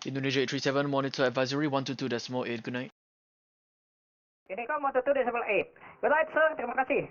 Indonesia 837, monitor advisory 122.8, good night. Ini kok 122.8. Good night, sir. Terima kasih.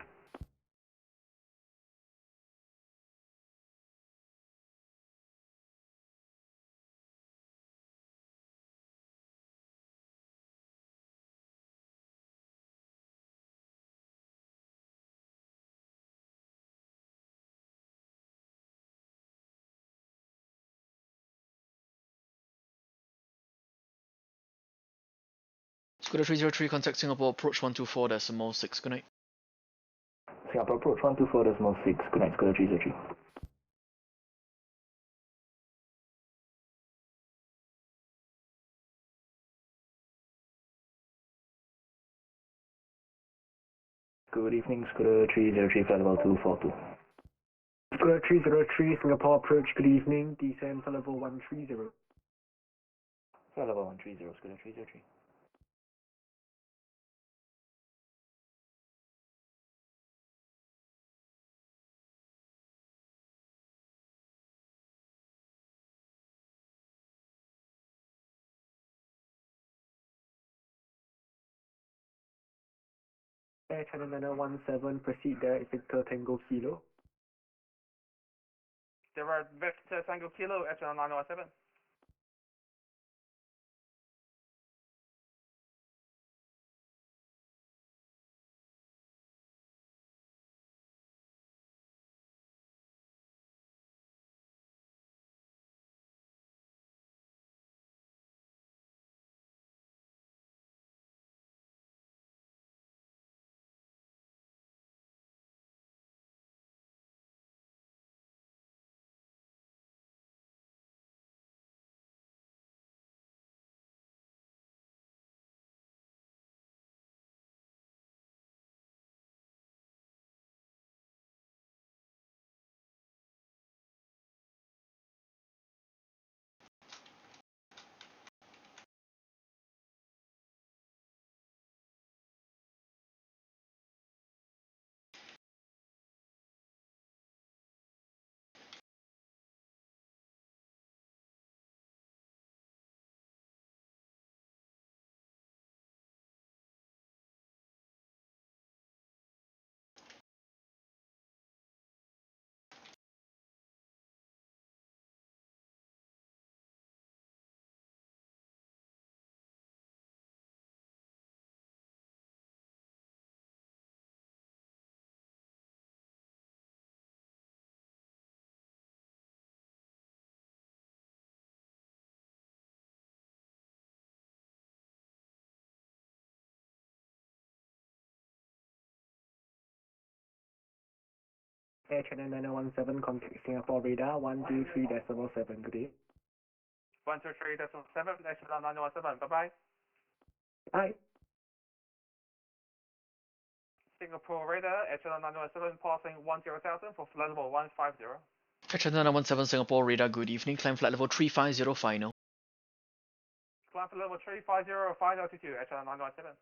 Scooter 303, contact Singapore approach 124.6, good night. Singapore approach 124.6, good night, Scooter 303. Good evening, Scooter 303, flight level 242. Scooter 303, Singapore approach, good evening, descend to level 130. Flight level 130, Scooter 303. Air China 917, proceed there, Victor Tango Kilo. Direct Victor Tango Kilo, Air China 917. Air China 917, contact Singapore radar 123.7, good day. 123.7, Air China 917, bye-bye. Bye. Singapore radar, Air China 917, passing 10,000 for flight level 150. Air China 917, Singapore radar, good evening, climb flight level 350, final. Climb flight level 350, final altitude, Air China 917.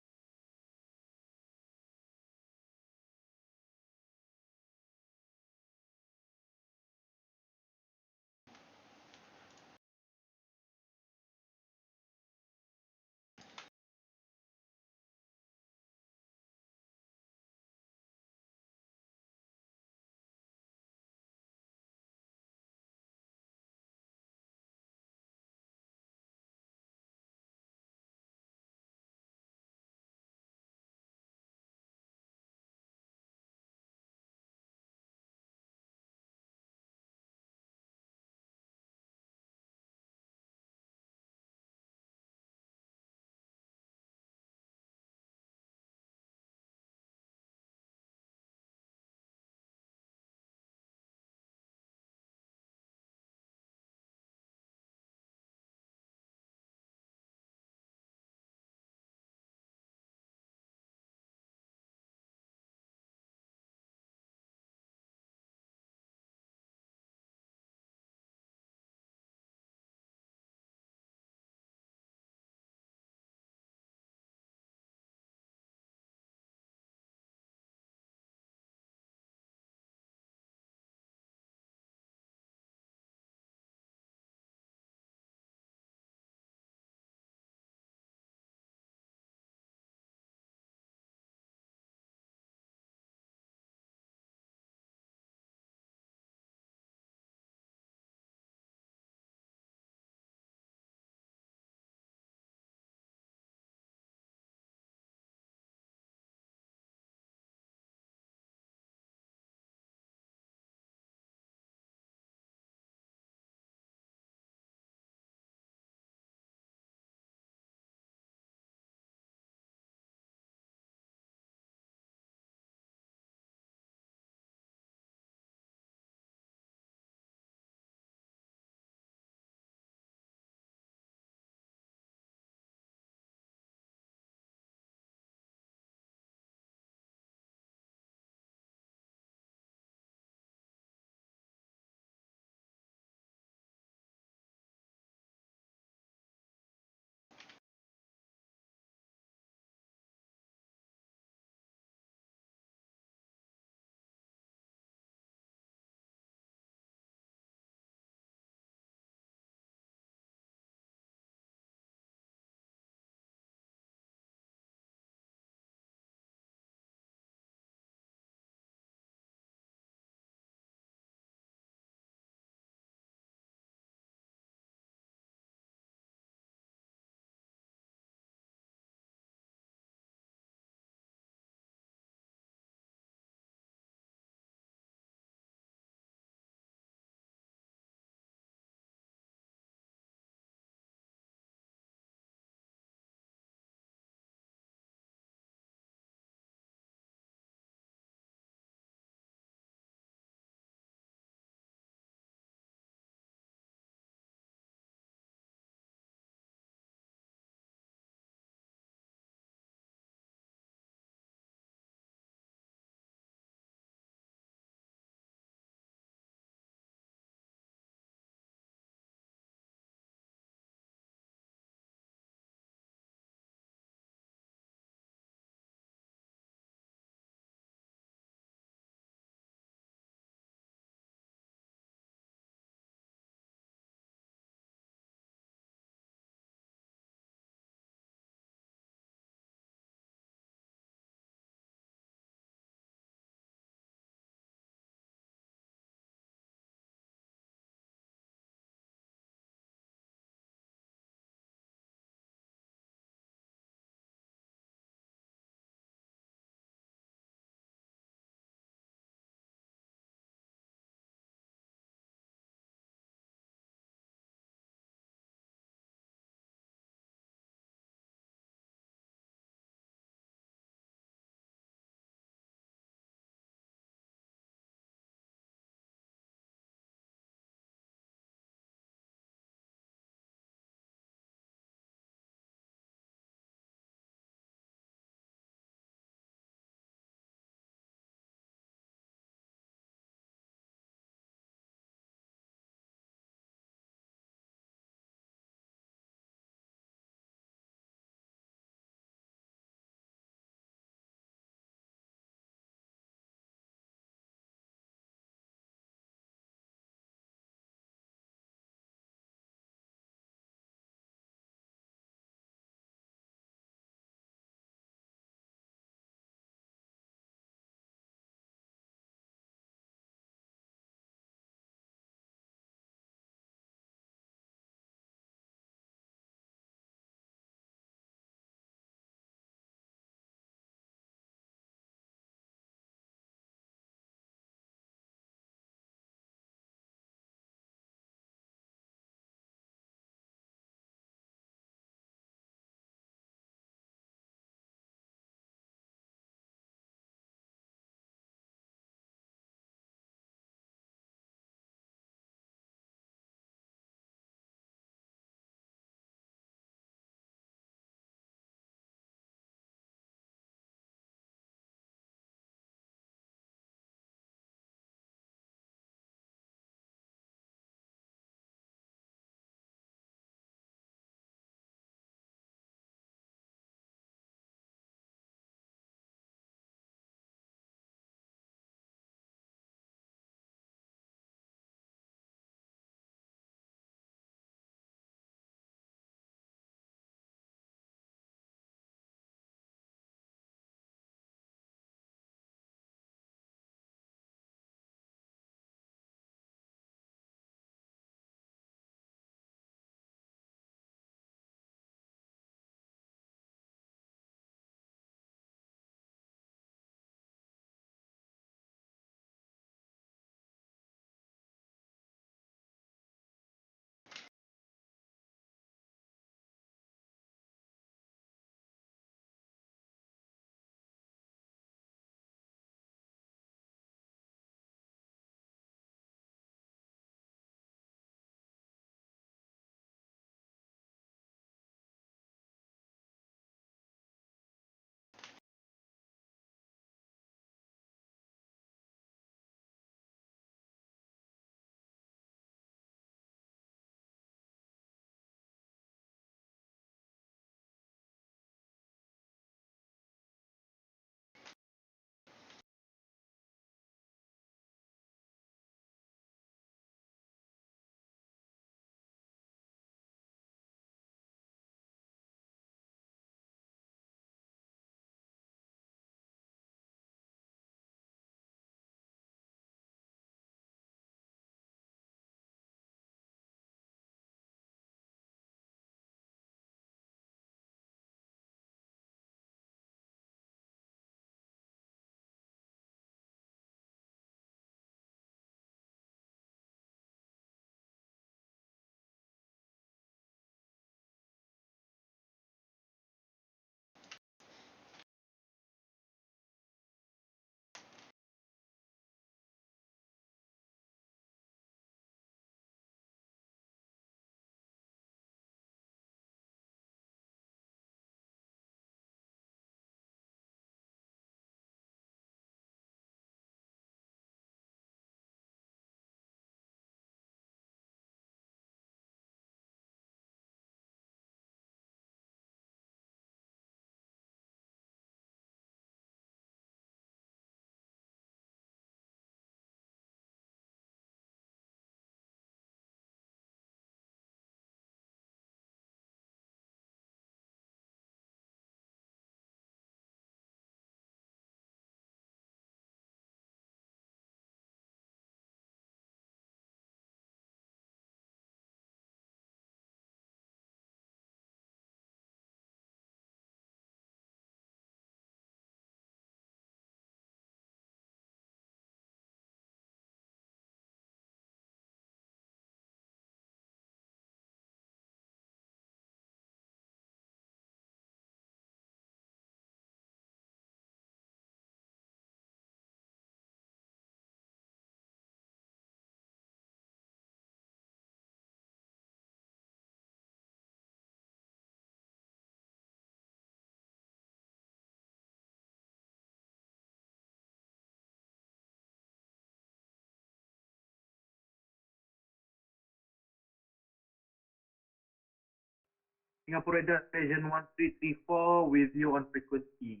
Singapore radar Malaysian 1334 with you on frequency.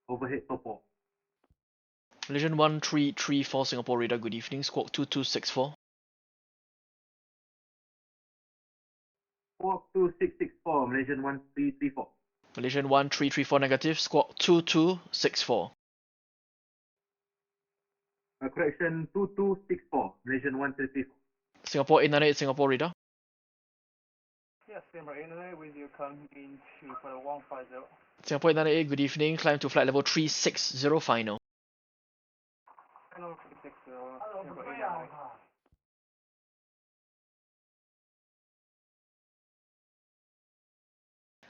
Overhead support. Malaysian 1334 Singapore radar, good evening, squawk 2264. Squawk 2664, Malaysian 1334. Malaysian 1334 negative, squawk 2264. Correction 2264, Malaysian 1334. Singapore 898 Singapore radar. Yes, Singapore 898 with you coming into for the 150. Singapore 898, good evening, climb to flight level 360 final. Hello, 360, Singapore 898.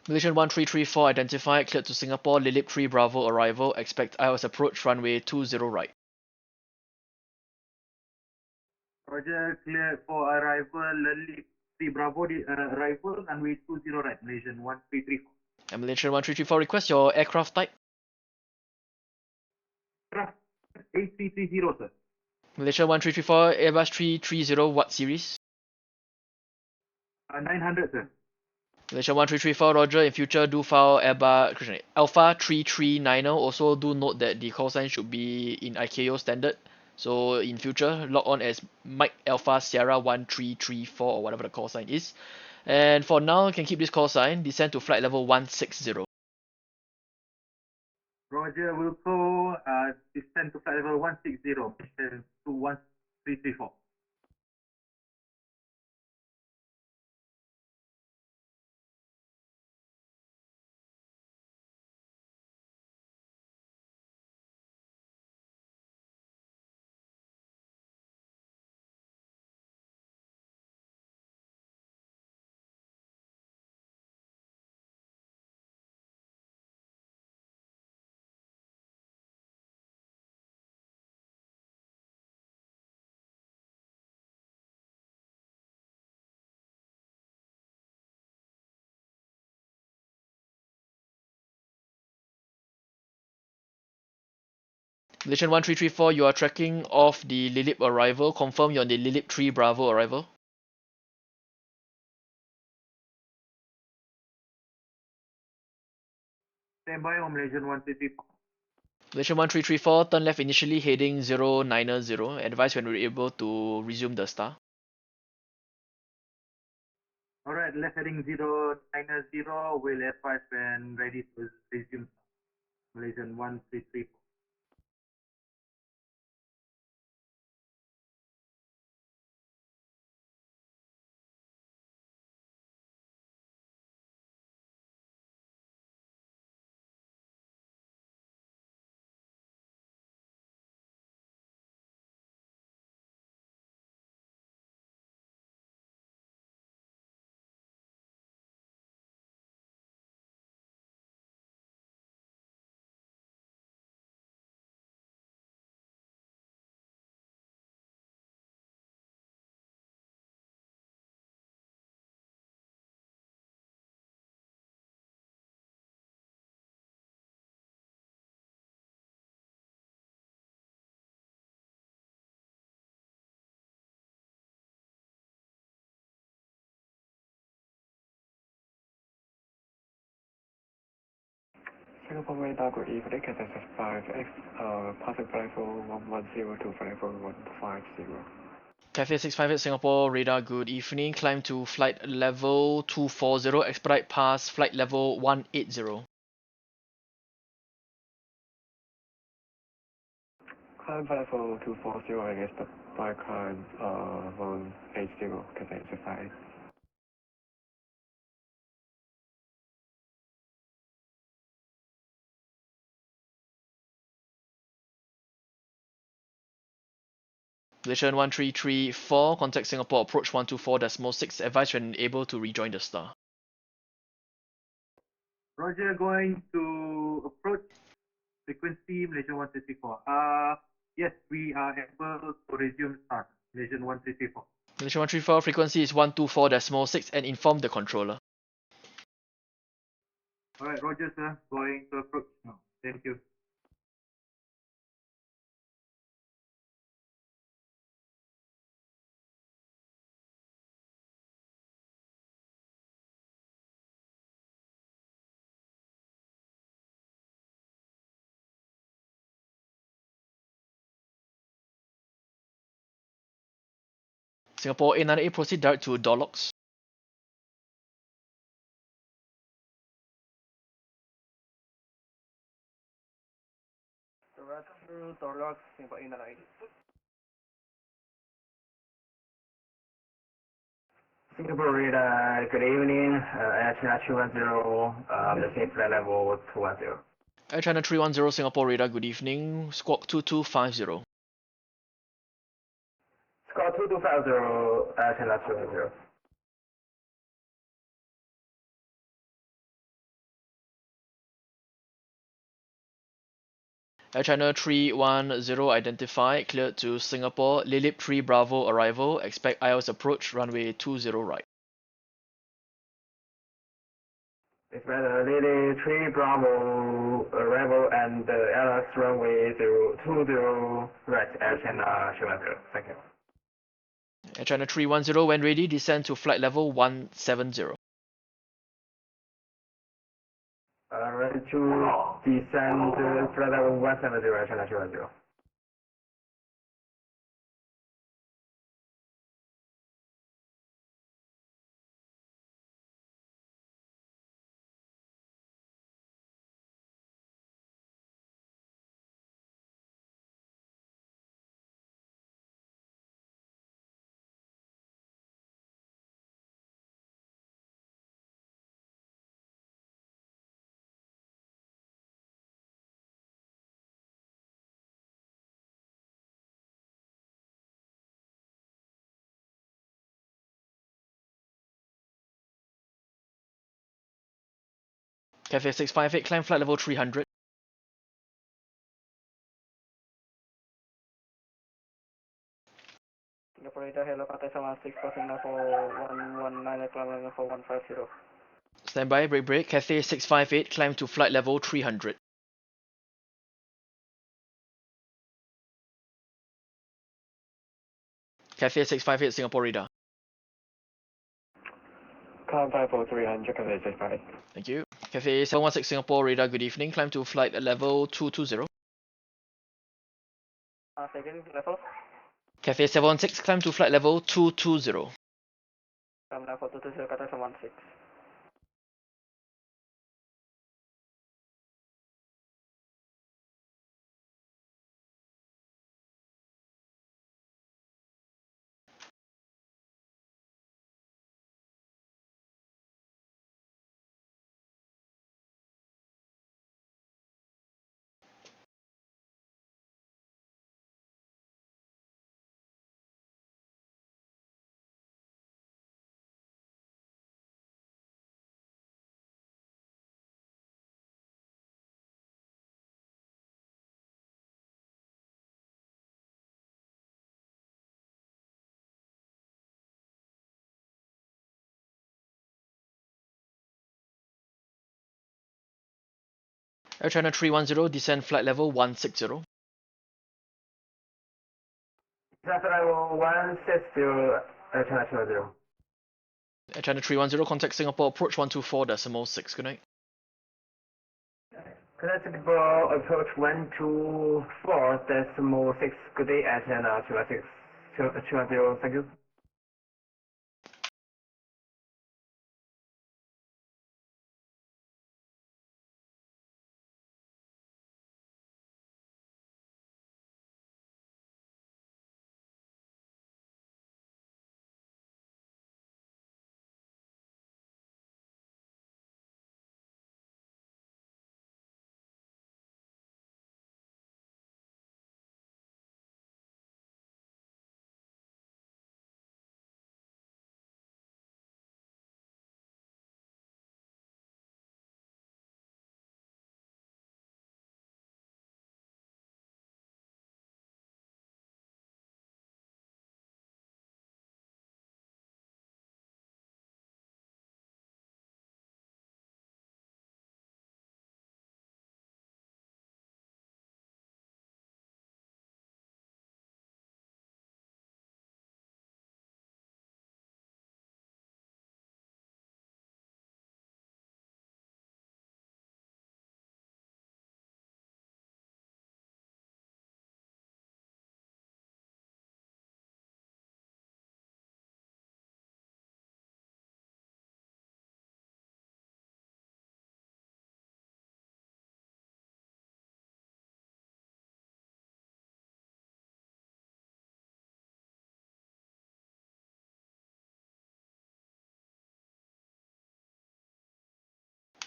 Malaysian 1334 identified, cleared to Singapore, Lilip 3 Bravo arrival, expect IOS approach, runway 20 right. Roger, clear for arrival, Lily 3 Bravo, arrival, runway 20 right, Malaysian 1334. And Malaysian 1334, request your aircraft type. Craft 8330, sir. Malaysia 1334, Airbus 330, what series? 900, sir. Malaysia 1334, Roger, in future do file Airbus Alpha 339er. Also do note that the call sign should be in ICAO standard. So in future, log on as Mike Alpha Sierra 1334 or whatever the call sign is. And for now, you can keep this call sign, descend to flight level 160. Roger, will call, descend to flight level 160, Malaysian 21334. Malaysian 1334, you are tracking off the Lilip arrival. Confirm you're on the Lilip 3 Bravo arrival. Stand by on Malaysian 134. Malaysian 1334, turn left initially heading 090. Advise when we're able to resume the star. Alright, left heading 090, will advise when ready to resume. Malaysian 1334. Singapore radar, good evening, SS 5X, passing flight for 110 to flight for 150. Cathay 658 Singapore radar, good evening. Climb to flight level 240, expedite past flight level 180. Climb flight for 240 and expect by climb 180, Cathay 658. Malaysian 1334, contact Singapore approach 124.6, advise when able to rejoin the star. Roger, going to approach frequency Malaysian 1334. Yes, we are able to resume start. Malaysian 1334. Malaysian 134, frequency is 124.6 and inform the controller. Alright, Roger, sir. Going to approach now. Thank you. Singapore 898, proceed direct to Dorlocks. Direct through Dorlock, Singapore 898. Singapore radar, good evening. Air China 210, the same flight level 210. Air China 310, Singapore radar, good evening. Squawk 2250. Score 2250, Air China 210. Air China 310 identified, cleared to Singapore. Lilip 3 Bravo arrival. Expect IELTS approach, runway 20 right. Expect Lily 3 Bravo arrival and LS runway 020 right, Air China 210. Thank you. Air China 310, when ready, descend to flight level 170. Ready to descend flight level 170, Air China 210. Cafe 658, climb flight level 300. Singapore radar, hello, Cathay 76, passing now for 119, climbing for 150. Standby, break. Cathay 658, climb to flight level 300. Cathay 658, Singapore radar. Climb 300, Cathay 658. Thank you. Cathay 716, Singapore radar, good evening. Climb to flight level 220. Second level, Cathay 716, climb to flight level 220. climb now for 220, Cathay 716. Air China 310, descend flight level 160. Flight level 160, Air China 210. Air China 310, contact Singapore, approach 124.6. Good night. Contact Singapore, approach 124.6. Good day, Air China 210. Thank you.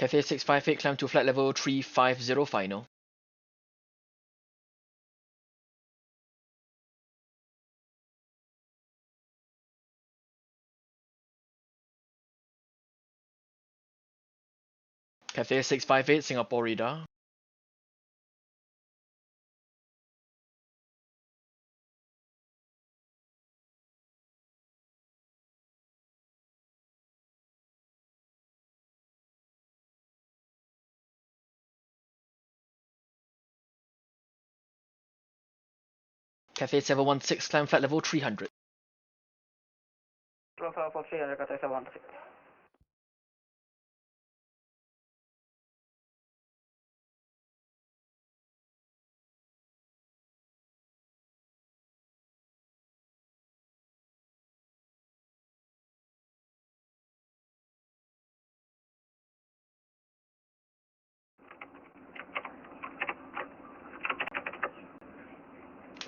Cathay 658, climb to flight level 350 final. Cathay 658, Singapore radar. Cathay 716, climb flight level 300. Profile for 300, Cathay 716.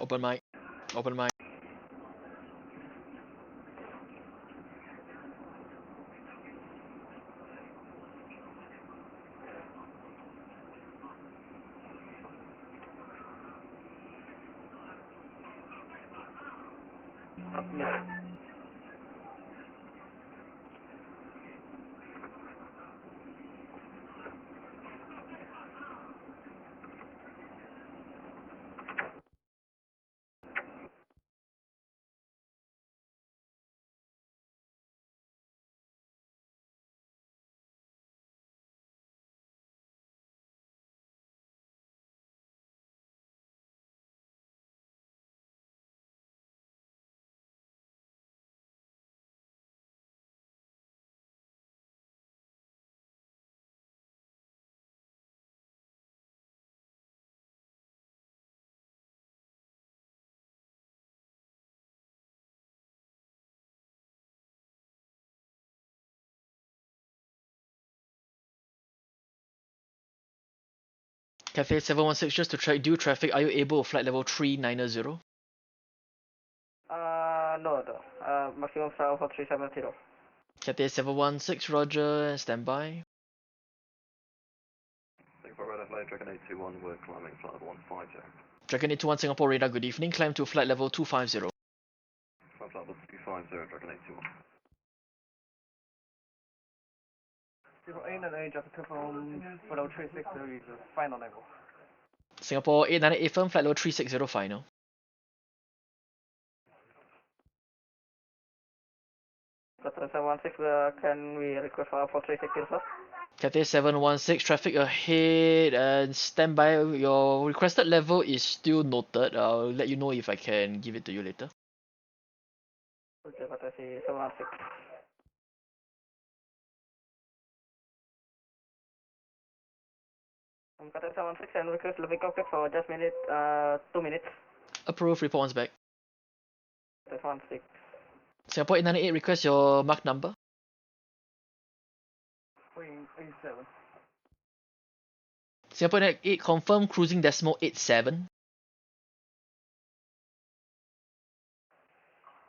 Open mic. Open mic. Cathay 716, just to try do traffic, are you able flight level 390? No, maximum travel for 370. Cathay 716, roger, standby. Singapore radar flight, Dragon 821, we're climbing flight level 150. Dragon 821 Singapore radar, good evening, climb to flight level 250. Flight level 250, Dragon 821. 898, just confirm below 360 is the final level. Singapore 898 firm, flight level 360 final. Cathay 716, can we request for 360, sir? Cathay 716, traffic ahead and standby. Your requested level is still noted. I'll let you know if I can give it to you later. Okay, Cathay 716. Cathay 716 and request leaving cockpit for just 2 minutes. Approve, report once back. Cathay 716. Singapore 898, request your mark number. Wing 87. Singapore 898, confirm cruising decimal 87.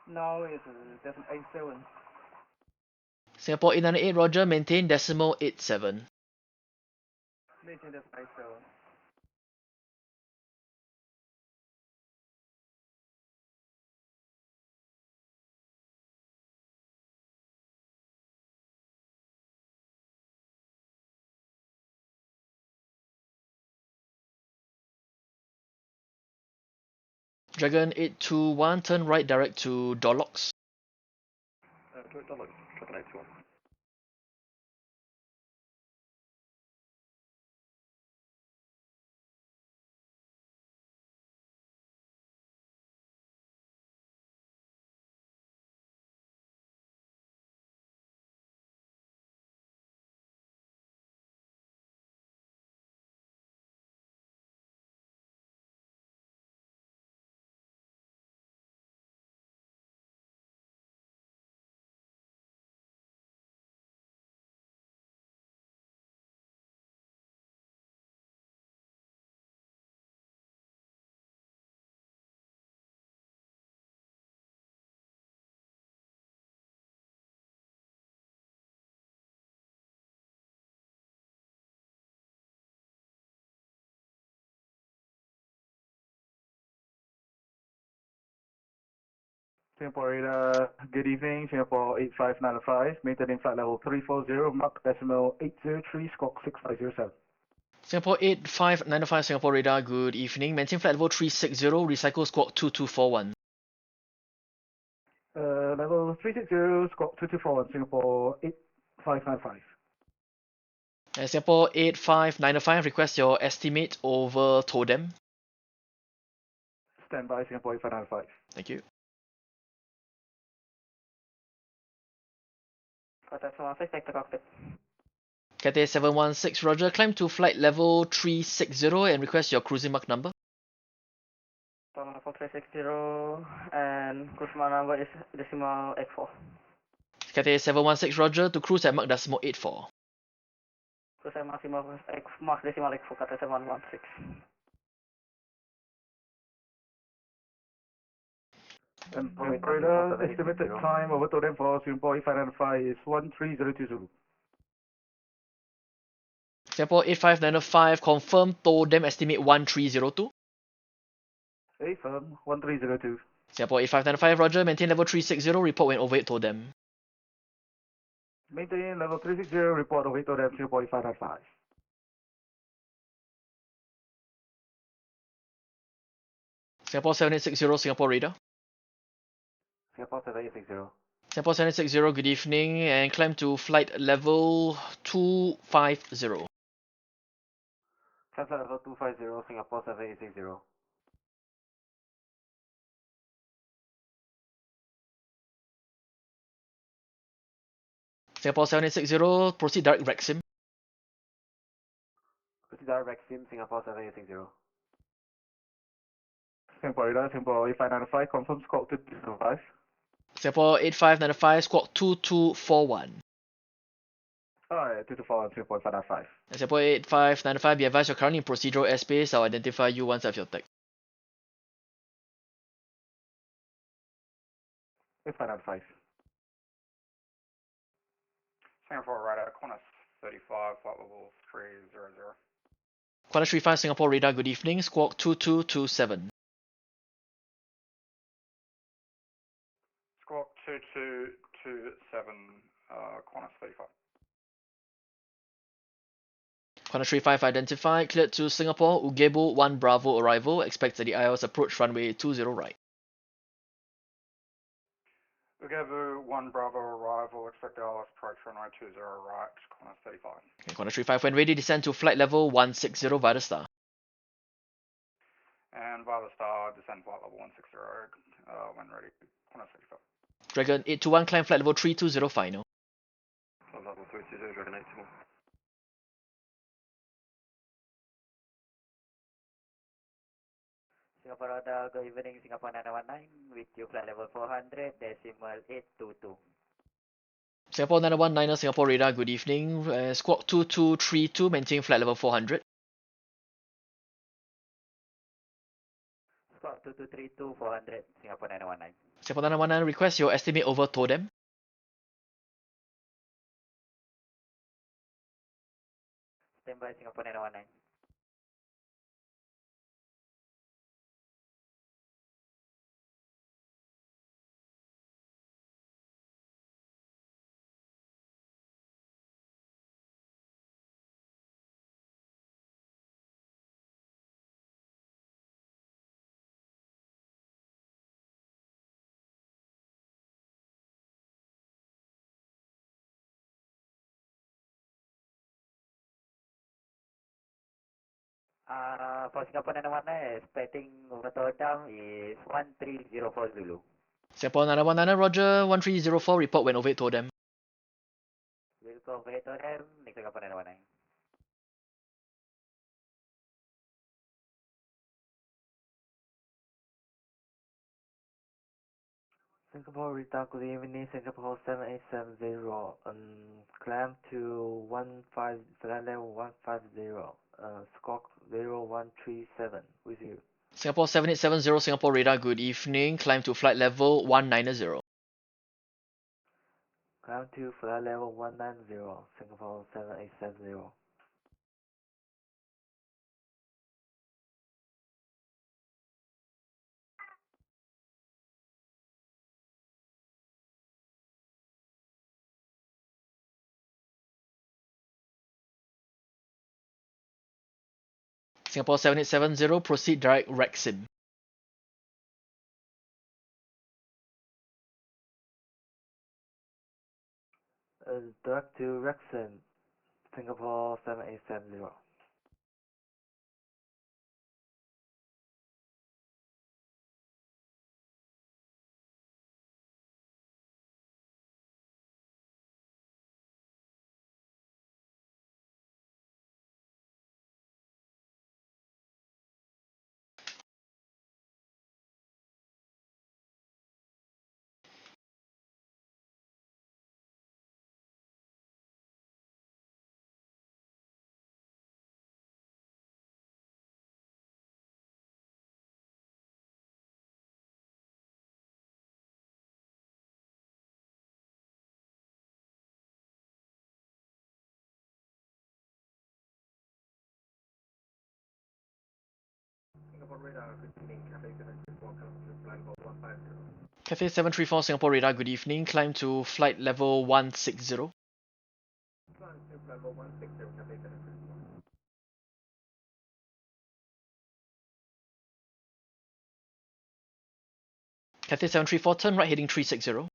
Now it's decimal 87. Singapore 898, roger, maintain decimal 87. Maintain decimal 87. Dragon 821, turn right direct to Dorlocks. Direct Dragon 821. Singapore radar, good evening, Singapore 8595, maintaining flight level 340, Mach decimal 803, squawk 6507. Singapore 8595 Singapore radar, good evening. Maintain flight level 360, recycle squawk 2241. Level 360, squawk 2241, Singapore 8595. Singapore 8595, request your estimate over TODEM. Stand by, Singapore 8595. Thank you. Qatar 716, take the cockpit. Cathay 716, roger. Climb to flight level 360 and request your cruising mark number. Level 360 and cruise mark number is decimal 84. Cathay 716, roger. To cruise at Mach decimal 84. Cruise at maximum Mach decimal 84, Qatar 716. And radar, estimated time over totem for Singapore 8595 is 13020. Singapore 8595, confirm TODEM estimate 1302. Firm 1302. Singapore 8595, roger. Maintain level 360, report when overhead TODEM. Maintain level 360, report over totem Singapore 8595. Singapore 7860, Singapore radar. Singapore 7860. Singapore 760, good evening, and climb to flight level 250. Flight level 250, Singapore 7860. Singapore 7860, proceed direct VATSIM. Proceed direct VACSIM, Singapore 7860. Singapore radar, Singapore 8595, confirm squawk 205. Singapore 8595, squawk 2241. Alright, 224 Singapore 8595. Singapore 8595, be advised you're currently in procedural airspace. I'll identify you once I have your tag. 8595. Singapore radar, Qantas 35, flight level 300. Qantas 35, Singapore radar, good evening, squawk 2227. Squawk 2227, Qantas 35. Qantas 35 identified, cleared to Singapore, Ugebo 1 Bravo arrival, expect the IOS approach runway 20 right. Ugabu 1 Bravo arrival, expect LS approach runway 20 right, Qantas 35. Okay, Qantas 35, when ready, descend to flight level 160 via the star. And via the star, descend flight level 160, when ready, Qantas 35. Dragon 821, climb flight level 320 final. Flight level 320, Dragon 821. Singapore radar, good evening, Singapore 919, with you flight level 400, decimal 822. Singapore 919, Singapore radar, good evening, squawk 2232, maintain flight level 400. Squawk 2232, 400, Singapore 919. Singapore 919, request your estimate over TODEM. Stand by, Singapore 919. For Singapore 919, expecting over touchdown is 1304 Zulu. Singapore 919, roger, 1304, report when overhead TODEM. Will convey to them, next Singapore 919. Singapore radar, good evening, Singapore 7870, climb to 15, flight level 150, squawk 0137, with you. Singapore 7870, Singapore radar, good evening, climb to flight level 190. Climb to flight level 190, Singapore 7870. Singapore 7870, proceed direct VATSIM. Direct to Wrexham, Singapore 7870. Cathay 734 Singapore radar, good evening. Climb to flight level 160. Cathay 734, turn right heading 360.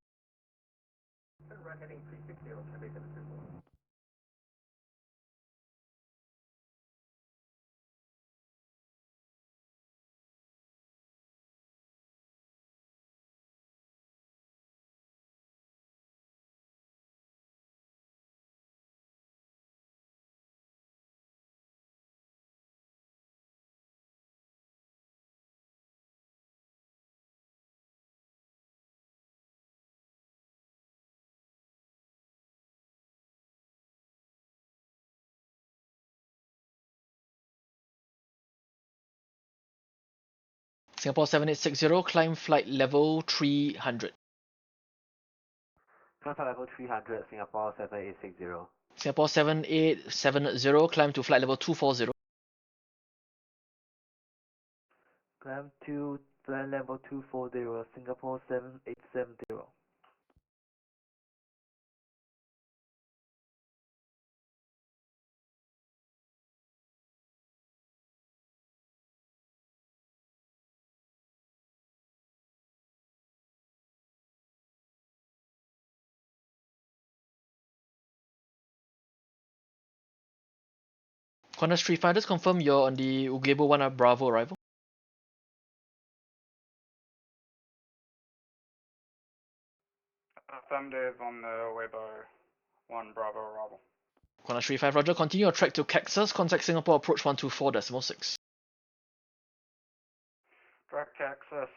Singapore 7860, climb flight level 300. Climb flight level 300, Singapore 7860. Singapore 7870, climb to flight level 240. Climb to flight level 240, Singapore 7870. Qantas 35, just confirm you're on the Ugebo 1 Bravo arrival. Affirmed is on the Weibo 1 Bravo arrival. Qantas 35, roger, continue your track to Caxus, contact Singapore approach 124.6. Direct access,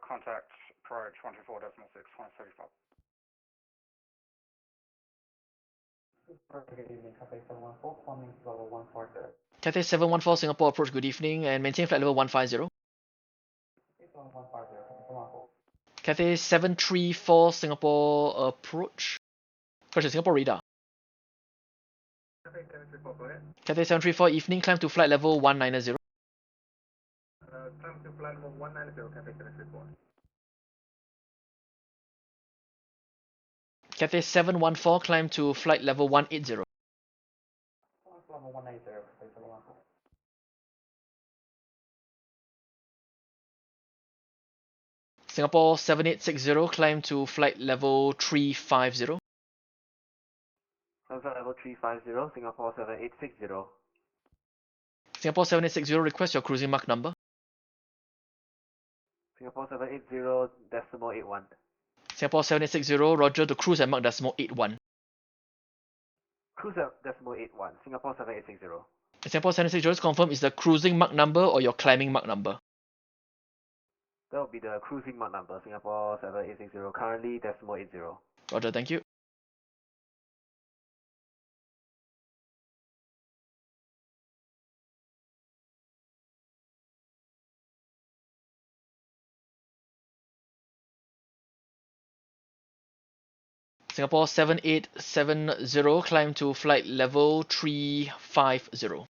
contact approach 124.6, 135. Cathay 714 Singapore approach, good evening, and maintain flight level 150. Cathay 734 Singapore approach. Correction, Singapore radar. Cathay 734 evening, climb to flight level 190. Climb to flight level 190, Cathay 734. Cathay 714, climb to flight level 180. Singapore 7860, climb to flight level 350. Climb flight level 350, Singapore 7860. Singapore 7860, request your cruising mark number. Singapore 780.81. Singapore 7860, roger, to cruise at Mark decimal 81. Cruise at decimal 81, Singapore 7860. Singapore 7860, just confirm is the cruising mark number or your climbing mark number? That will be the cruising mark number, Singapore 7860, currently decimal 80. Roger, thank you. Singapore 7870, climb to flight level 350.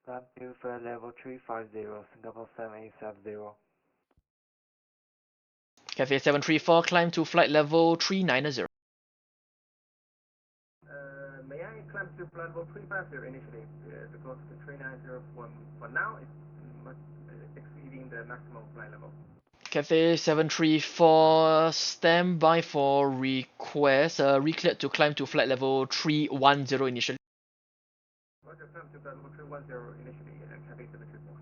Climb to flight level 350, Singapore 7870. Cathay 734, climb to flight level 390. May I climb to flight level 350 initially, because the 390 for now is much exceeding the maximum flight level. Cathay 734, stand by for request. Recleared to climb to flight level 310 initially. Roger, climb to flight level 310 initially, Cathay 734.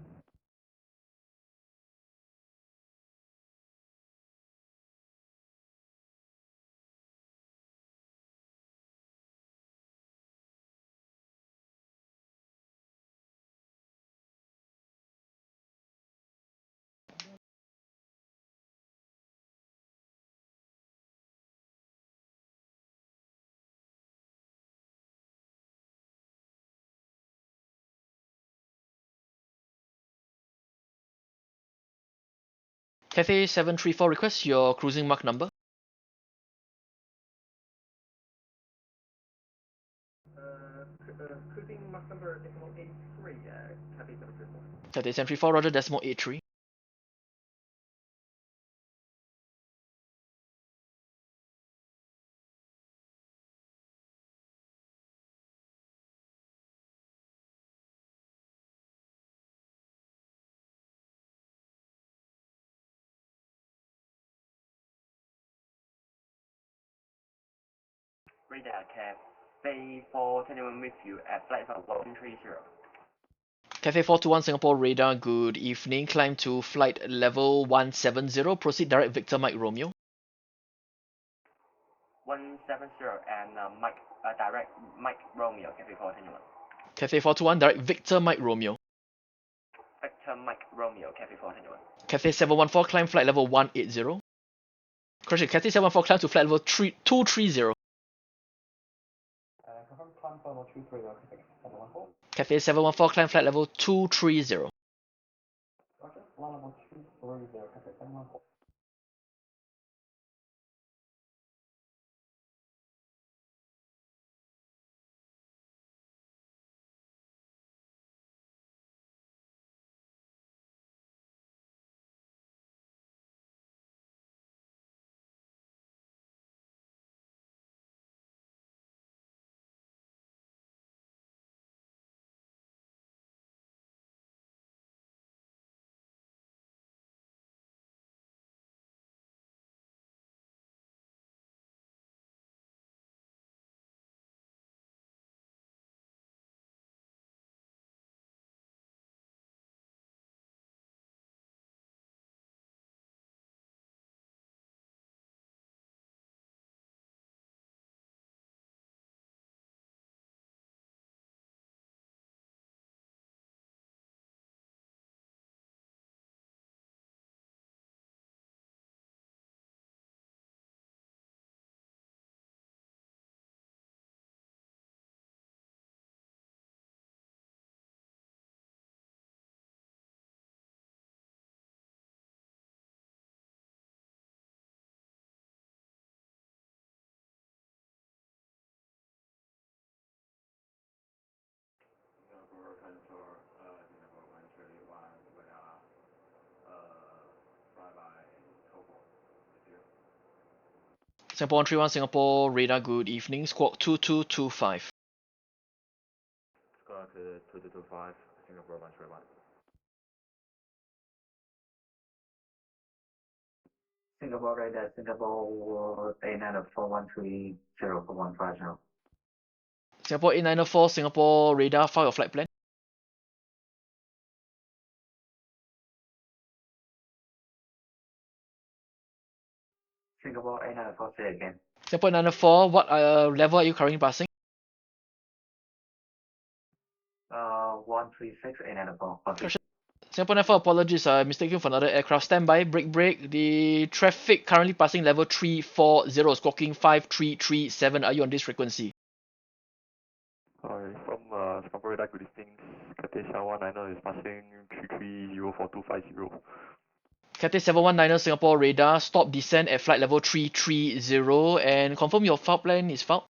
Cathay 734, request your cruising mark number. Cruising mark number decimal 83, Cathay 734. Cathay 734, roger, decimal 83. Radar Cathay 421 with you at flight level 130. Cathay 421 Singapore radar, good evening. Climb to flight level 170. Proceed direct Victor Mike Romeo. 170 and direct Mike Romeo, Cathay 421. Cathay 421 direct Victor Mike Romeo. Victor Mike Romeo, Cathay 421. Cathay 714 climb flight level 180. Correction, Cathay 714 climb to flight level 230. Confirm climb level 230, Cathay 714. Cathay 714 climb flight level 230. Roger, level 230, Cathay 714. Singapore 131 Singapore radar, good evening. Squawk 2225. Squawk 2225, Singapore 131. Singapore radar, Singapore A94130 4150. Singapore 8904 Singapore radar, file your flight plan. Singapore A904, say again. Singapore 904, what level are you currently passing? 136 A904. Correction. Singapore 94, apologies, I mistaken for another aircraft. Standby, break. The traffic currently passing level 340, squawking 5337. Are you on this frequency? Hi, from Singapore Radar, good evening. Cathay 719 is passing 3304250. Cathay 719 Singapore radar, stop descent at flight level 330 and confirm your file plan is filed.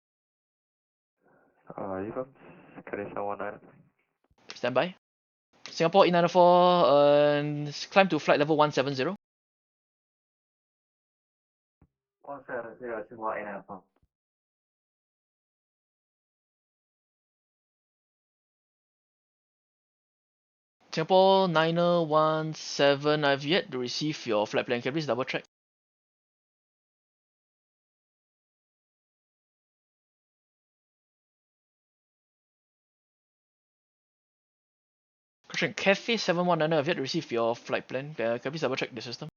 Even Cathay 719. Standby. Singapore 8904, climb to flight level 170. 170, Singapore A904. Singapore 917, I've yet to receive your flight plan. Can you please double check? Question, Cathay 719, I've yet to receive your flight plan. Can you please double check the system?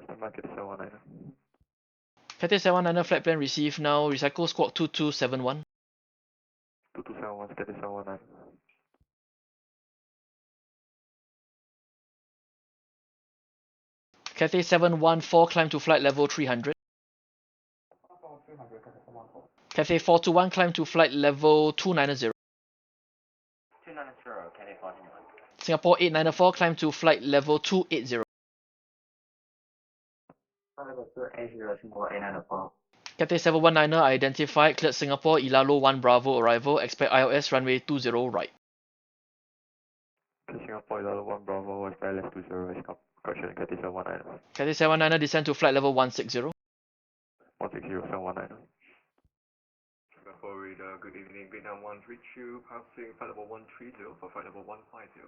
Standby Cathay 719. Cathay 719 flight plan received now. Recycle squawk 2271. 2271, Cathay 719. Cathay 714, climb to flight level 300. Cathay 421, climb to flight level 290. 290, Cathay 421. Singapore 894, climb to flight level 280. 280, Singapore 894. Cathay 719 identified, cleared Singapore, Ilalo 1 Bravo arrival, expect ILS runway 20 right. Singapore Ilalo 1 Bravo, expect ILS 20 right, correction, Cathay 719. Cathay 719 descend to flight level 160. 160, 719. Singapore radar, good evening, Vietnam 132, passing flight level 130 for flight level 150.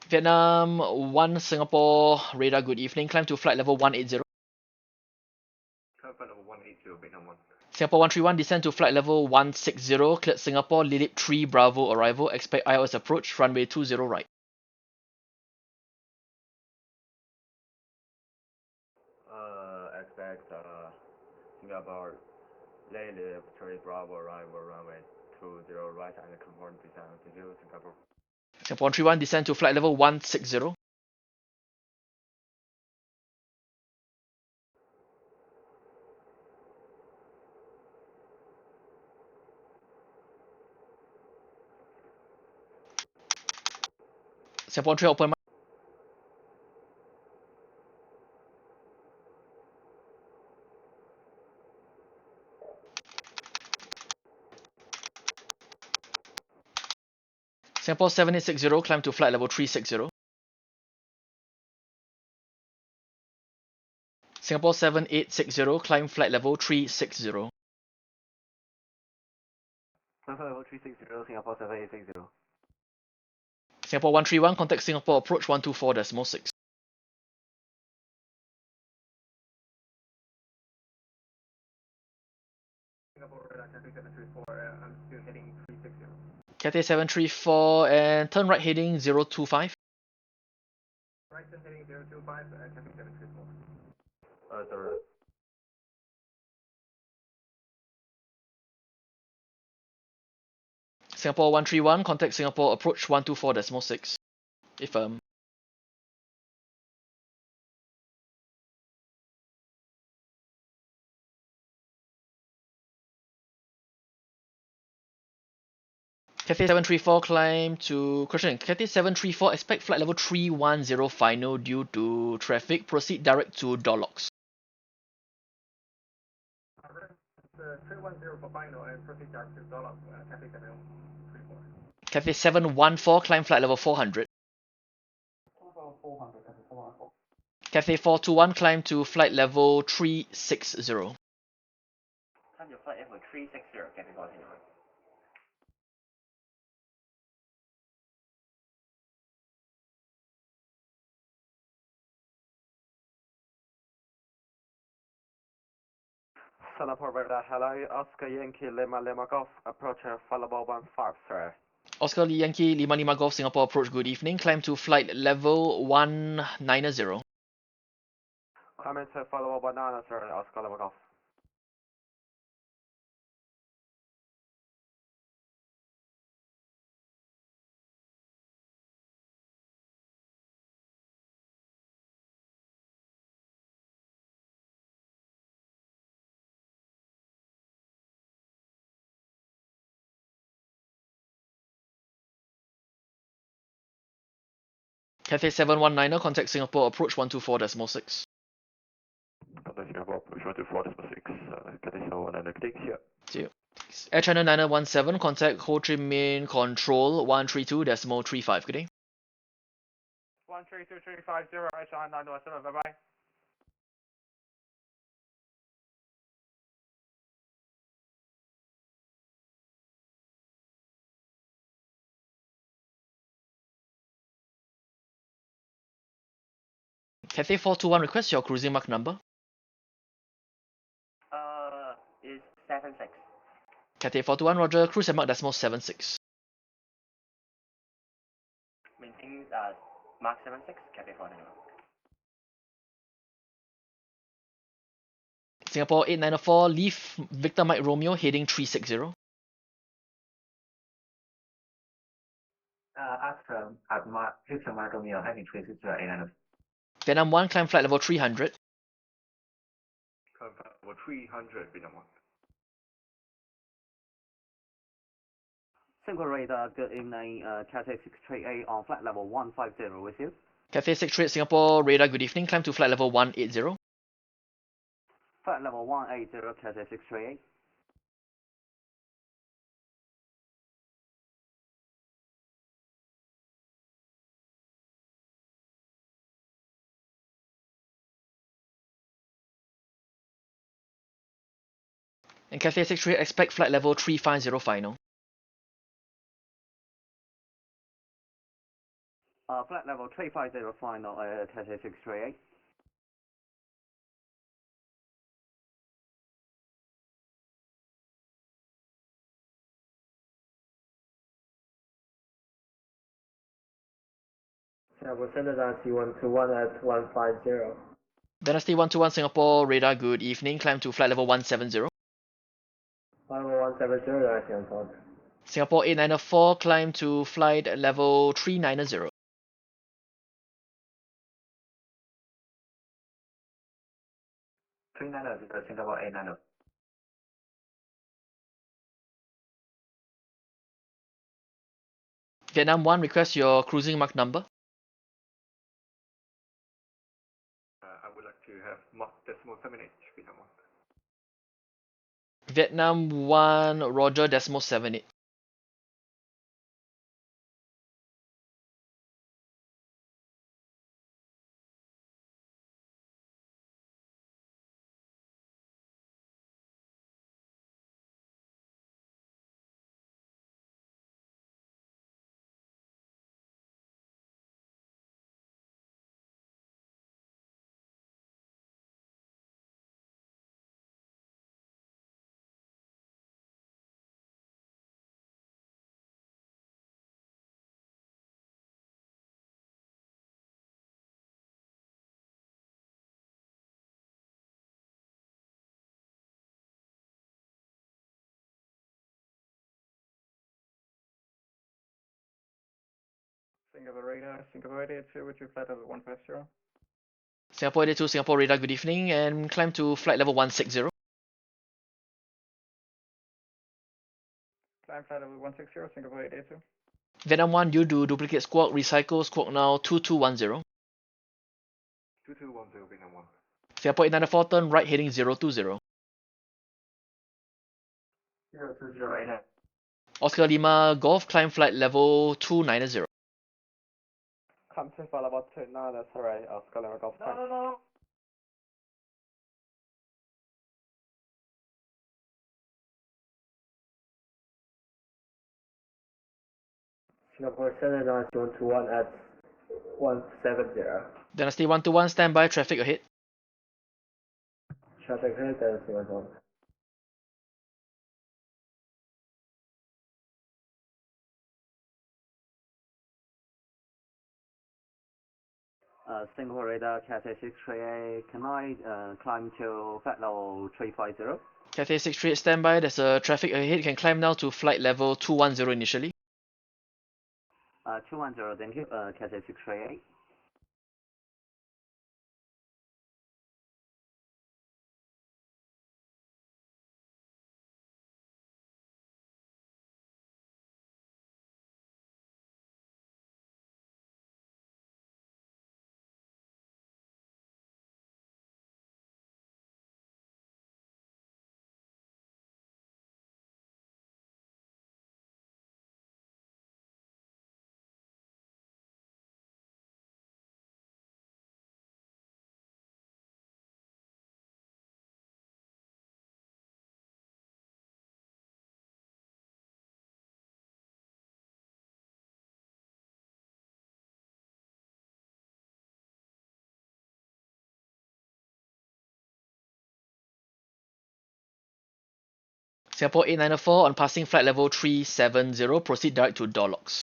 Vietnam 1 Singapore radar, good evening, climb to flight level 180. Flight level 180, Vietnam 1. Singapore 131 descend to flight level 160, cleared Singapore, Lilip 3 Bravo arrival, expect ILS approach, runway 20 right. Expect Singapore, Lilip 3 Bravo arrival, runway 20 right and confirm descent to Singapore. Singapore 131 descend to flight level 160. Singapore 131 open. Singapore 7860, climb to flight level 360. Singapore 7860, climb flight level 360. Flight level 360, Singapore 7860. Singapore 131, contact Singapore approach 124.6. Singapore radar, Cathay 734, I'm still heading 360. Cathay 734 and turn right heading 025. Right turn heading 025, Cathay 734. Sorry. Singapore 131, contact Singapore approach 124.6. If Cathay 734 climb to question. Cathay 734 expect flight level 310 final due to traffic. Proceed direct to Dorlocks. 310 for final and proceed direct to Dollar, Cathay 734. Cathay 714 climb flight level 400. 400, Cathay 414. Cathay 421 climb to flight level 360. Climb your flight level 360, Cathay 421. Singapore radar, hello, Oscar Yankee Lima Lima Golf, approach flight level 15, sir. Oscar Yankee Lima Lima Golf Singapore approach, good evening. Climb to flight level 190. Climb into flight level 19, sir, Oscar Lima Golf. Cathay 719 contact Singapore approach 124.6. Contact Singapore approach 124.6, Cathay 719, thanks, here. See you. Air China 917 contact Ho Chi Minh control 132.35. Good day. 132350, Air China 917, bye bye. Cathay 421, request your cruising mark number. It's 76. Cathay 421, roger, cruise and mark decimal 76. Maintain Mark 76, Cathay 421. Singapore 8904, leave Victor Mike Romeo, heading 360. After at Mark, Victor Mike Romeo, heading 360 Vietnam 1, climb flight level 300. Climb flight level 300, Vietnam 1. Single radar, good evening, Cathay 638 on flight level 150 with you. Cathay 638 Singapore, radar, good evening, climb to flight level 180. Flight level 180, Cathay 638. And Cathay 638, expect flight level 350 final. Flight level 350 final, Cathay 638. Singapore Center C121 at 150. Dynasty 121 Singapore, radar, good evening, climb to flight level 170. Level 170, I see on top. Singapore 8904, climb to flight level 390. 390, Singapore 890. Vietnam 1, request your cruising mark number. I would like to have Mark decimal 78, Vietnam 1. Vietnam 1, roger, decimal 78. Singapore radar, Singapore 82 with you flight level 150. Singapore 82 Singapore, radar, good evening, and climb to flight level 160. Climb flight level 160, Singapore 82. Vietnam 1, you do duplicate squawk, recycle, squawk now 2210. 2210, Vietnam 1. Singapore 894, turn right, heading 020. 020, 890. Oscar Lima Golf, climb flight level 290. Come to flight level 29, that's alright, Skylines Golf time. No. Singapore Center C121 at 170. Dynasty 121, standby, traffic ahead. Traffic head, Dynasty 121. Singapore radar, Cathay 638, can I climb to flight level 350? Cathay 638, standby, there's a traffic ahead, you can climb now to flight level 210 initially. 210, thank you, Cathay 638. Singapore 8904 on passing flight level 370, proceed direct to door locks.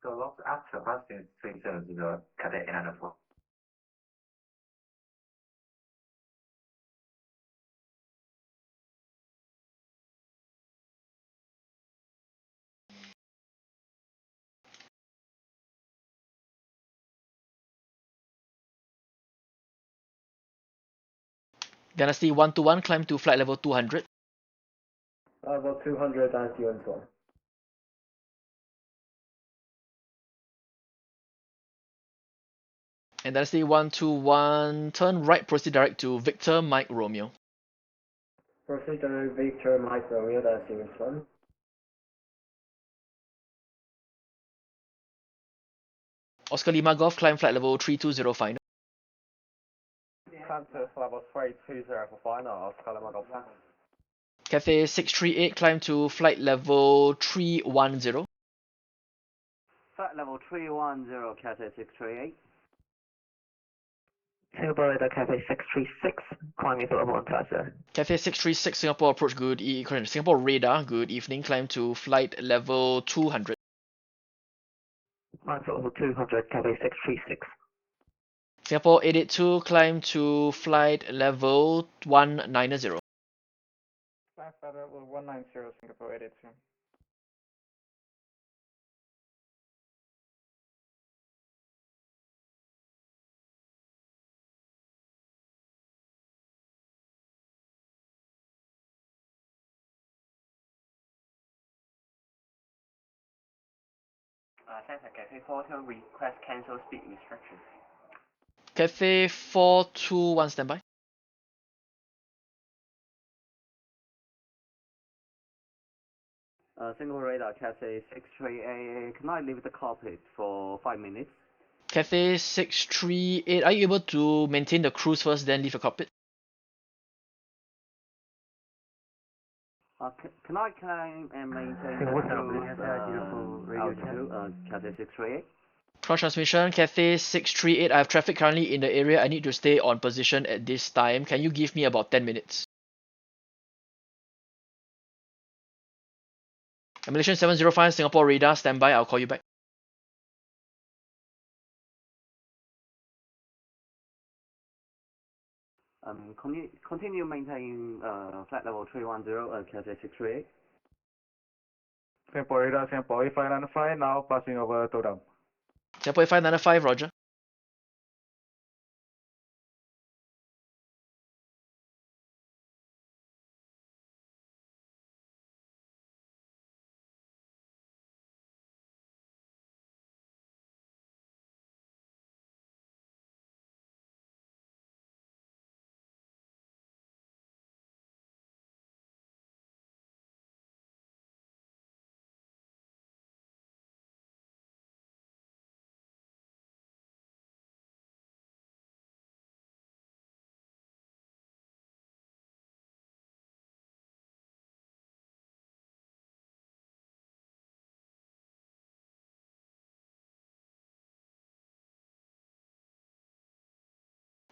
Door locks after passing 370, Cathay 8904. Dynasty 121, climb to flight level 200. Level 200, Dynasty 121. And Dynasty 121, turn right, proceed direct to Victor Mike Romeo. Proceed to Victor Mike Romeo, Dynasty 121. Oscar Lima Golf, climb flight level 320 final. Climb to level 320 for final, Oscar Lima Golf. Cathay 638, climb to flight level 310. Flight level 310, Cathay 638. Singapore radar Cathay 636, climbing to level 150. Cathay 636, Singapore approach, Singapore radar, good evening, climb to flight level 200. Climb to level 200, Cathay 636. Singapore 882, climb to flight level 190. Climb flight level 190, Singapore 82. Center Cathay 42, request cancel speed restriction. Cathay 421, standby. Singapore radar Cathay 638, can I leave the cockpit for 5 minutes? Cathay 638, are you able to maintain the cruise first, then leave the cockpit? Can I maintain Singapore cruise, radio altitude, Cathay 638? Cross transmission, Cathay 638, I have traffic currently in the area, I need to stay on position at this time. Can you give me about 10 minutes? Malaysian 705, Singapore radar, standby, I'll call you back. Continue maintaining flight level 310, Cathay 638. Singapore radar, Singapore 8595, now passing over to them. Singapore 8595, roger.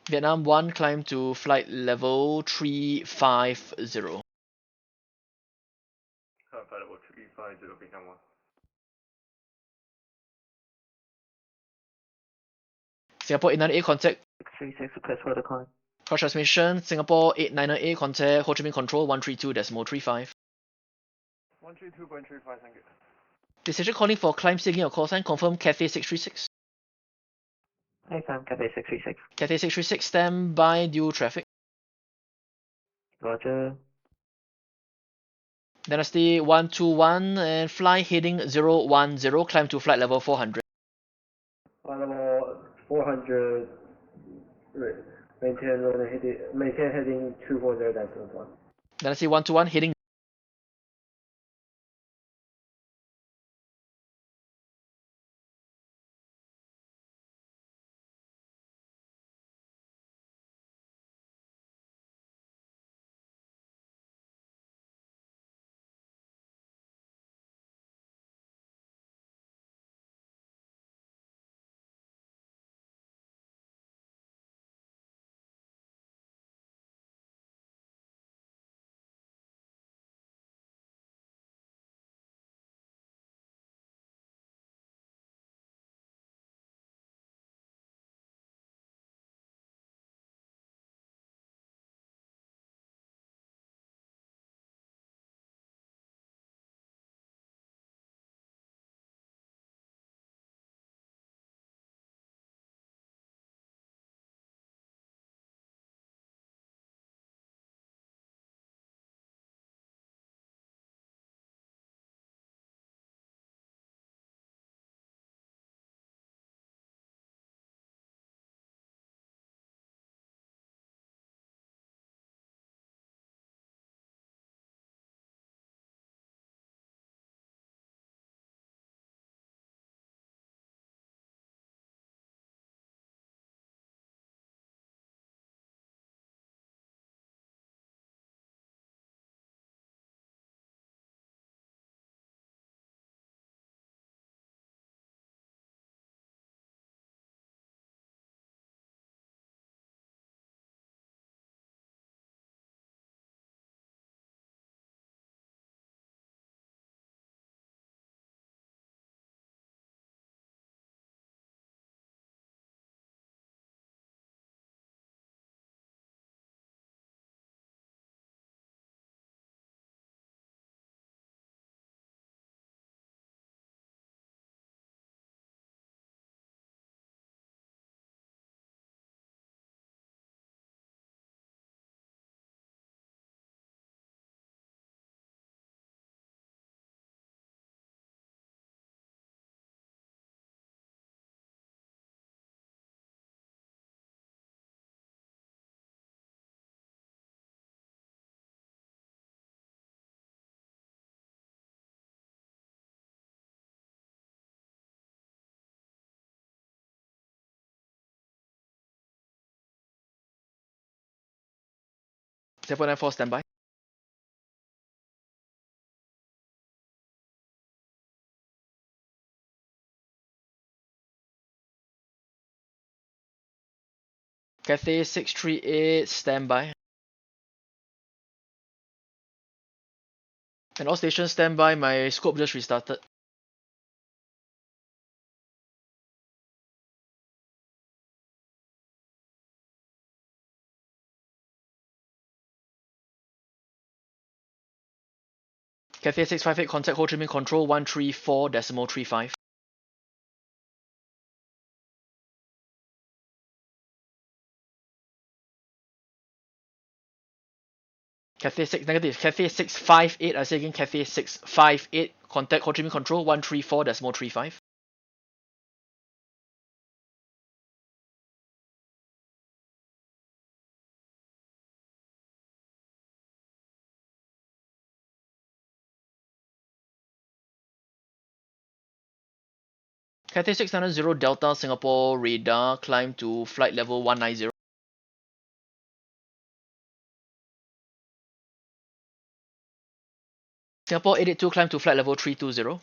Vietnam 1, climb to flight level 350. Flight level 350, Vietnam 1. Singapore 898, contact 636, request further climb. cross transmission, Singapore 898, contact Ho Chi Minh Control 132.35. 132.35, thank you. Decision calling for climb, signal or call sign, confirm Cathay 636. Hey fam, Cathay 636. Cathay 636, stand by, due traffic. Roger. Dynasty 121, and fly heading 010, climb to flight level 400. Flight level 400, maintain heading 240, Dynasty 121. Dynasty 121, heading 794 standby. Cathay 638 standby. And all stations standby, my scope just restarted. Cathay 658 contact Ho Chi Minh Control 134.35. Cathay 6 negative, Cathay 658, I say again Cathay 658, contact Ho Chi Minh Control 134.35. Cathay 690 Delta Singapore radar, climb to flight level 190. Singapore 882 climb to flight level 320.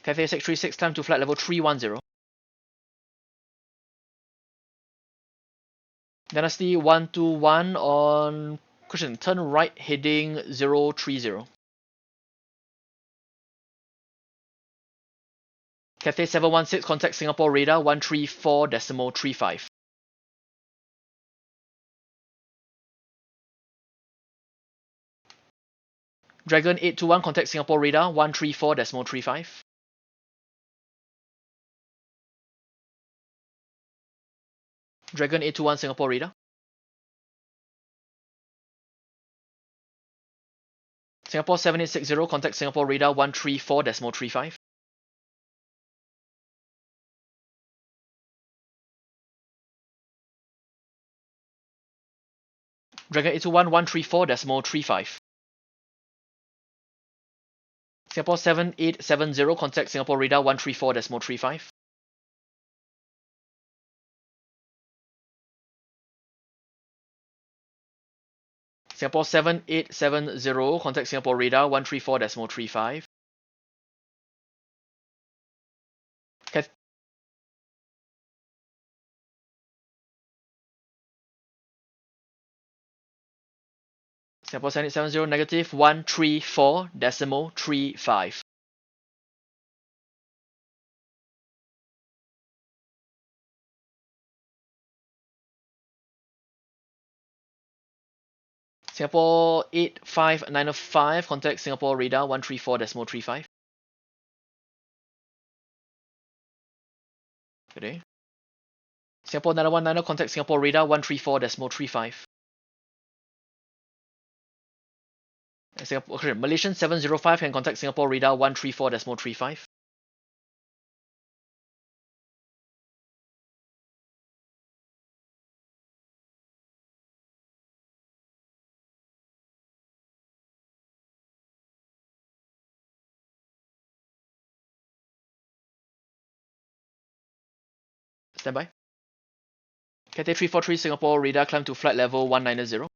Cathay 636 climb to flight level 310. Dynasty 121 on cushion, turn right heading 030. Cathay 716 contact Singapore radar 134.35. Dragon 821 contact Singapore radar 134.35. Dragon 821 Singapore radar. Singapore 7860 contact Singapore radar 134.35. Dragon 821 134.35. Singapore 7870 contact Singapore radar 134.35. Singapore 7870 contact Singapore radar 134.35. Singapore 7870 negative 134.35. Singapore 85905 contact Singapore radar 134.35. Good day. Singapore 9190 contact Singapore radar 134.35. Singapore, Malaysian 705 can contact Singapore radar 134.35. Standby. Cathay 343 Singapore radar climb to flight level 190.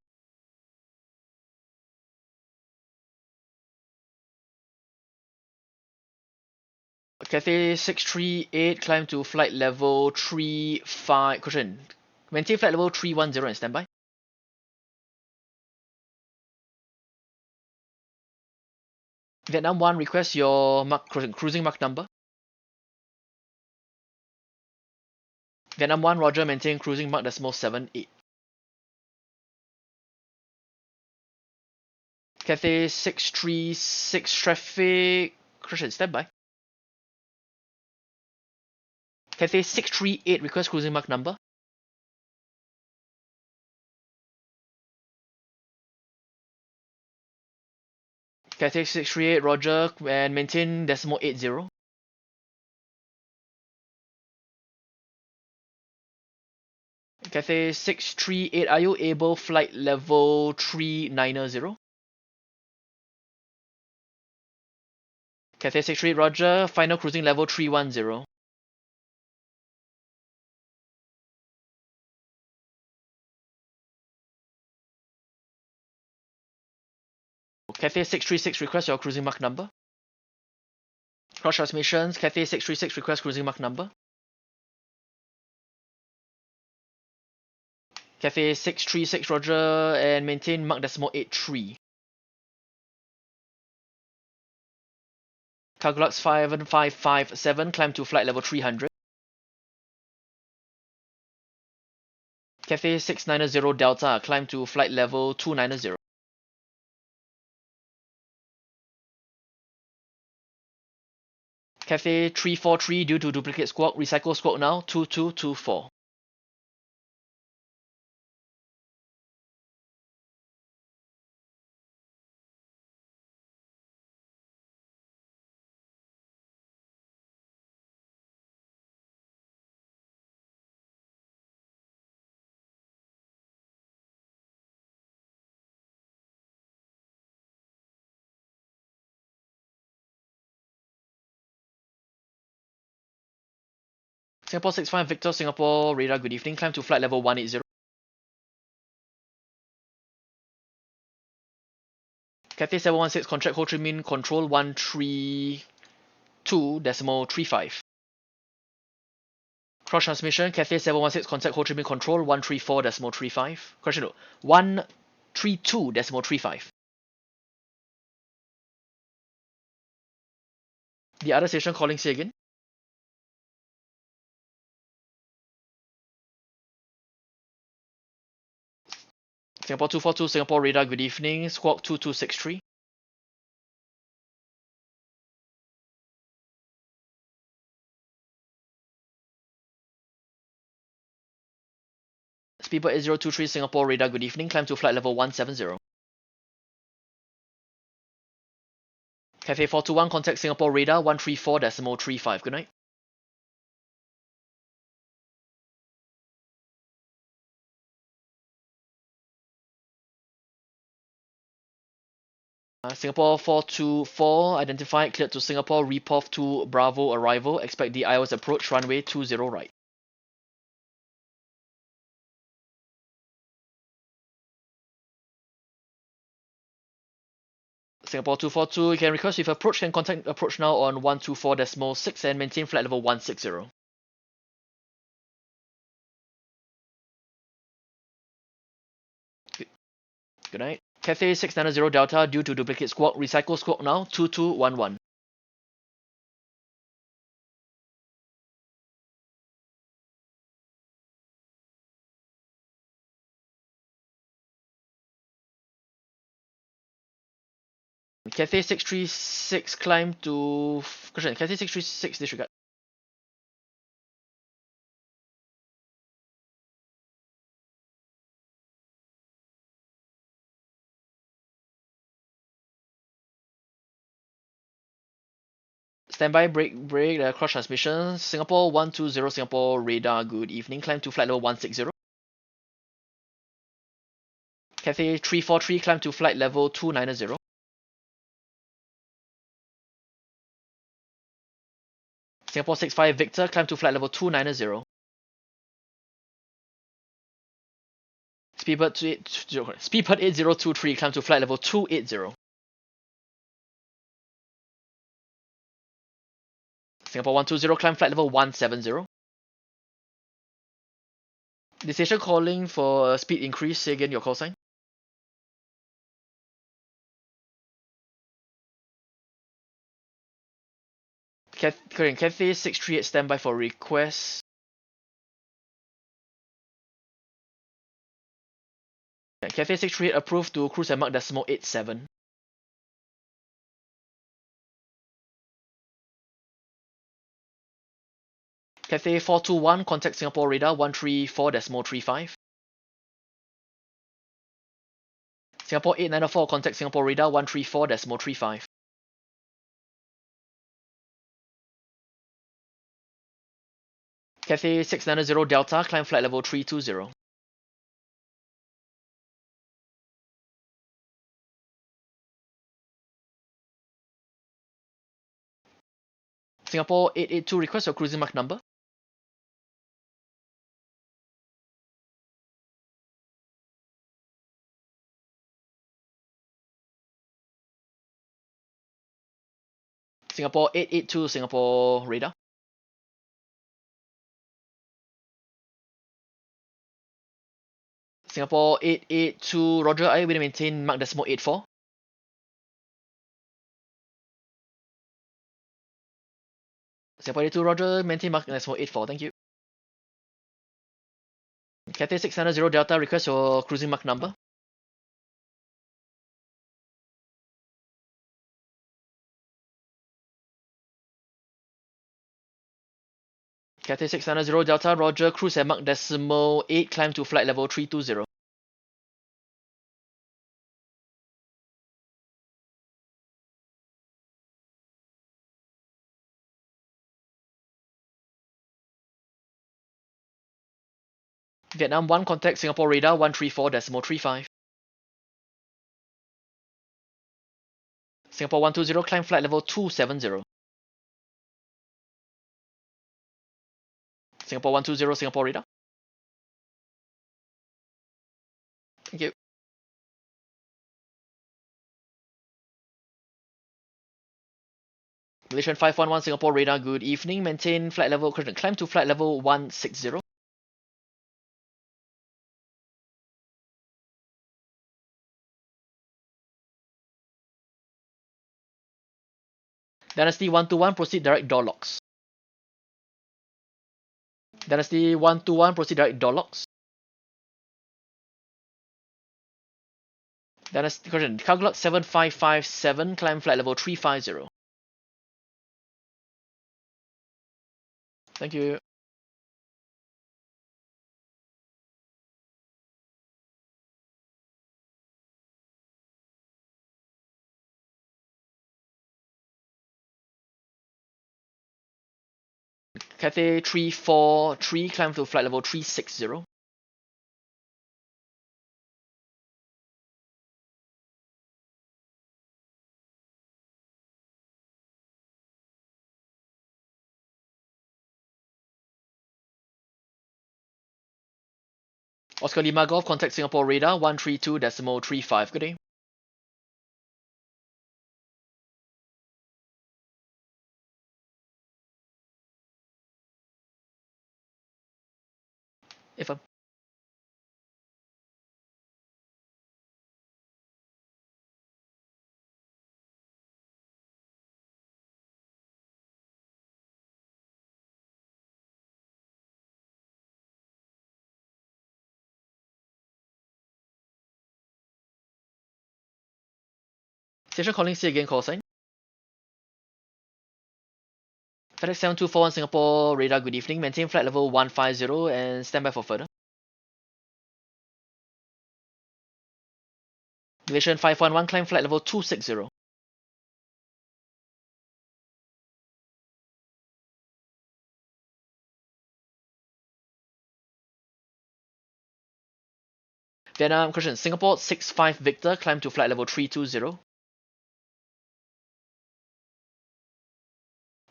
Cathay 638 climb to flight level 35. Cushion. Maintain flight level 310 and standby. Vietnam 1, request your mark, cruising mark number. Vietnam 1, roger, maintain cruising mark decimal 78. Cathay 636 traffic, cushion, standby. Cathay 638, request cruising mark number. Cathay 638, roger, and maintain decimal 80. Cathay 638, are you able flight level 390? Cathay 638, roger, final cruising level 310. Cathay 636, request your cruising mark number. Cross transmissions, Cathay 636, request cruising mark number. Cathay 636, roger, and maintain Mach decimal 83. Calculux 5557, climb to flight level 300. Cathay 690 Delta, climb to flight level 290. Cathay 343 due to duplicate squawk, recycle squawk now, 2224. Singapore 65 Victor Singapore radar, good evening, climb to flight level 180. Cathay 716 contract Ho Chi Minh control 132.35. Cross transmission Cathay 716 contact Ho Chi Minh control 134.35. Correction no, 132.35. The other station calling, say again. Singapore 242 Singapore radar, good evening, squawk 2263. Speedbird 8023 Singapore radar, good evening, climb to flight level 170. Cathay 421 contact Singapore radar 134.35. Good night. Singapore 424 identified, cleared to Singapore, Repov 2 Bravo arrival, expect the IOS approach, runway 20 right. Singapore 242, you can request if approach, can contact approach now on 124.6 and maintain flight level 160. Good night. Cathay 690 Delta, due to duplicate squawk, recycle squawk now, 2211. Cathay 636 climb to... Question, Cathay 636 disregard. Standby, break, cross transmission. Singapore 120 Singapore radar, good evening. Climb to flight level 160. Cathay 343, climb to flight level 290. Singapore 65 Victor, climb to flight level 290. Speedbird 8023, climb to flight level 280. Singapore 120, climb flight level 170. The station calling for a speed increase, say again your call sign. Cathay 638 standby for request. Cathay 638 approved to cruise at Mach decimal 87. Cathay 421, contact Singapore radar 134.35. Singapore 894, contact Singapore radar 134.35. Cathay 690 Delta, climb flight level 320. Singapore 882, request your cruising mark number. Singapore 882 Singapore radar. Singapore 882 Roger, are you able to maintain Mark decimal 84? Singapore 82 Roger, maintain Mark decimal 84, thank you. Cathay 690 Delta, request your cruising mark number. Cathay 690 Delta, Roger, cruise at Mark decimal 8, climb to flight level 320. Vietnam 1, contact Singapore radar 134.35. Singapore 120, climb flight level 270. Singapore 120, Singapore radar. Thank you. Malaysian 511 Singapore radar, good evening. Maintain flight level, correction, climb to flight level 160. Dynasty 121, proceed direct door locks. Dynasty 121, proceed direct door locks. Dynasty, correction, cargo log 7557, climb flight level 350. Thank you. Cathay 343, climb to flight level 360. Oscar Lima Golf, contact Singapore radar 132.35. Good day. Affirm. Station calling C again, call sign. FedEx 7241 Singapore radar, good evening. Maintain flight level 150 and stand by for further. Malaysian 511, climb flight level 260. Vietnam, question, Singapore 65 Victor, climb to flight level 320.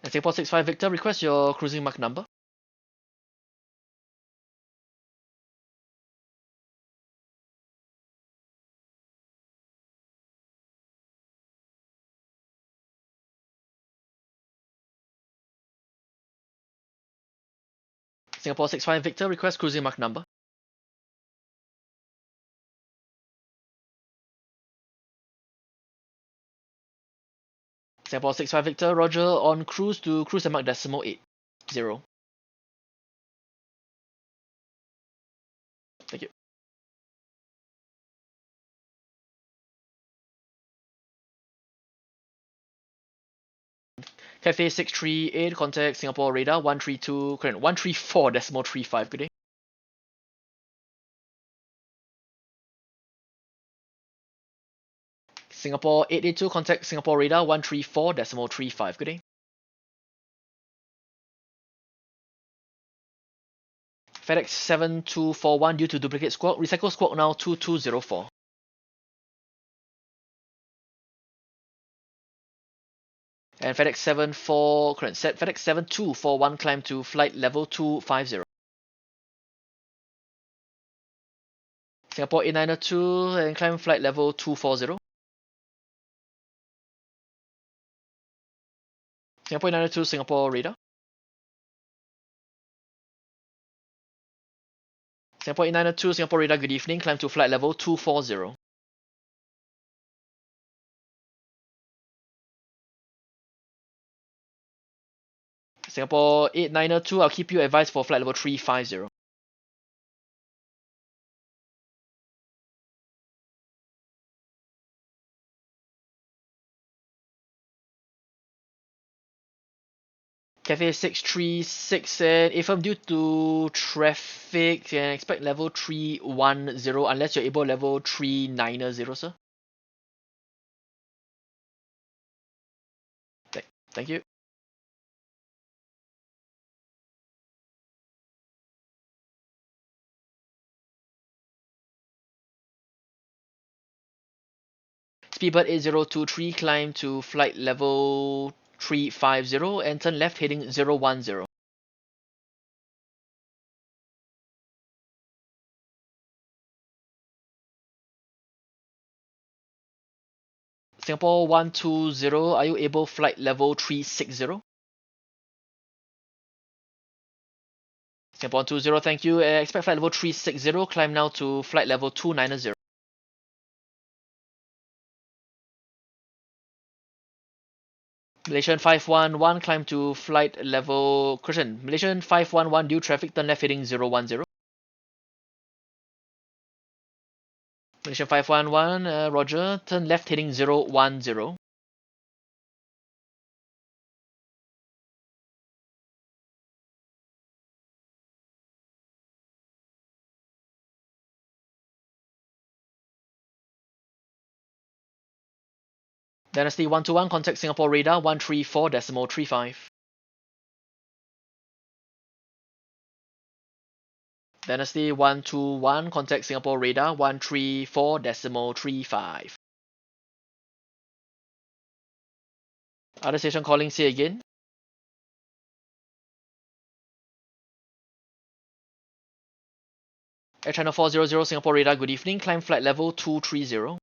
And Singapore 65 Victor, request your cruising mark number. Singapore 65 Victor, request cruising mark number. Singapore 65 Victor, Roger, on cruise to cruise at Mark decimal 80. Thank you. Cathay 638, contact Singapore radar 132, correct, 134.35. Good day. Singapore 882, contact Singapore radar 134.35. Good day. FedEx 7241, due to duplicate squawk, recycle squawk now 2204. And FedEx 74, correct, FedEx 7241, climb to flight level 250. Singapore 8902 and climb flight level 240. Singapore 892 Singapore radar. Singapore 892 Singapore radar, good evening. Climb to flight level 240. Singapore 892, I'll keep you advised for flight level 350. Cafe 636, and if I'm due to traffic, can expect level 310 unless you're able level 390, sir. Thank you. Speedbird 8023, climb to flight level 350 and turn left heading 010. Singapore 120, are you able flight level 360? Singapore 120, thank you. Expect flight level 360, climb now to flight level 290. Malaysian 511, climb to flight level, correction, Malaysian 511, due traffic, turn left heading 010. Malaysian 511, roger, turn left heading 010. Dynasty 121, contact Singapore radar 134.35. Dynasty 121, contact Singapore radar 134.35. Other station calling, say again. Air China 400 Singapore radar, good evening. Climb flight level 230.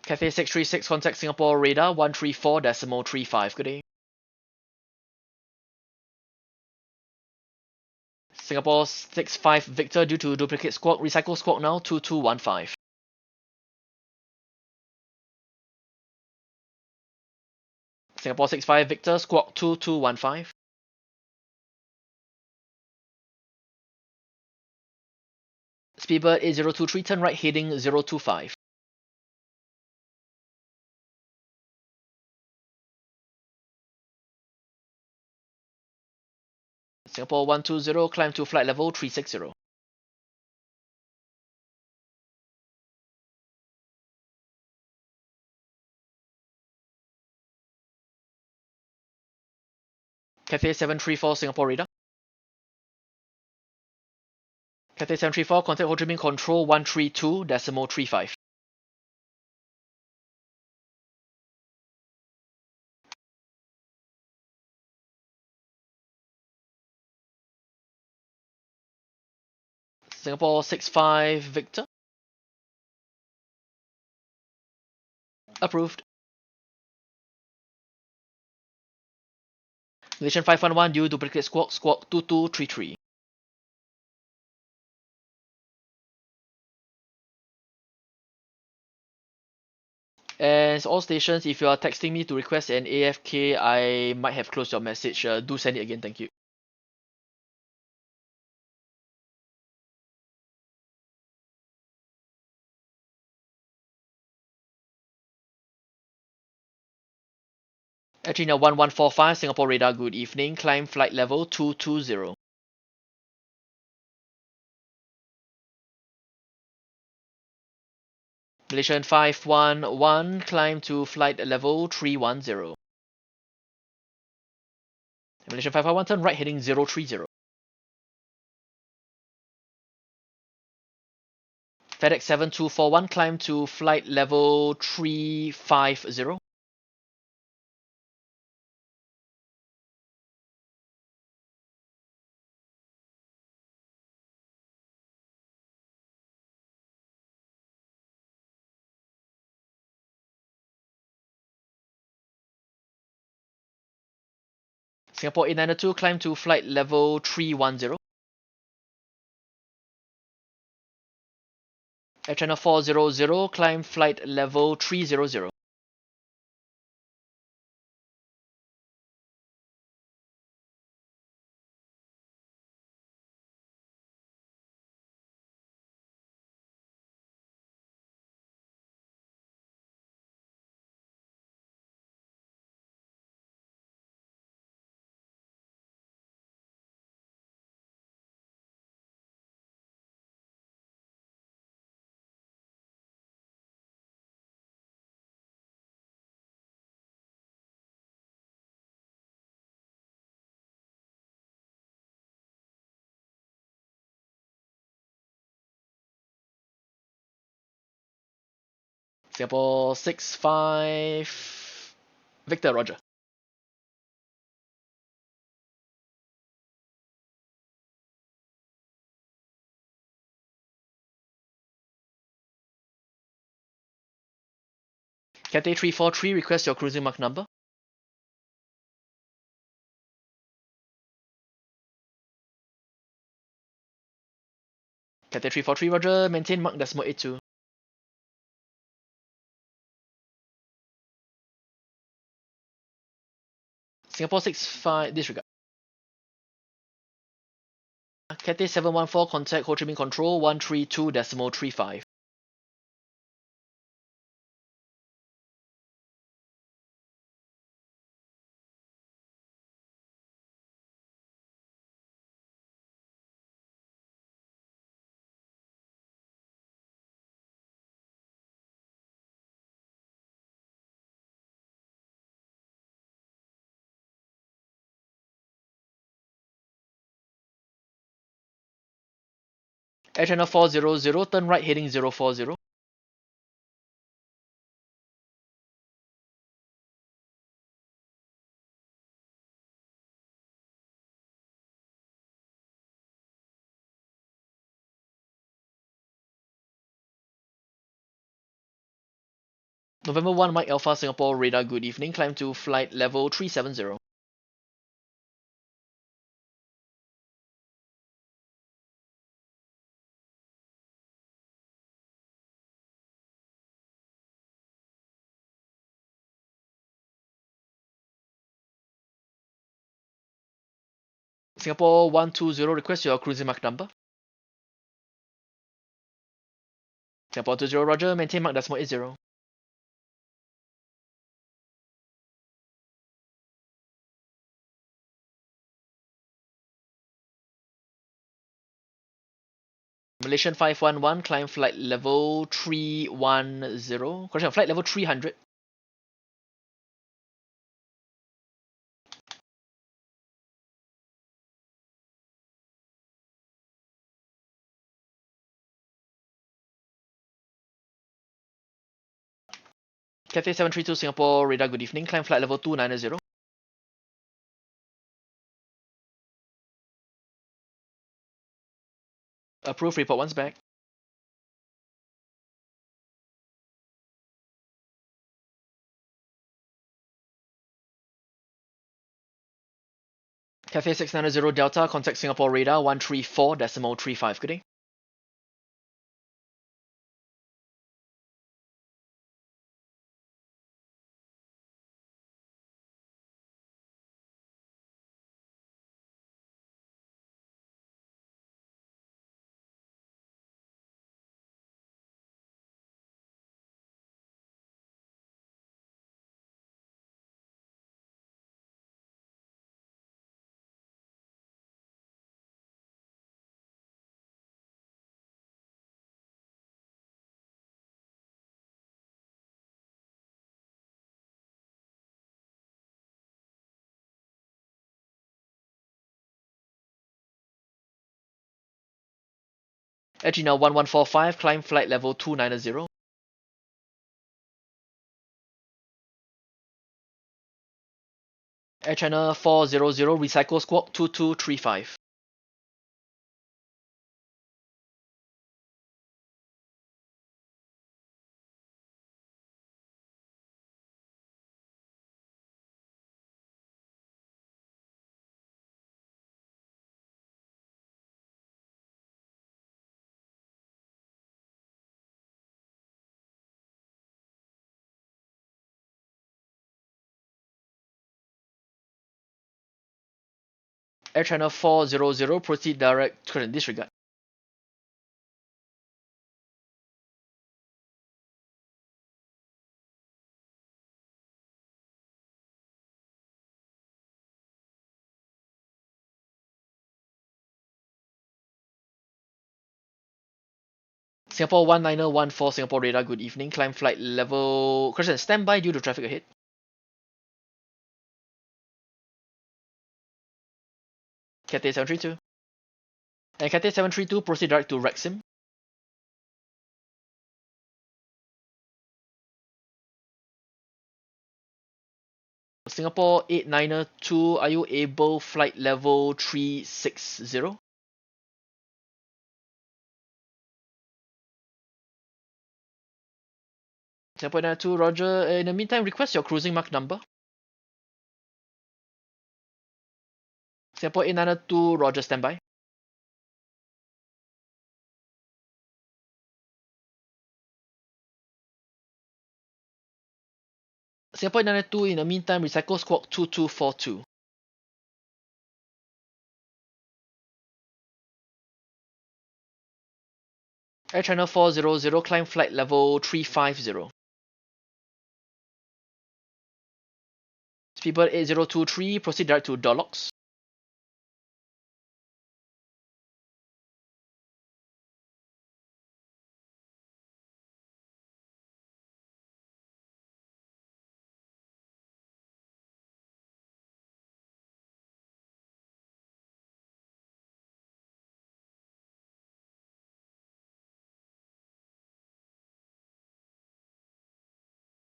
Cafe 636, contact Singapore radar 134.35. Good day. Singapore 65 Victor, due to duplicate squawk, recycle squawk now 2215. Singapore 65 Victor, squawk 2215. Speedbird 8023, turn right heading 025. Singapore 120, climb to flight level 360. Cafe 734 Singapore radar. Cafe 734, contact Ho Chi Minh Control 132.35. Singapore 65 Victor. Approved. Malaysian 511, due duplicate squawk, squawk 2233. And all stations, if you are texting me to request an AFK, I might have closed your message. Do send it again, thank you. Actually, now 1145 Singapore radar, good evening. Climb flight level 220. Malaysian 511, climb to flight level 310. Malaysian 511, turn right heading 030. FedEx 7241, climb to flight level 350. Singapore 892, climb to flight level 310. Air China 400, climb flight level 300. Singapore 65, Victor, roger. Cathay 343, request your cruising mark number. Cathay 343, roger, maintain mark decimal 82. Singapore 65, disregard. Cathay 714, contact Ho Chi Minh Control 132.35. Air China 400, turn right heading 040. November 1, Mike Alpha Singapore radar, good evening. Climb to flight level 370. Singapore 120, request your cruising mark number. Singapore 20, roger, maintain mark decimal 80. Malaysian 511, climb flight level 310. Correction, flight level 300. Cathay 732 Singapore radar, good evening. Climb flight level 290. Approve, report once back. Cathay 690 Delta, contact Singapore radar 134.35. Good day. Agina 1145, climb flight level 290. Air China 400, recycle squawk 2235. Air Channel 400, proceed direct, disregard. Singapore 1914 Singapore radar, good evening. Climb flight level, stand by due to traffic ahead. Cathay 732. And Cathay 732, proceed direct to VATSIM. Singapore 892, are you able flight level 360? Singapore 892, roger. In the meantime, request your cruising mark number. Singapore 892, roger, standby. Singapore 892, in the meantime, recycle squawk 2242. Air Channel 400, climb flight level 350. Speedbird 8023, proceed direct to Dolox.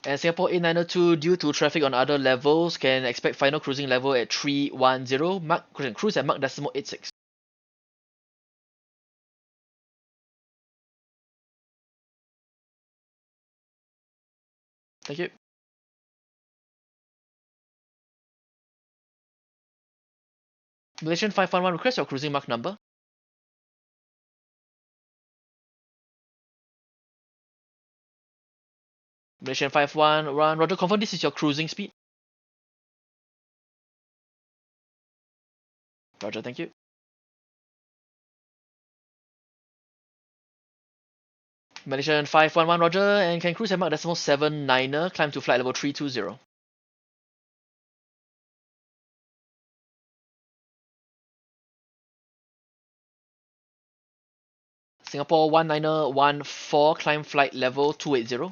And Singapore 892, due to traffic on other levels, can expect final cruising level at 310. Cruise at Mach decimal 86. Thank you. Malaysian 511, request your cruising mark number. Malaysian 511, roger, confirm this is your cruising speed. Roger, thank you. Malaysian 511, roger, and can cruise at Mach decimal 79er, climb to flight level 320. Singapore 1914, climb flight level 280.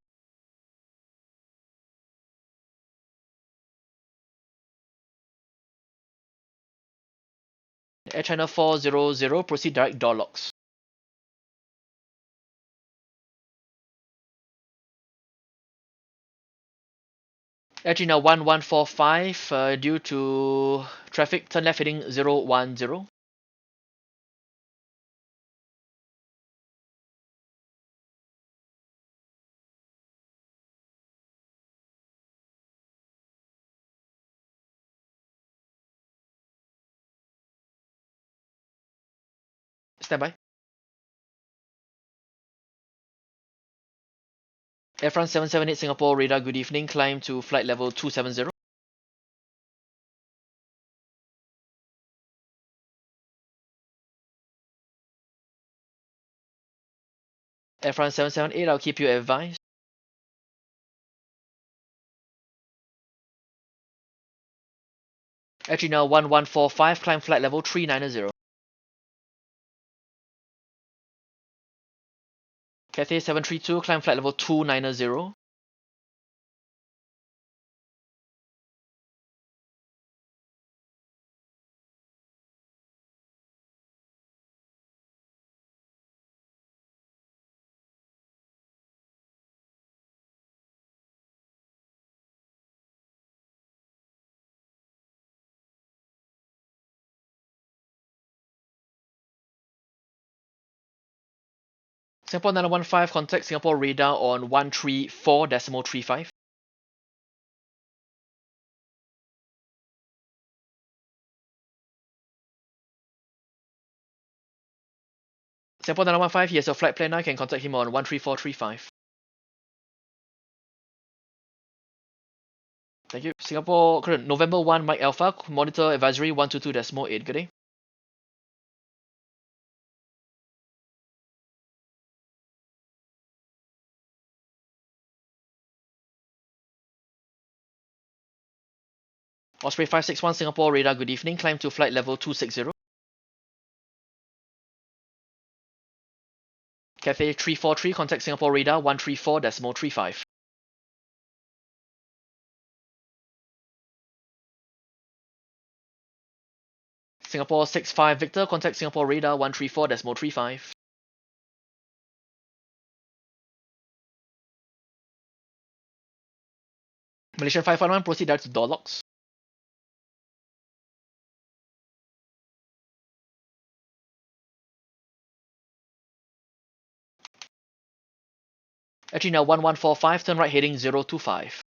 Air China 400, proceed direct door locks. Air China 1145, due to traffic, turn left heading 010. Standby. Air France 778 Singapore radar, good evening. Climb to flight level 270. Air France 778, I'll keep you advised. Air China 1145, climb flight level 390. Cathay 732, climb flight level 290. Singapore 915, contact Singapore radar on 134.35. Singapore 915, he has a flight planner, can contact him on 13435. Thank you. Singapore, November 1, Mike Alpha, monitor advisory 122.8. Good day. Osprey 561 Singapore radar, good evening. Climb to flight level 260. Cathay 343, contact Singapore radar 134.35. Singapore 65 Victor, contact Singapore radar 134.35. Malaysian 511, proceed direct to door locks. Actually now 1145, turn right heading 025.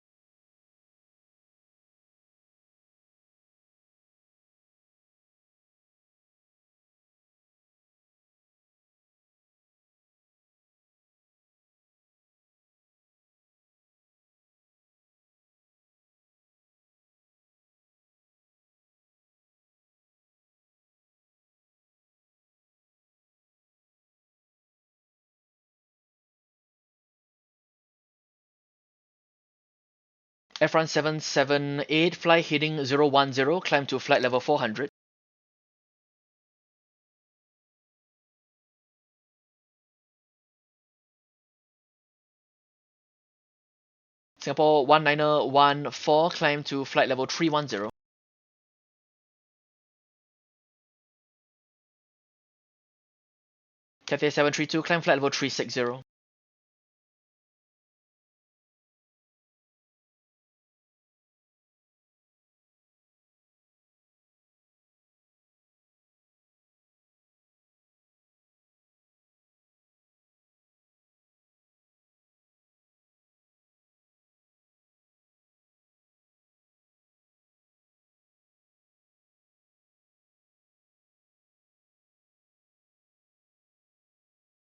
F1 778, fly heading 010, climb to flight level 400. Singapore 19014, climb to flight level 310. Cathay 732, climb flight level 360.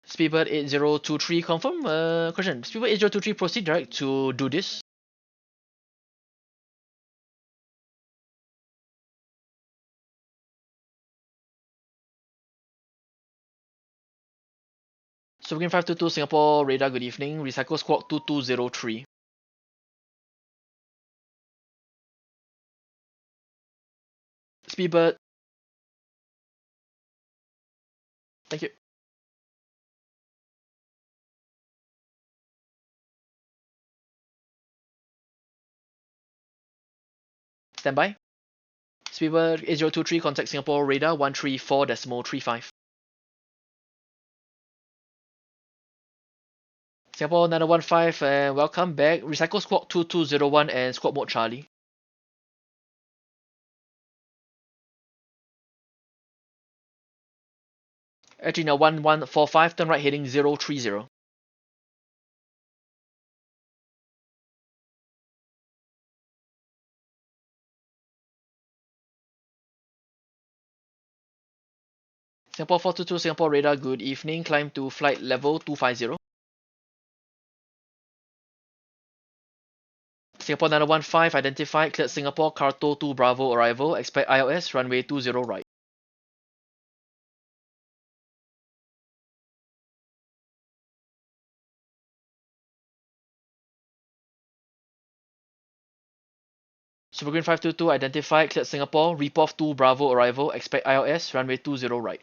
Speedbird 8023, confirm. Question. Speedbird 8023, proceed direct to do this. Supergreen 522, Singapore radar, good evening. Recycle squawk 2203. Speedbird. Thank you. Standby. Speedbird 8023, contact Singapore radar 134.35. Singapore 9015, and welcome back. Recycle squawk 2201 and squawk mode Charlie. Actually now 1145, turn right heading 030. Singapore 422, Singapore radar, good evening. Climb to flight level 250. Singapore 9015, identified, cleared Singapore, Carto 2 Bravo arrival, expect ILS, runway 20 right. Supergreen 522, identified, cleared Singapore, Repov 2 Bravo arrival, expect ILS, runway 20 right.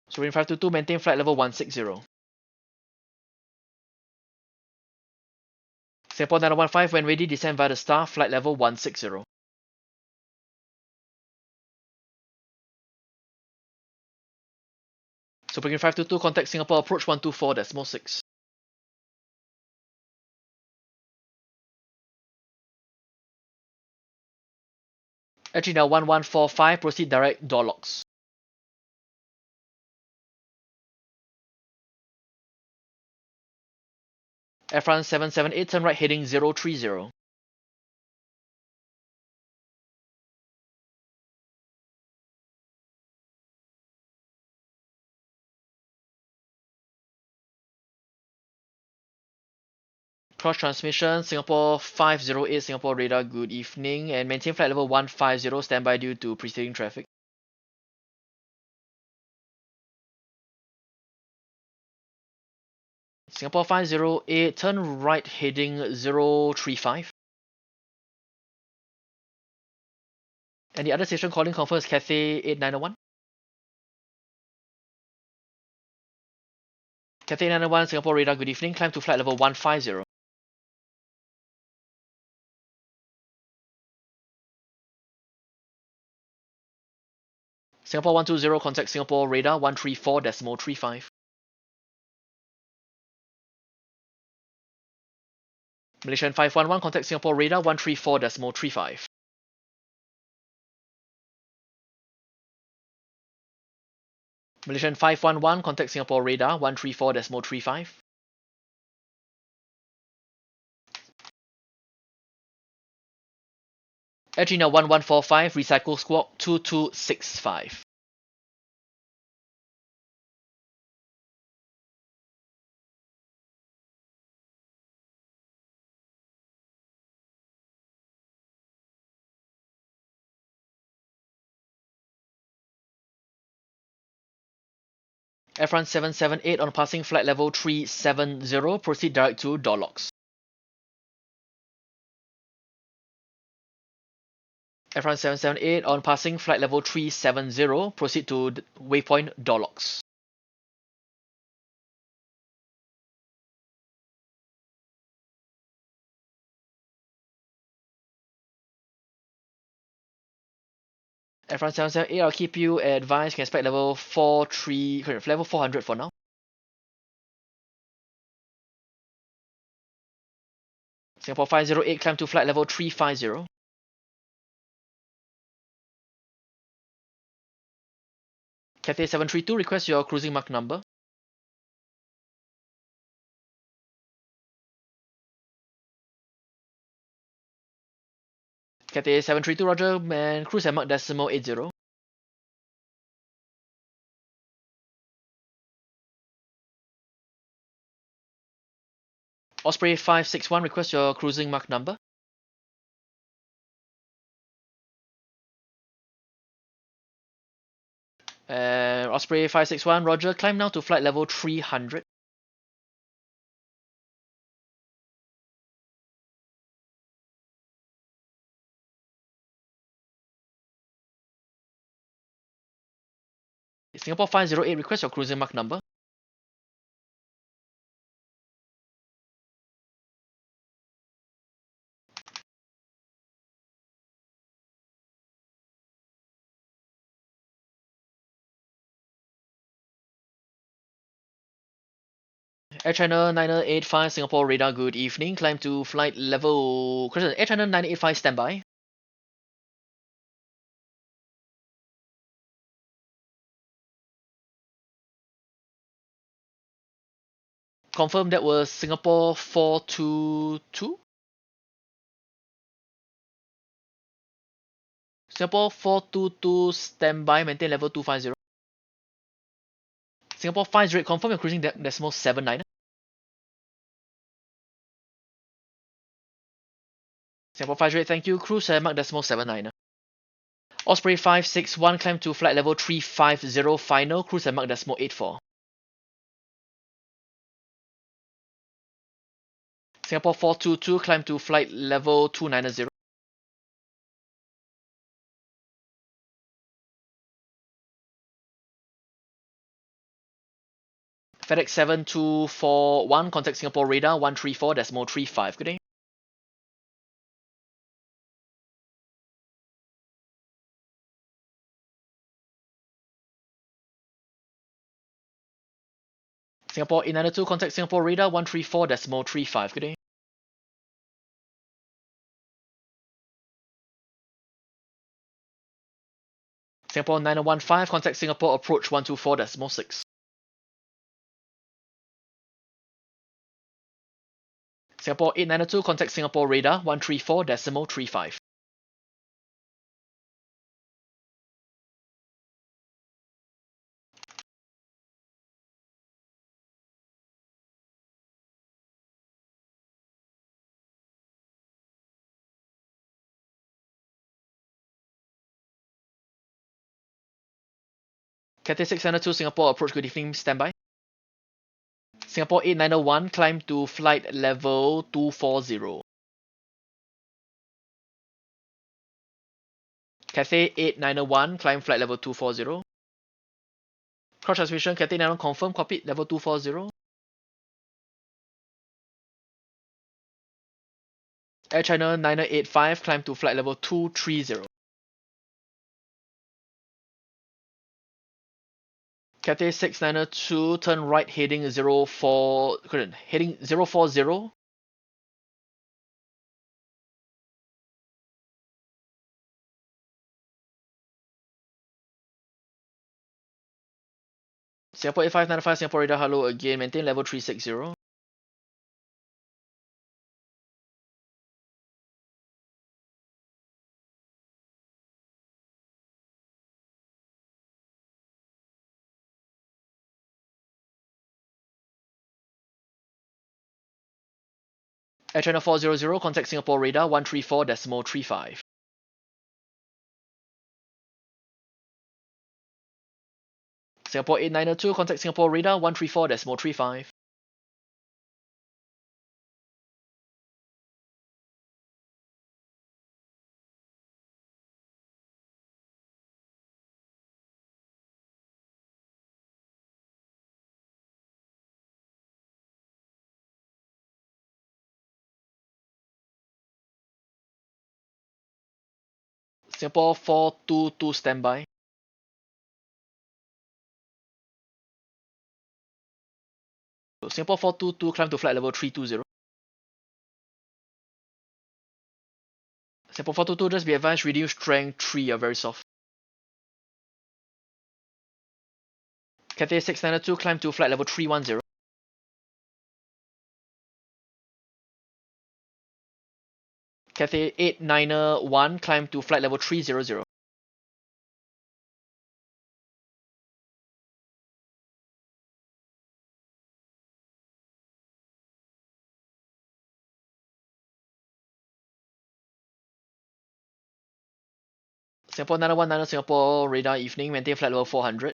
Supergreen 522, maintain flight level 160. Singapore 9015, when ready, descend via the star, flight level 160. Supergreen 522, contact Singapore, approach 124.6. Actually now 1145, proceed direct, door locks. Air France 778, turn right heading 030. Cross transmission, Singapore 508, Singapore radar, good evening, and maintain flight level 150, standby due to preceding traffic. Singapore 508, turn right heading 035. And the other station calling confirms Cathay 8901. Cathay 8901, Singapore radar, good evening. Climb to flight level 150. Singapore 120, contact Singapore radar 134.35. Malaysian 511, contact Singapore radar 134.35. Malaysian 511, contact Singapore radar 134.35. Air China 1145, recycle squawk 2265. Air France 778 on passing flight level 370, proceed direct to door locks. Air France 778 on passing flight level 370, proceed to waypoint door locks. Air France 778, I'll keep you advised, can expect level 400 for now. Singapore 508, climb to flight level 350. Cathay 732, request your cruising mark number. Cathay 732, roger, and cruise at Mach decimal 80. Osprey 561, request your cruising mark number. Osprey 561, roger, climb now to flight level 300. Singapore 508, request your cruising mark number. Air China 985, Singapore radar, good evening. Climb to flight level... Air China 985, standby. Confirm that was Singapore 422. Singapore 422, standby, maintain level 250. Singapore 508, confirm you're cruising decimal 79. Singapore 508, thank you. Cruise at Mach decimal 79. Osprey 561, climb to flight level 350, final. Cruise at Mach decimal 84. Singapore 422, climb to flight level 290. FedEx 7241, contact Singapore radar 134.35. Good day. Singapore 892, contact Singapore radar 134.35. Good day. Singapore 9015, contact Singapore approach 124.6. Singapore 892, contact Singapore radar 134.35. Cathay 602, Singapore approach, good evening, standby. Singapore 8901, climb to flight level 240. Cathay 8901, climb flight level 240. Cross transmission, Cathay 8901 confirm, copy, level 240. Air China 9985, climb to flight level 230. Cathay 6902, turn right heading 04, heading 040. Singapore 8595, Singapore radar, hello again, maintain level 360. Air China 400, contact Singapore radar 134.35. Singapore 8902, contact Singapore radar 134.35. Singapore 422, standby. Singapore 422, climb to flight level 320. Singapore 422, just be advised, reduce strength 3, you're very soft. Cathay 692, climb to flight level 310. Cathay 891, climb to flight level 300. Singapore 919, Singapore radar evening, maintain flight level 400.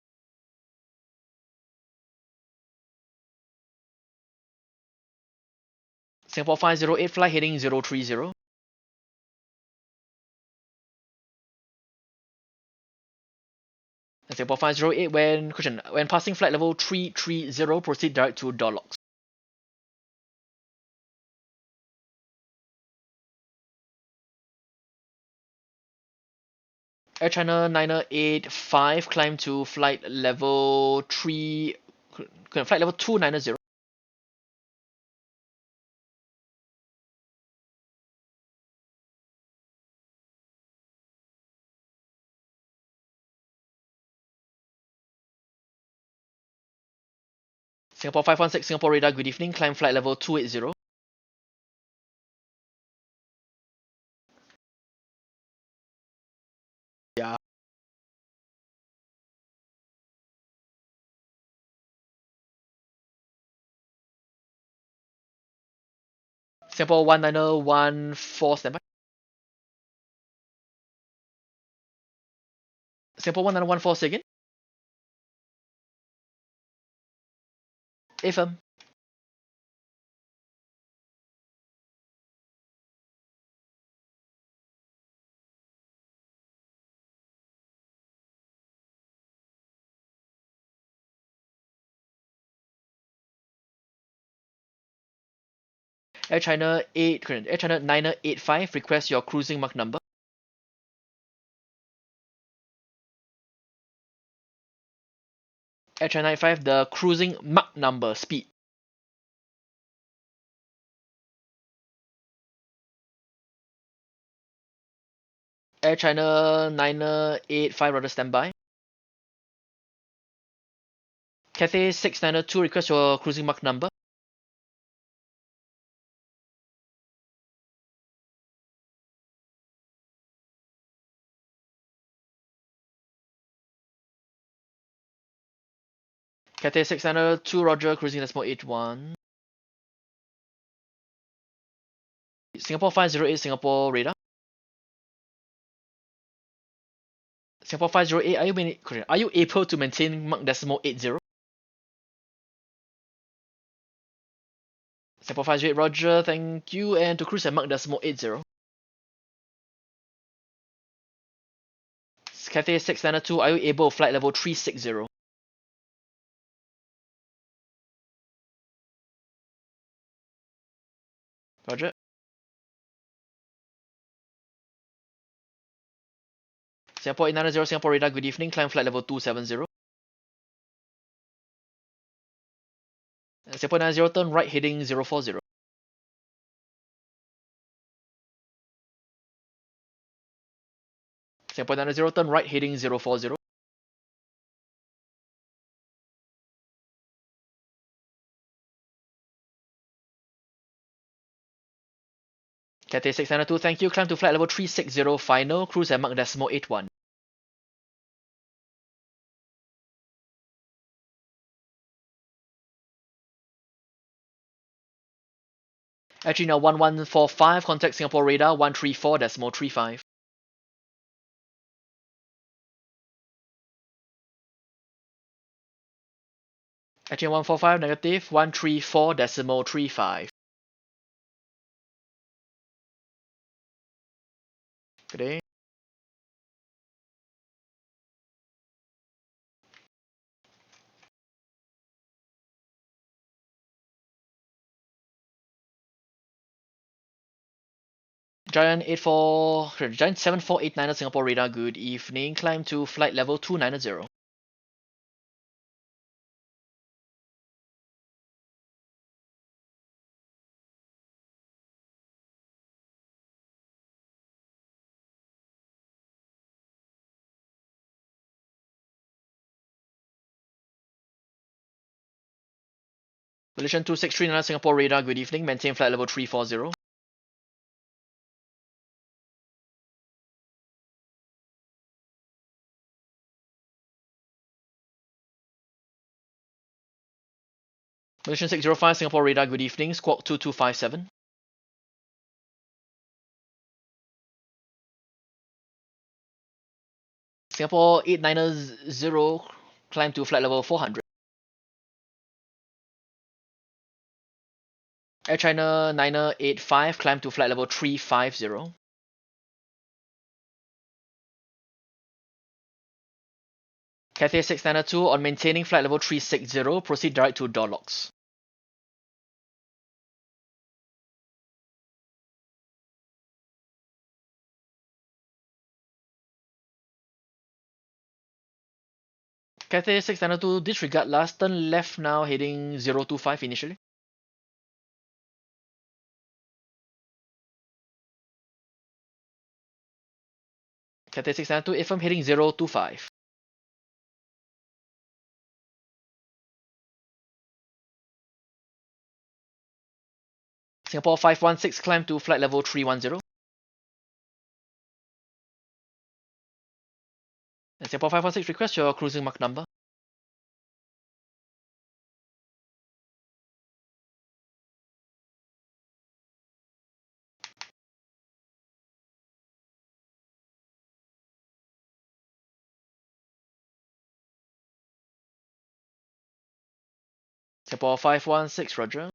Singapore 508, flight heading 030. And Singapore 508, when passing flight level 330, proceed direct to door locks. Air China 985, climb to flight level 290. Singapore 516, Singapore radar, good evening, climb flight level 280. Yeah. Singapore 1914, standby. Singapore 1914, say again. Affirm. Air China 985, request your cruising Mach number. Air China 95, the cruising Mach number, speed. Air China 985, rather standby. Cathay 692, request your cruising Mach number. Cathay 692, roger, cruising decimal 81. Singapore 508, Singapore radar. Singapore 508, are you able to maintain Mach decimal 80? Singapore 58, roger, thank you, and to cruise at Mach decimal 80. Cathay 692, are you able flight level 360? Roger. Singapore 890, Singapore radar, good evening, climb flight level 270. Singapore 90, turn right heading 040. Singapore 90, turn right heading 040. Cathay 692, thank you, climb to flight level 360, final, cruise at Mach decimal 81. Actually now 1145, contact Singapore radar 134 decimal 35. Actually 145, negative 134 decimal 35. Good day. Giant 7489 Singapore radar, good evening, climb to flight level 290. Malaysian 2639 Singapore radar, good evening, maintain flight level 340. Malaysian 605 Singapore radar, good evening, squawk 2257. Singapore 890, climb to flight level 400. Air China 985, climb to flight level 350. Cathay 692, on maintaining flight level 360, proceed direct to door locks. Cathay 692, disregard last, turn left now, heading 025 initially. Cathay 692, affirm heading 025. Singapore 516, climb to flight level 310. And Singapore 516, request your cruising Mach number. Singapore 516, roger.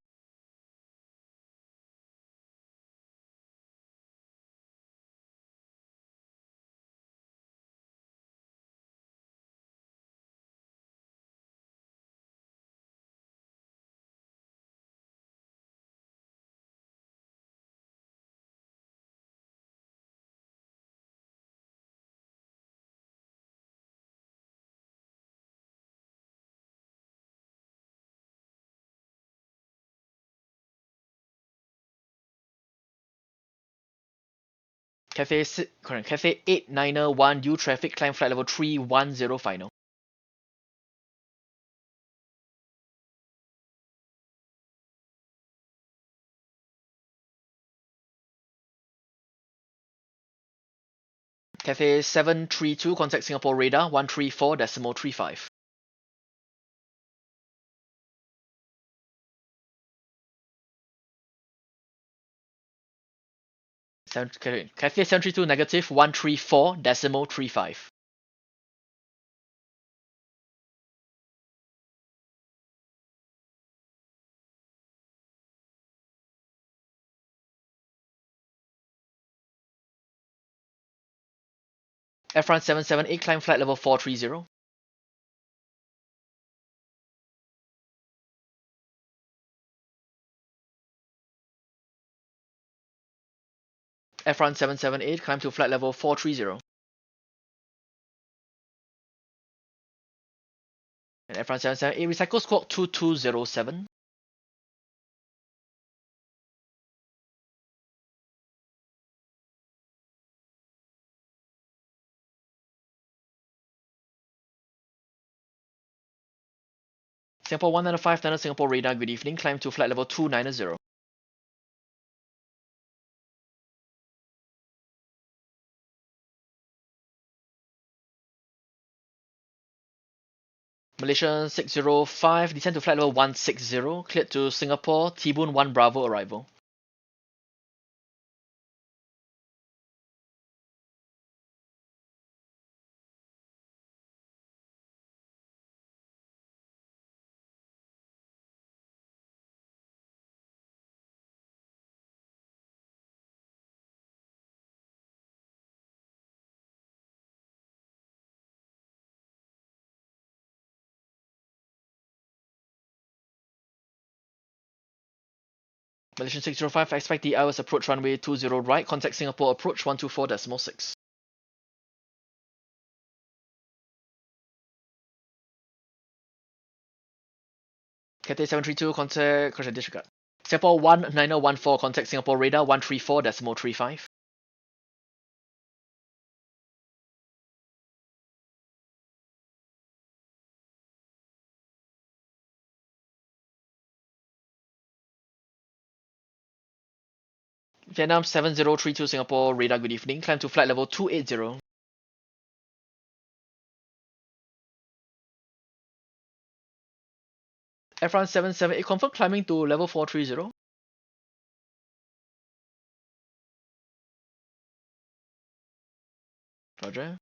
Cathay 891, due traffic, climb flight level 310 final. Cathay 732, contact Singapore radar 134 decimal 35. Cathay 732, negative 134 decimal 35. F1 778, climb flight level 430. F1 778, climb to flight level 430. And F1 778, recycle squawk 2207. Singapore 195, Thunder Singapore radar, good evening. Climb to flight level 290. Malaysian 605, descend to flight level 160, cleared to Singapore, T-Boon 1 Bravo arrival. Malaysian 605, expect the IOS approach runway 20 right, contact Singapore approach 124.6. Cathay 732, contact, correction, disregard. Singapore 19014, contact Singapore radar 134.35. Vietnam 7032, Singapore radar, good evening. Climb to flight level 280. F1 778, confirm climbing to level 430. Roger.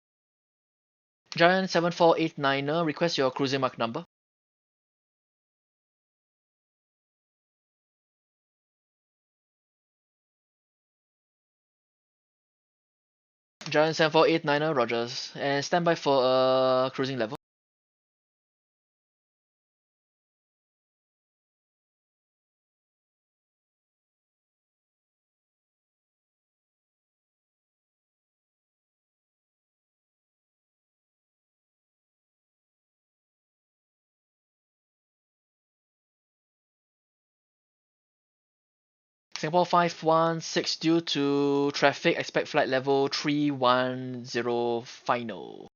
Giant 7489, request your cruising mark number. Giant 7489, Rogers. And stand by for cruising level. Singapore 516, due to traffic, expect flight level 310 final.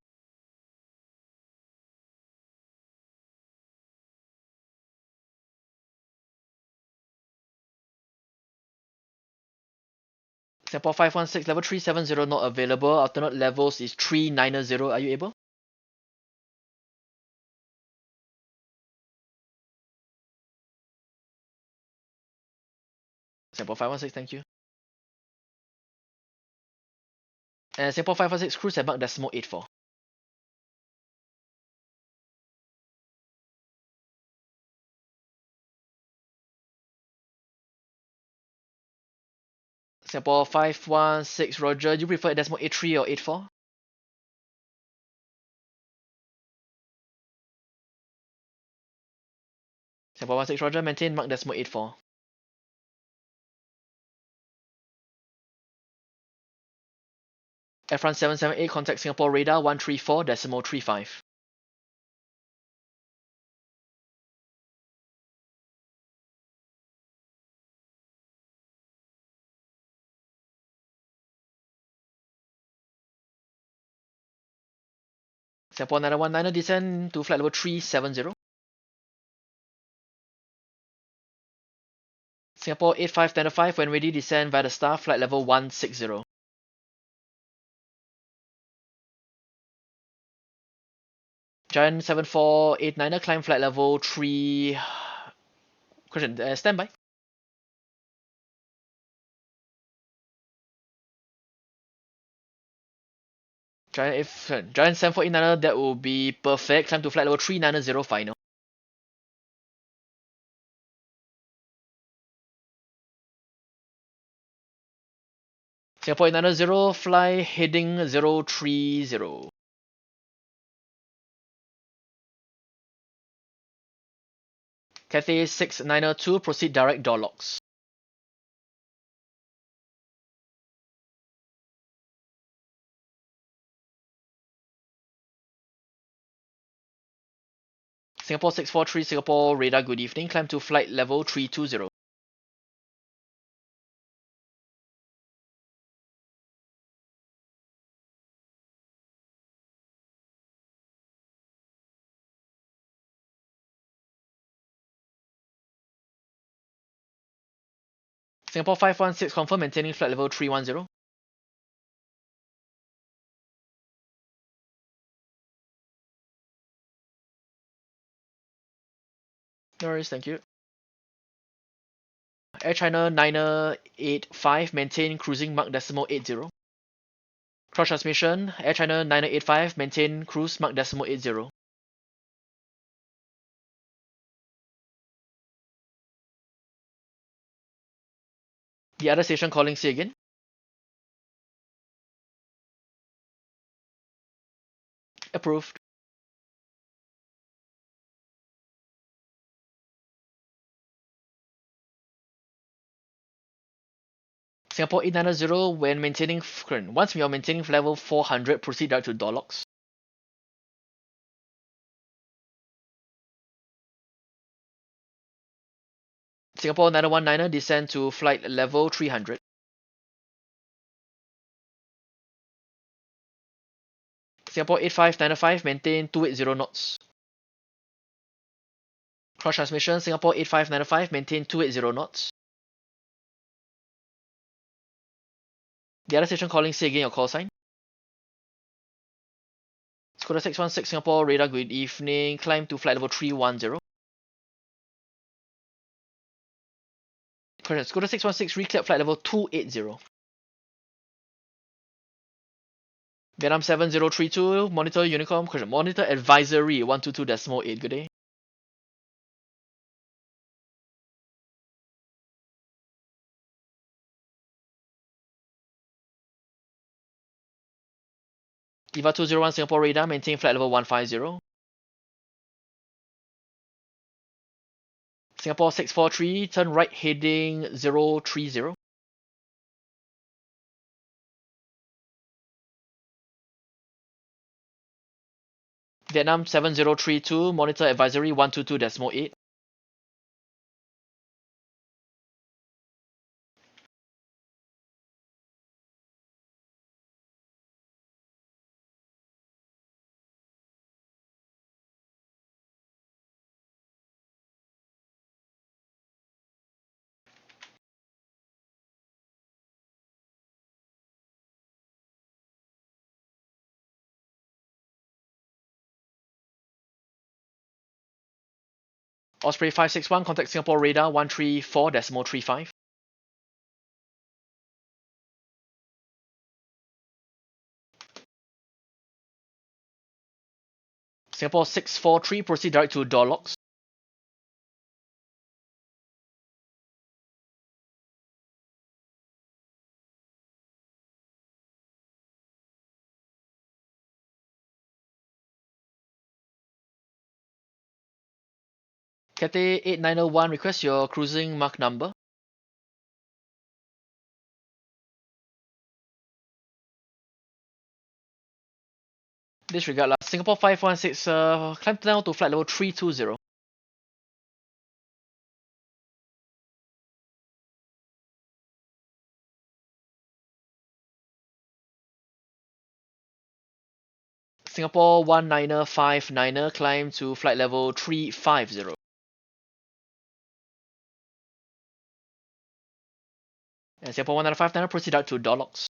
Singapore 516, level 370 not available. Alternate levels is 390. Are you able? Singapore 516, thank you. And Singapore 516, cruise at Mach decimal 84. Singapore 516, Roger. Do you prefer decimal 83 or 84? Singapore 16, Roger. Maintain Mach decimal 84. F1 778, contact Singapore radar 134.35. Singapore 919, descend to flight level 370. Singapore 8595, when ready, descend via the star, flight level 160. Giant 7489, climb flight level 3. Question, stand by. Giant 7489, that will be perfect. Climb to flight level 390 final. Singapore 890, fly heading 030. Cathay 6902, proceed direct door locks. Singapore 643, Singapore radar, good evening. Climb to flight level 320. Singapore 516, confirm maintaining flight level 310. No worries, thank you. Air China 985, maintain cruising Mach decimal 80. Cross transmission, Air China 985, maintain cruise Mach decimal 80. The other station calling, say again. Approved. Singapore 890, when maintaining, once we are maintaining level 400, proceed direct to door locks. Singapore 919, descend to flight level 300. Singapore 8595, maintain 280 knots. Cross transmission, Singapore 8595, maintain 280 knots. The other station calling, say again your call sign. Skoda 616, Singapore radar, good evening. Climb to flight level 310. Correct. Skoda 616, reclear flight level 280. Vietnam 7032, monitor Unicom, correct. Monitor advisory 122.8, good day. EVA 201, Singapore radar, maintain flight level 150. Singapore 643, turn right heading 030. Vietnam 7032, monitor advisory 122.8. Osprey 561, contact Singapore radar 134.35. Singapore 643, proceed direct to door locks. Cathay 8901, request your cruising Mach number. Disregard last. Singapore 516, climb down to flight level 320. Singapore 1959, climb to flight level 350. And Singapore 1959, proceed out to door locks.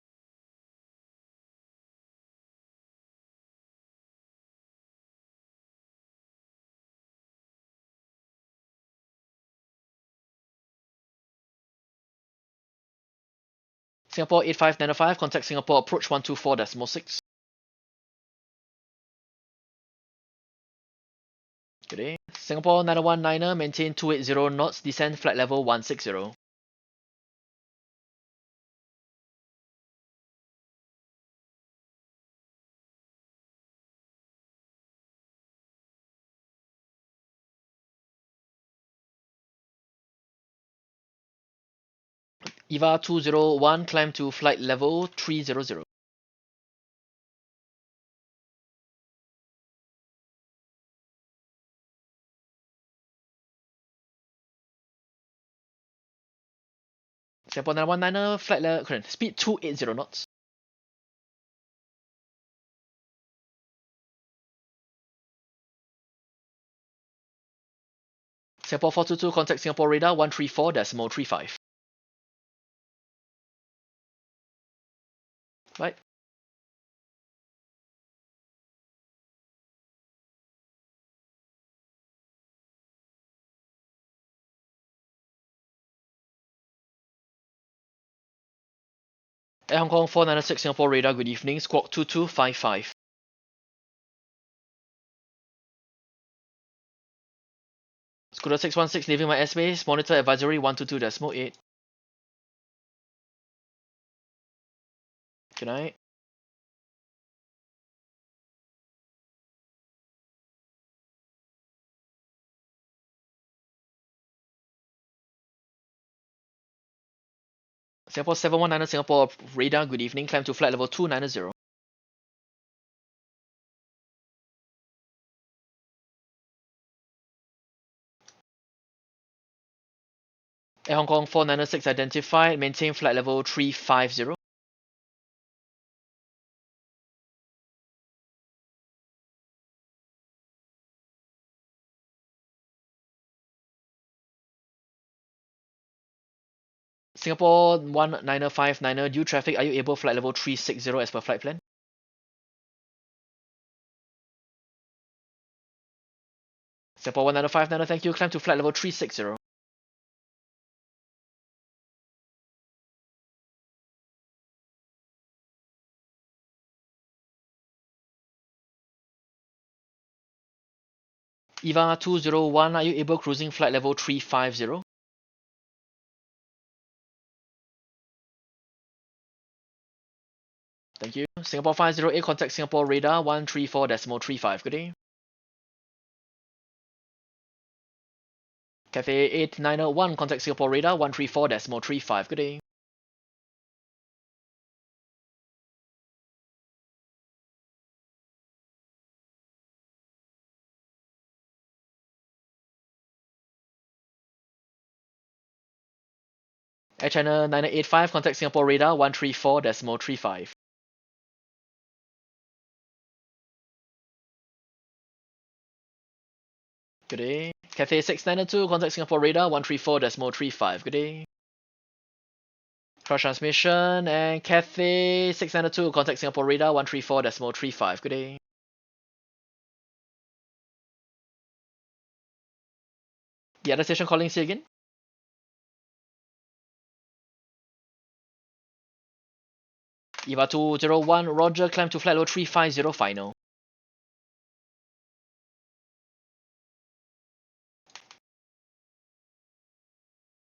Singapore 8595, contact Singapore approach 124.6. Good day. Singapore 919, maintain 280 knots, descend flight level 160. EVA 201, climb to flight level 300. Singapore 919er, flight level, correct, speed 280 knots. Singapore 422, contact Singapore radar 134.35. Right. Air Hong Kong 496 Singapore radar, good evening, squawk 2255. Scooter 616 leaving my airspace, monitor advisory 122.8. Good night. Singapore 719 Singapore radar, good evening, climb to flight level 290. Air Hong Kong 496 identified, maintain flight level 350. Singapore 19059er, due traffic, are you able flight level 360 as per flight plan? Singapore 19059er, thank you, climb to flight level 360. EVA 201, are you able cruising flight level 350? Thank you. Singapore 508, contact Singapore radar 134.35. Good day. Cathay 8901, contact Singapore radar 134.35. Good day. Air China 9985, contact Singapore radar 134.35. Good day. Cathay 692, contact Singapore radar 134.35. Good day. Cross transmission and Cathay 692, contact Singapore radar 134.35. Good day. The other station calling, say again. EVA 201, Roger, climb to flight level 350 final.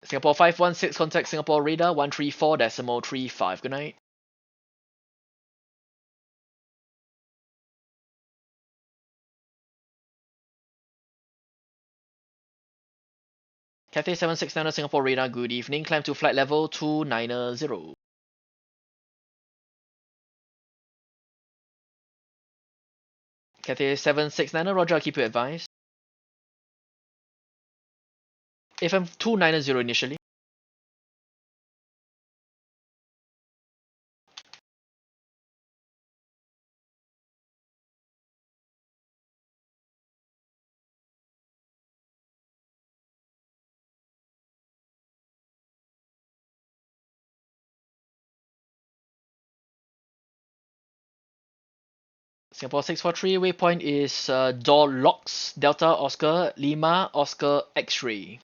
Singapore 516, contact Singapore radar 134.35. Good night. Cathay 769 Singapore radar, good evening, climb to flight level 290. Cathay 769, Roger, I'll keep you advised. FM 290 initially. Singapore 643, waypoint is door locks, Delta Oscar Lima Oscar X-ray.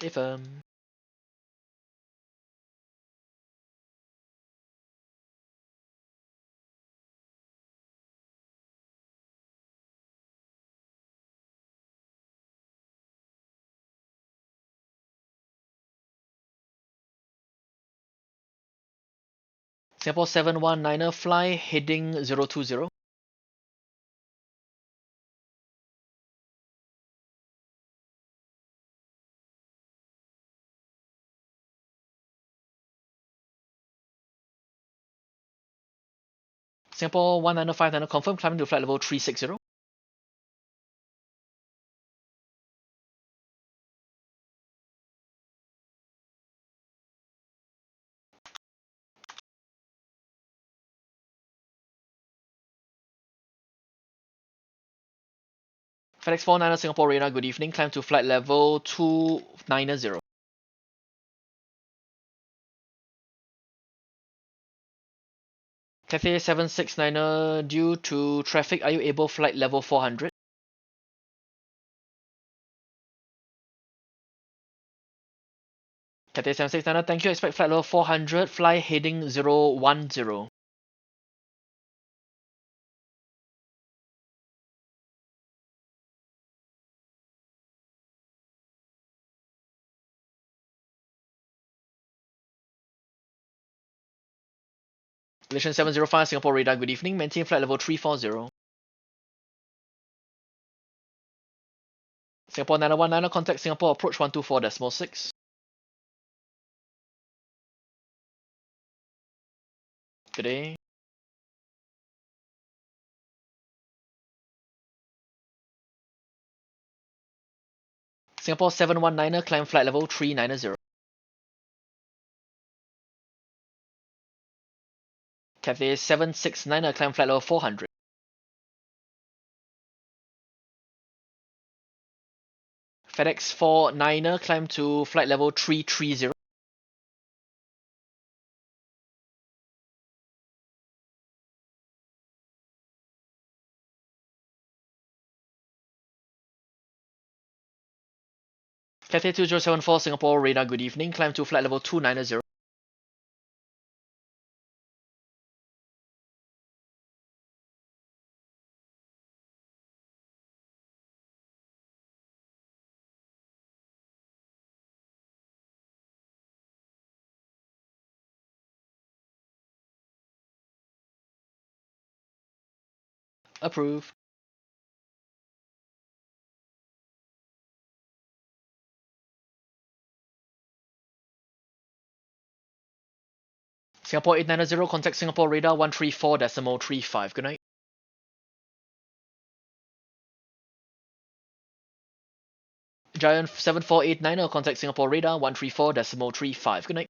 FM. Singapore 719er, fly heading 020. Singapore 19059 confirm, climbing to flight level 360. FedEx 490 Singapore radar, good evening, climb to flight level 290. Cathay 769er, due to traffic, are you able flight level 400? Cathay 769er, thank you, expect flight level 400, fly heading 010. Malaysian 705 Singapore radar, good evening, maintain flight level 340. Singapore 919, contact Singapore approach 124.6. Good day. Singapore 719er, climb flight level 390. Cathay 769er, climb flight level 400. FedEx 49er, climb to flight level 330. Cathay 2074 Singapore radar, good evening, climb to flight level 290. Approved. Singapore 890, contact Singapore radar 134.35. Good night. Giant 7489, contact Singapore radar 134.35. Good night.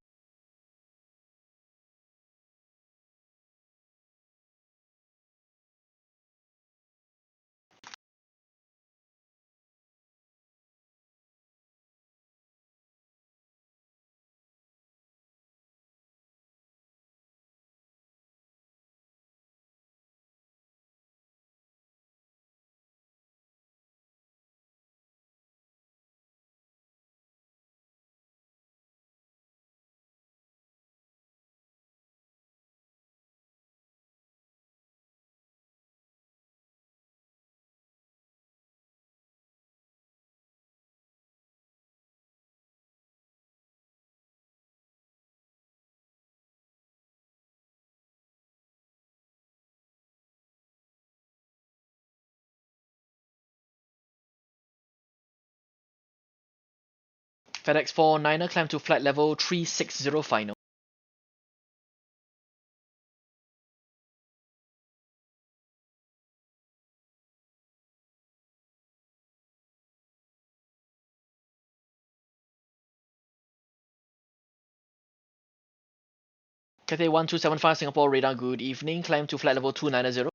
FedEx 49er, climb to flight level 360 final. Cathay 1275 Singapore radar, good evening, climb to flight level 290.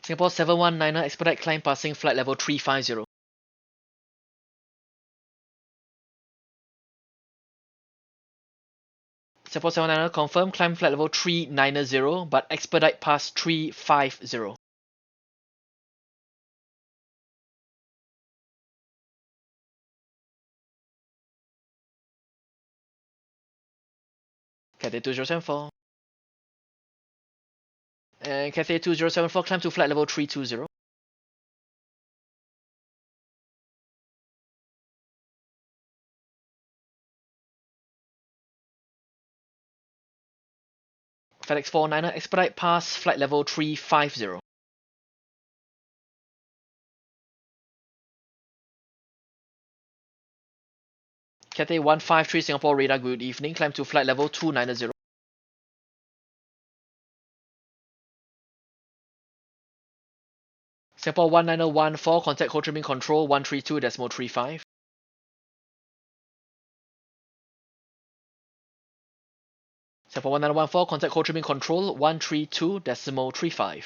Singapore 719er, expedite climb passing flight level 350. Singapore 719er, confirm, climb flight level 390, but expedite past 350. Cathay 2074. And Cathay 2074, climb to flight level 320. FedEx 49er, expedite past flight level 350. Cathay 153 Singapore radar, good evening. Climb to flight level 290. Singapore 19014, contact Ho Chi Minh Control 132.35. Singapore 19014, contact Ho Chi Minh Control 132.35.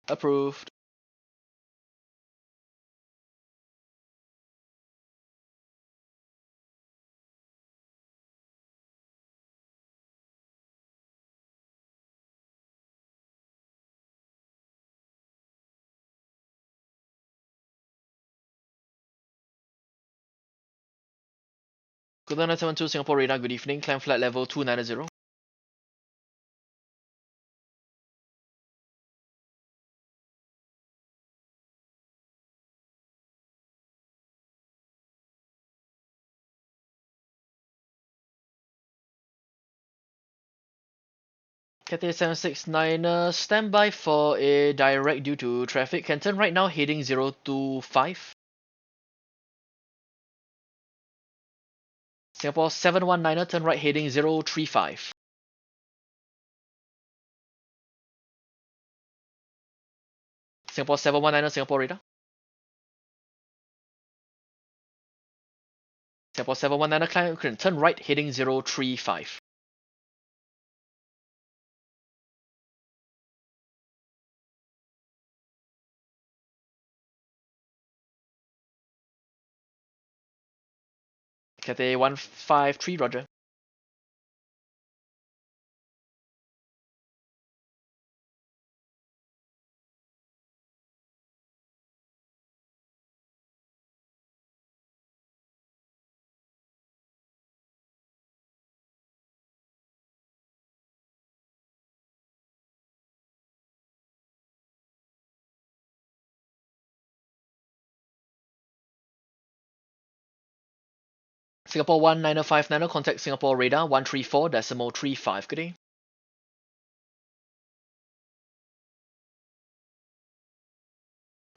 Approved. Good 972 Singapore radar, good evening. Climb flight level 290. Cathay 769er, stand by for a direct due to traffic. Can turn right now, heading 025. Singapore 719er, turn right heading 035. Singapore 719er, Singapore radar. Singapore 719er, climb, turn right heading 035. Cathay 153, roger. Singapore 19059er, contact Singapore radar 134.35. Good day.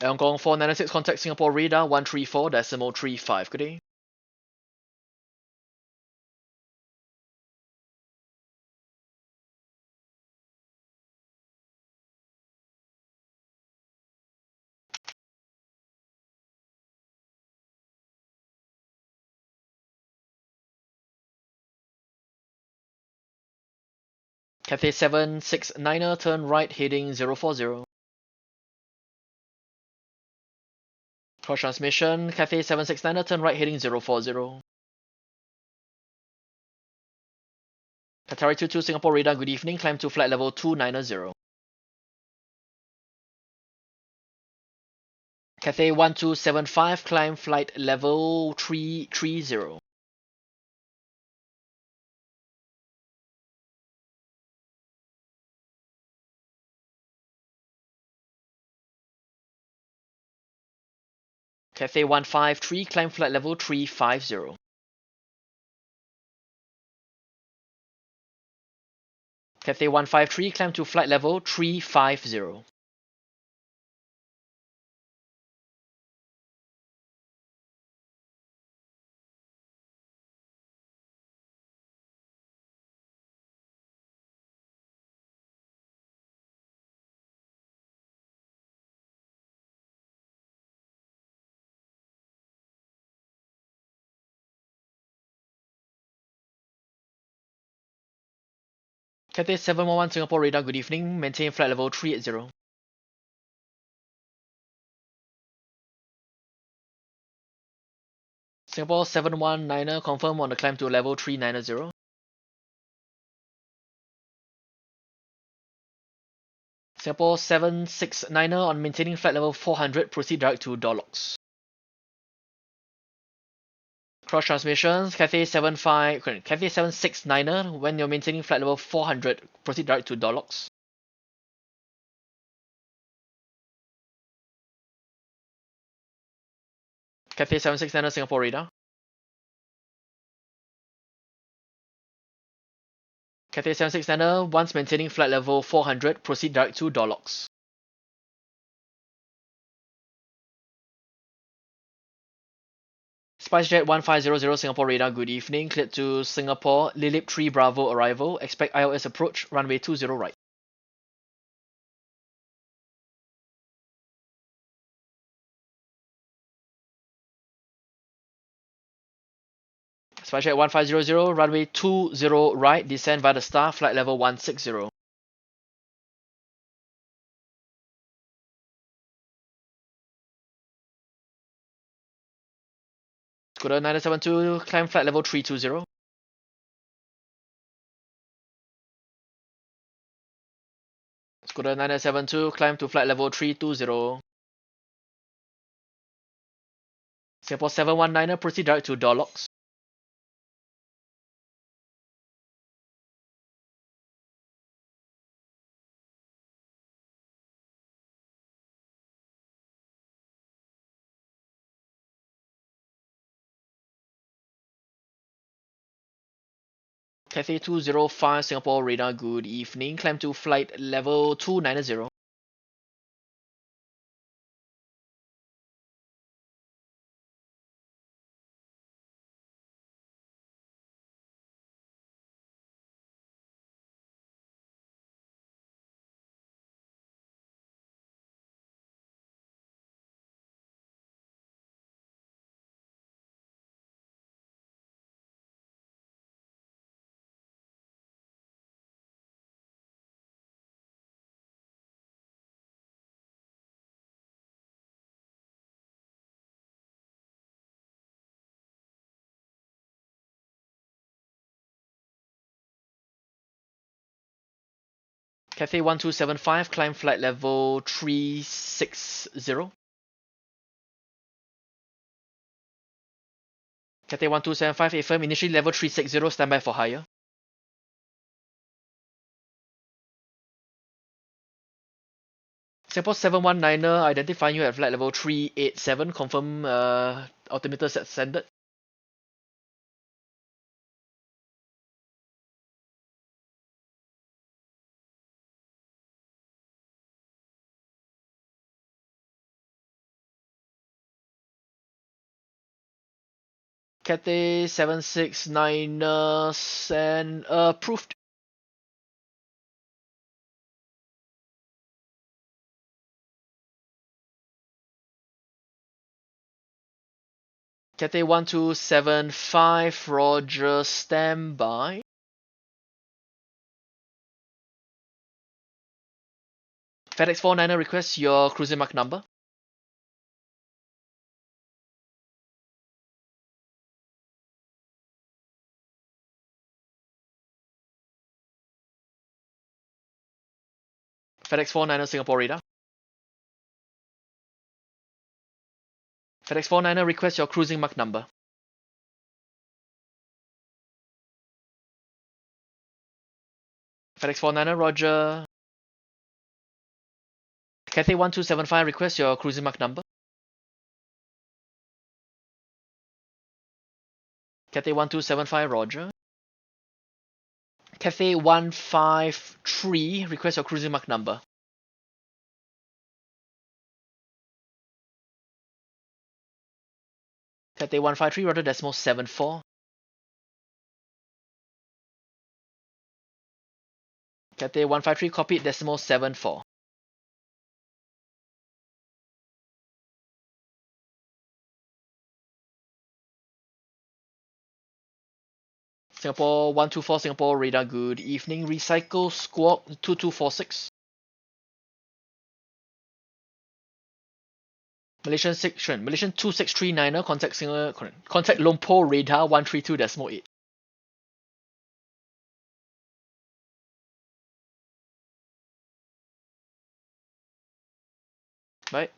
Hong Kong 496, contact Singapore radar 134.35. Good day. Cathay 769er, turn right heading 040. Cross transmission, Cathay 769er, turn right heading 040. Qatari 22 Singapore radar, good evening. Climb to flight level 290. Cathay 1275, climb flight level 330. Cathay 153, climb flight level 350. Cathay 153, climb to flight level 350. Cathay 711 Singapore radar, good evening. Maintain flight level 380. Singapore 719er, confirm on the climb to level 390. Singapore 769er on maintaining flight level 400, proceed direct to door locks. Cross transmissions, Cathay 7690, when you're maintaining flight level 400, proceed direct to door locks. Cathay 7690 Singapore radar. Cathay 7690, once maintaining flight level 400, proceed direct to door locks. SpiceJet 1500 Singapore radar, good evening. Cleared to Singapore, Lilip 3 Bravo arrival. Expect ILS approach, runway 20 right. SpiceJet 1500, runway 20 right, descend via the star, flight level 160. Scooter 972, climb flight level 320. Scooter 972, climb to flight level 320. Singapore 719er, proceed direct to door locks. Cathay 205 Singapore radar, good evening. Climb to flight level 290. Cathay 1275, climb flight level 360. Cathay 1275, affirm, initially level 360, standby for higher. Singapore 719er, identifying you at flight level 387, confirm altimeter set standard. Cathay 769er, and approved. Cathay 1275, roger, standby. FedEx 49er, request your cruising mark number. FedEx 49er Singapore radar. FedEx 49er, request your cruising mark number. FedEx 49er, roger. Cathay 1275, request your cruising mark number. Cathay 1275, roger. Cathay 153, request your cruising mark number. Cathay 153, roger, decimal 74. Cathay 153, copied, decimal 74. Singapore 124 Singapore radar, good evening. Recycle squawk 2246. Malaysian 2639er, contact Lumpur radar 132.8. Right.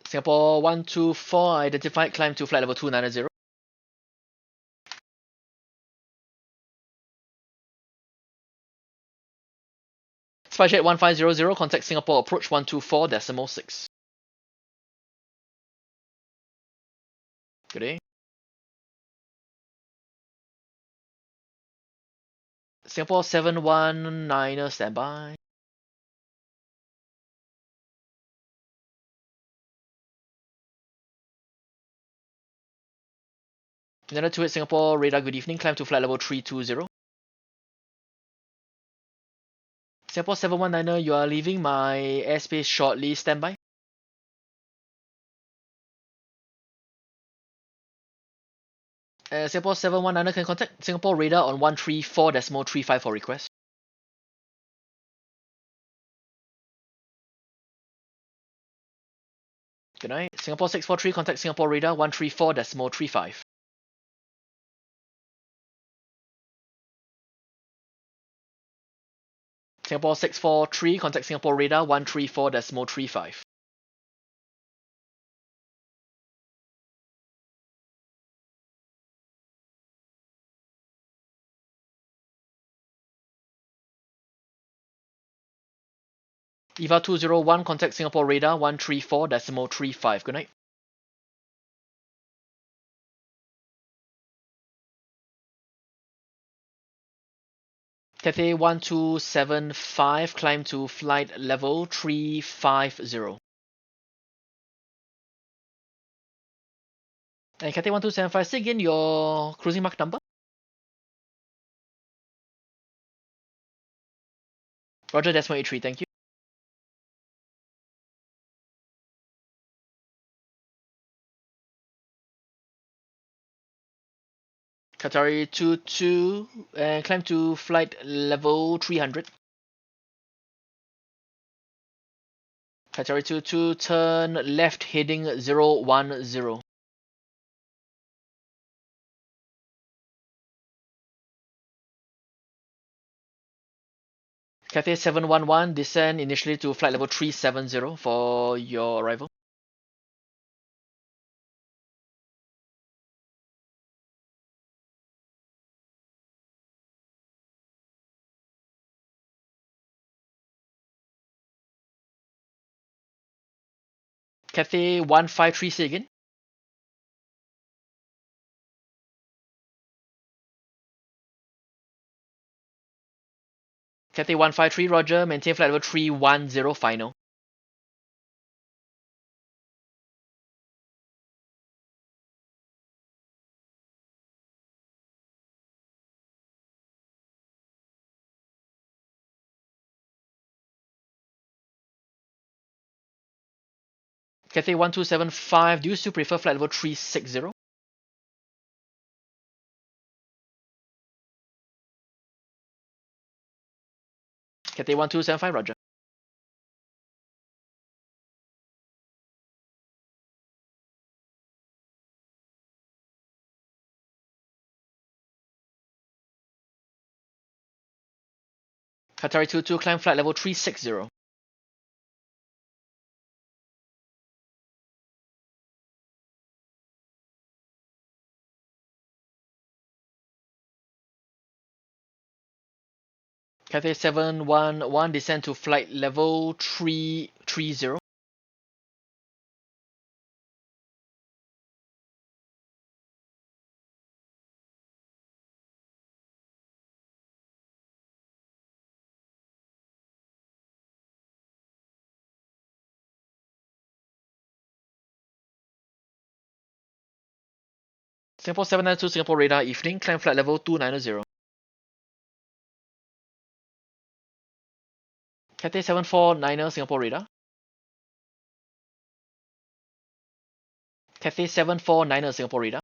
Singapore 124 identified, climb to flight level 290. SpiceJet 1500, contact Singapore approach 124.6. Good day. Singapore 719, standby. Another 28 Singapore radar, good evening, climb to flight level 320. Singapore 719, you are leaving my airspace shortly, standby. Singapore 719 can contact Singapore radar on 134.35 for request. Good night. Singapore 643, contact Singapore radar 134.35. Singapore 643, contact Singapore radar 134.35. EVA 201, contact Singapore radar 134.35. Good night. Cathay 1275, climb to flight level 350. And Cathay 1275, say again your cruising mark number. Roger, Decimal 83, thank you. Qatari 22, and climb to flight level 300. Qatari 22, turn left heading 010. Cathay 711, descend initially to flight level 370 for your arrival. Cathay 153, say again. Cathay 153, roger, maintain flight level 310 final. Cathay 1275, do you still prefer flight level 360? Cathay 1275, roger. Qatari 22, climb flight level 360. Cathay 711, descend to flight level 330. Singapore 792, Singapore radar, evening, climb flight level 290. Cathay 7490, Singapore radar. Cathay 7490, Singapore radar.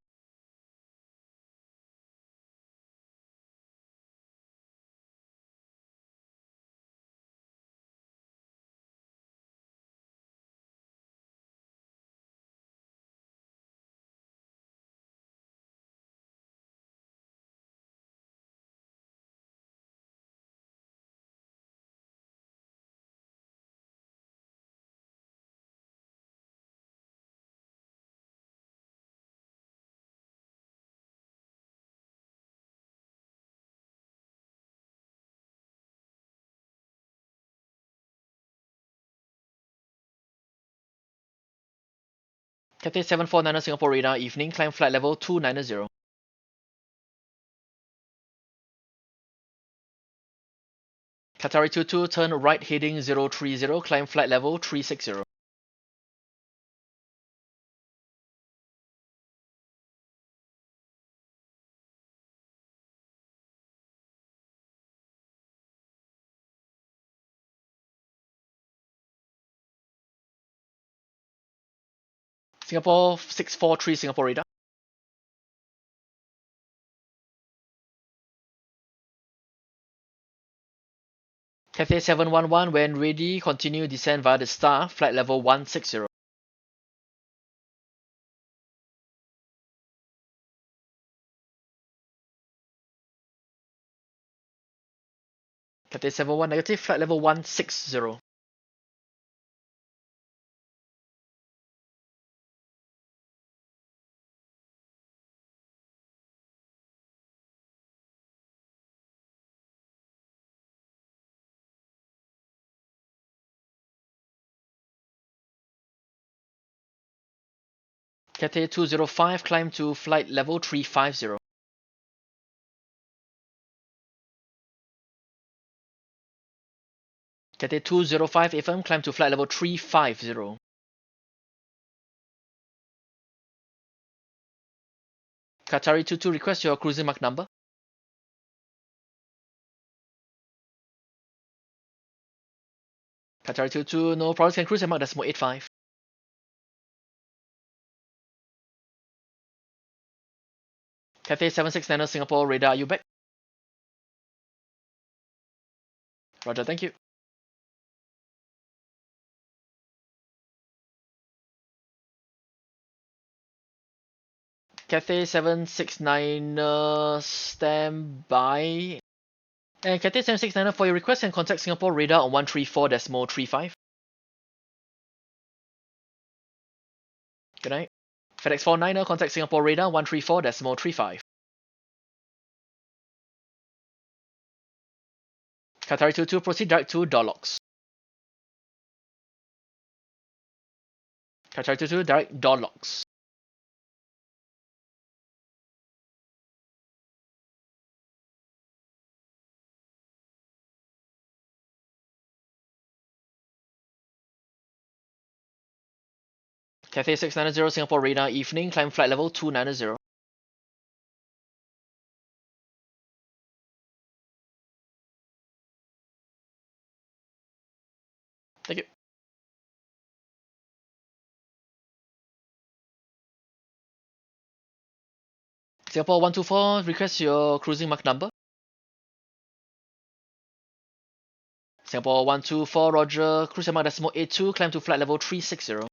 Cathay 749 Singapore radar, evening, climb flight level 290. Qatari 22, turn right heading 030, climb flight level 360. Singapore 643 Singapore radar. Cathay 711, when ready, continue descend via the star, flight level 160. Cathay 71 negative, flight level 160. Cathay 205, climb to flight level 350. Cathay 205 FM, climb to flight level 350. Qatari 22, request your cruising mark number. Qatari 22, no problems, can cruise and mark decimal 85. Cathay 769 Singapore radar, are you back? Roger, thank you. Cathay 769 stand by. And Cathay 769 for your request and contact Singapore radar on 134.35. Good night. FedEx 49er, contact Singapore radar 134.35. Qatari 22, proceed direct to door locks. Qatari 22, direct door locks. Cathay 690 Singapore radar, evening, climb flight level 290. Thank you. Singapore 124, request your cruising mark number. Singapore 124, roger, cruising mark decimal 82, climb to flight level 360.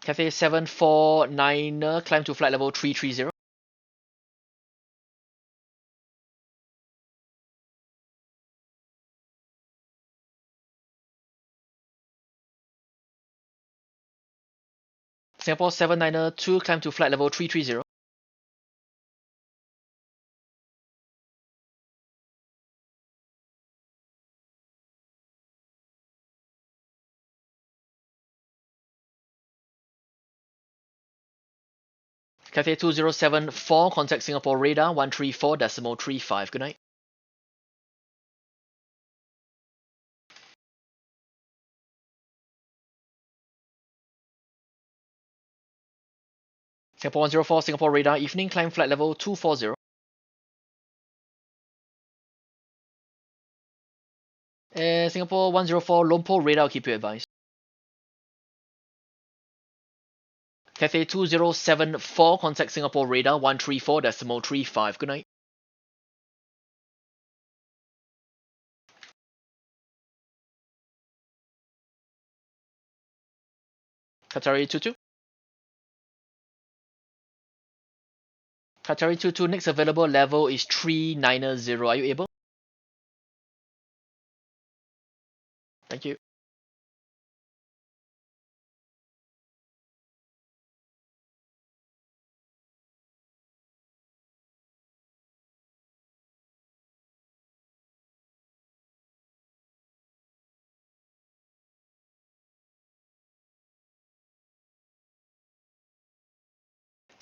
Cathay 749er, climb to flight level 330. Singapore 792, climb to flight level 330. Cathay 2074, contact Singapore radar 134.35. Good night. Singapore 104, Singapore radar, evening, climb flight level 240. Singapore 104, Lompo radar, keep you advised. Cathay 2074, contact Singapore radar 134.35. Good night. Qatari 22. Qatari 22, next available level is 390. Are you able? Thank you.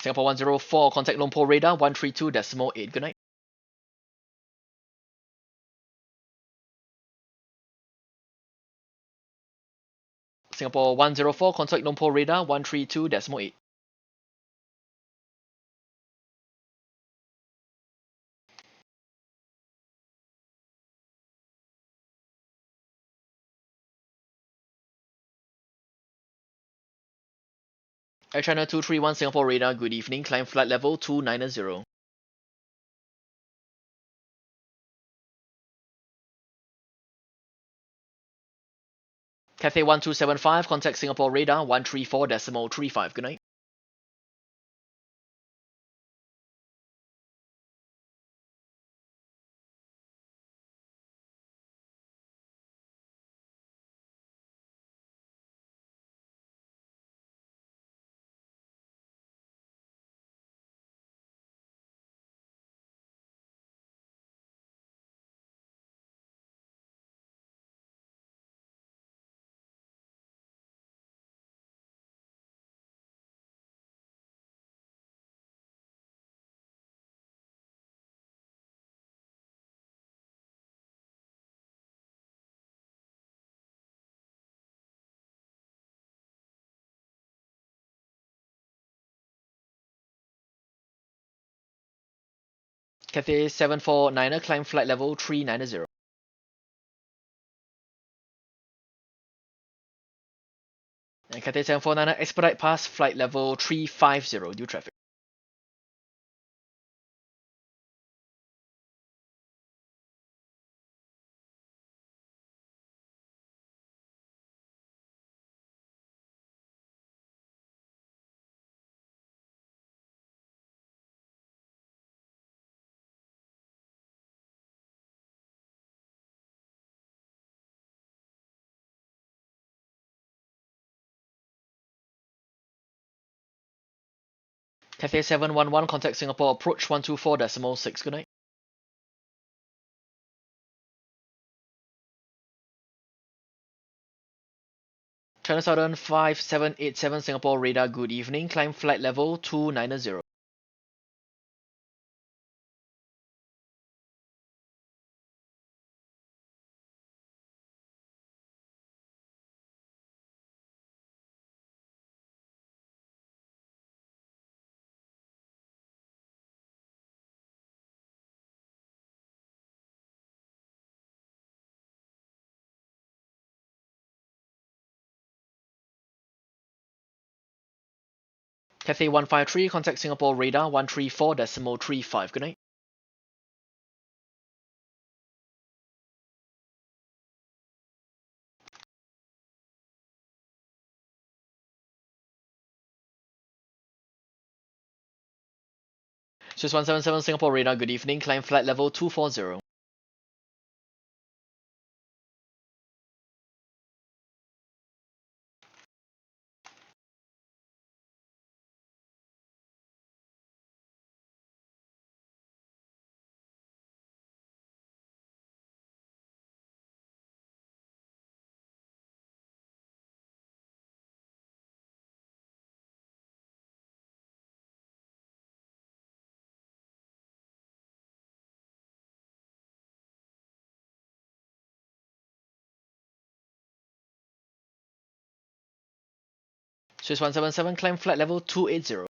Singapore 104, contact Lompo radar 132.8. Good night. Singapore 104, contact Lompo radar 132.8. Air China 231, Singapore radar, good evening. Climb flight level 290. Cathay 1275, contact Singapore radar 134.35. Good night. Cathay 749er, climb flight level 390. And Cathay 749er, expedite past flight level 350, due traffic. Cathay 711, contact Singapore approach 124.6. Good night. China Southern 5787, Singapore radar, good evening. Climb flight level 290. Cathay 153, contact Singapore radar 134.35. Good night. Swiss 177, Singapore radar, good evening. Climb flight level 240. Swiss 177, climb flight level 280.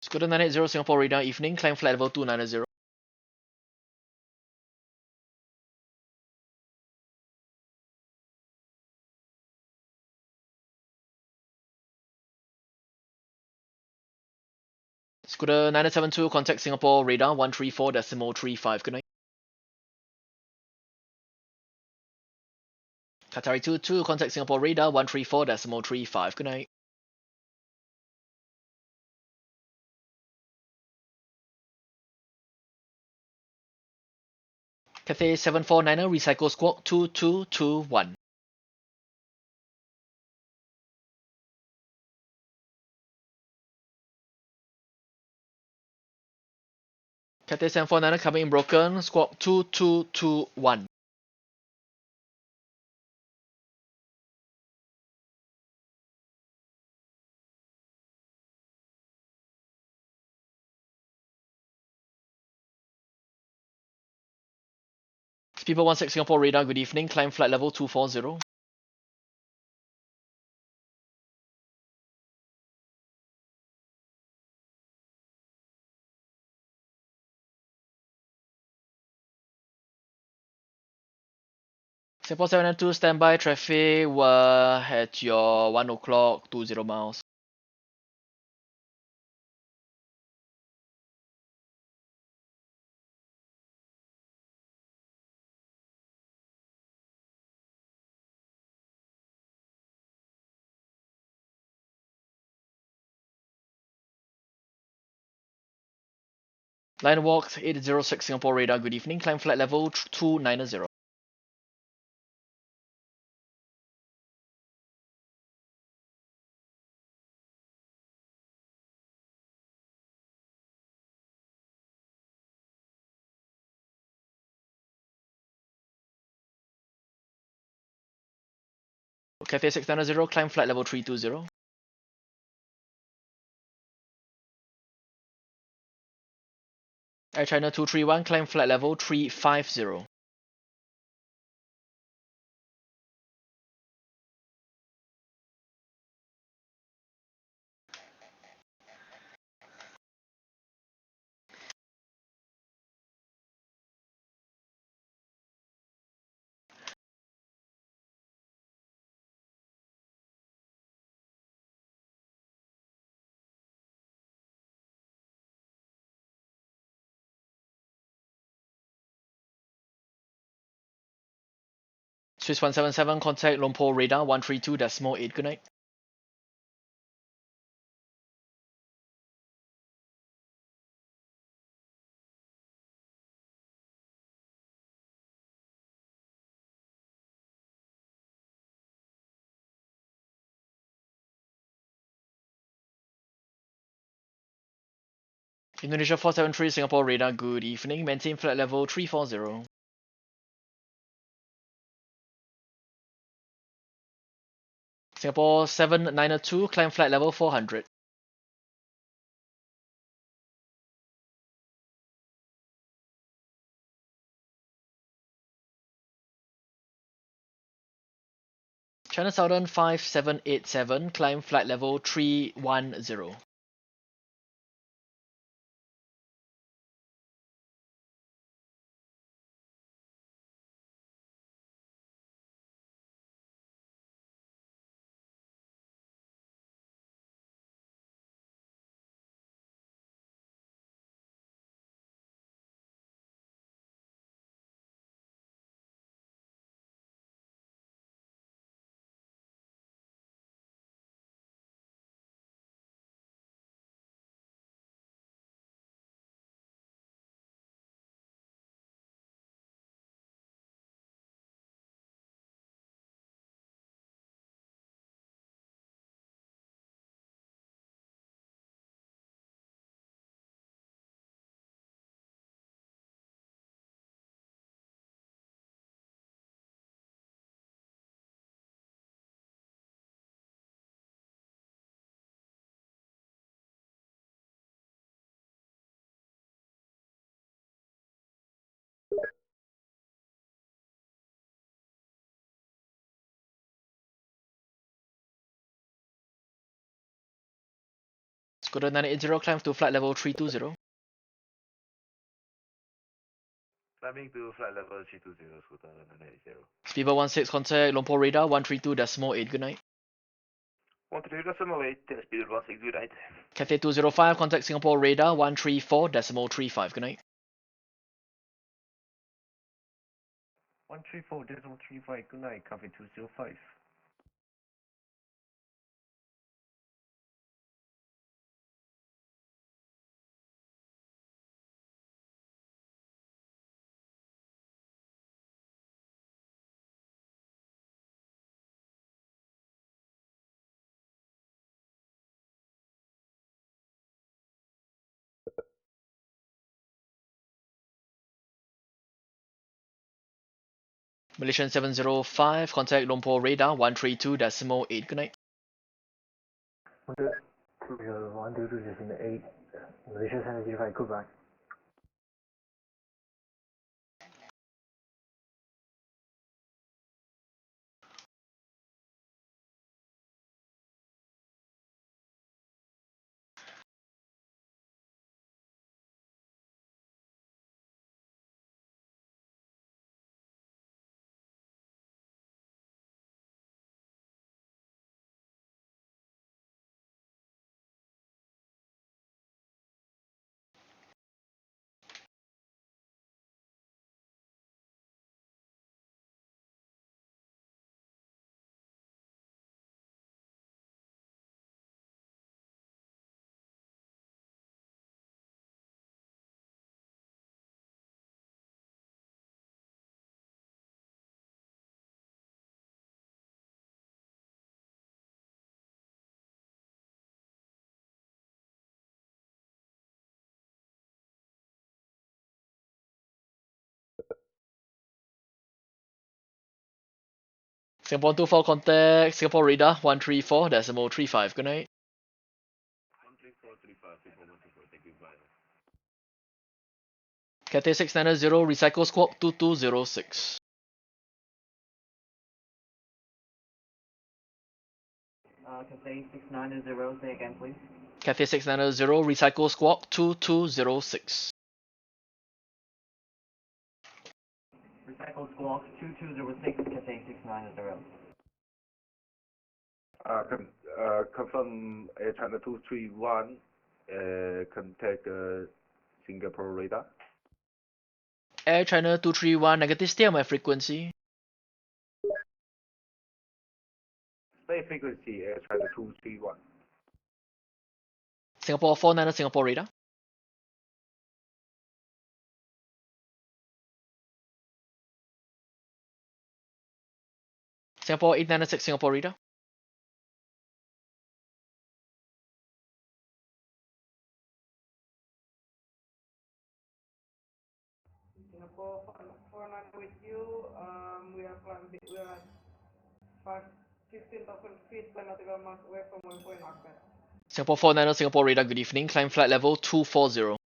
Scooter 980, Singapore radar, evening. Climb flight level 290. Scooter 972, contact Singapore radar 134.35. Good night. Qatari 22, contact Singapore radar 134.35. Good night. Cathay 749er, recycle squawk 2221. Cathay 749 coming in broken, squawk 2221. People 16 Singapore radar, good evening, climb flight level 240. Singapore 792 standby traffic, we're at your 1 o'clock, 20 miles. Line walk 806 Singapore radar, good evening, climb flight level 290. Cathay 690, climb flight level 320. Air China 231, climb flight level 350. Swiss 177, contact Lumpur radar 132.8, good night. Indonesia 473, Singapore radar, good evening, maintain flight level 340. Singapore 792, climb flight level 400. China Southern 5787, climb flight level 310. Scooter 980, climb to flight level 320. Climbing to flight level 320, Scooter 980. Speedbird 16, contact Lumpur radar 132.8, good night. 132.8, speed 16, good night. Cathay 205, contact Singapore radar 134.35, good night. 134.35, good night, copy 205. Malaysian 705, contact Lumpur radar 132.8. Good night. 122.8, Malaysia 705, goodbye. Singapore 24 contact Singapore radar 134.35. Good night. 13435, Singapore 124, thank you, bye. Cathay 690, recycle squawk 2206. Cathay 690, say again, please. Cathay 690, recycle squawk 2206. Recycle squawk 2206, Cathay 690. Confirm Air China 231, contact Singapore radar. Air China 231, negative, stay on my frequency. Stay frequency Air China 231. Singapore 49, Singapore radar. Singapore 896, Singapore radar. Singapore 49 with you. We are 15,000 feet, 10 nautical miles away from waypoint Ahmed. Singapore 49, Singapore radar, good evening. Climb flight level 240.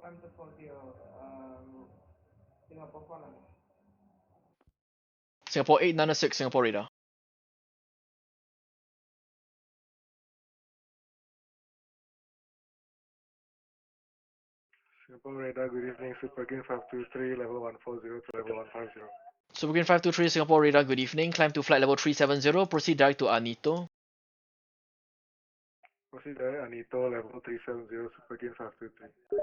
Climb to 40, Singapore 49. Singapore 896, Singapore radar. Singapore radar, good evening. Super Green 523, level 140 to level 150. Super Green 523, Singapore radar, good evening. Climb to flight level 370. Proceed direct to Anito. Proceed direct Anito, level 370, Super Green 523.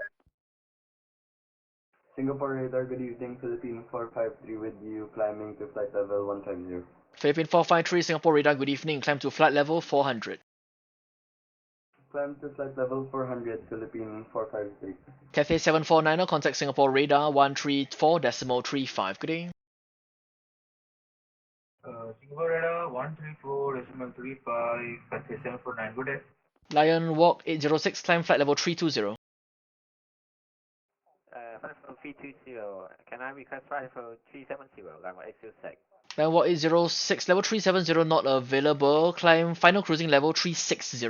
Singapore radar, good evening. Philippine 453 with you, climbing to flight level 150. Philippine 453, Singapore radar, good evening. Climb to flight level 400. Climb to flight level 400, Philippine 453. Cathay 749, contact Singapore radar 134.35. Good day. Singapore radar 134.35, Cathay 749, good day. Lion Walk 806, climb flight level 320. Flight level 320, can I request flight level 370, level 806? Lion Walk 806, level 370 not available. Climb final cruising level 360.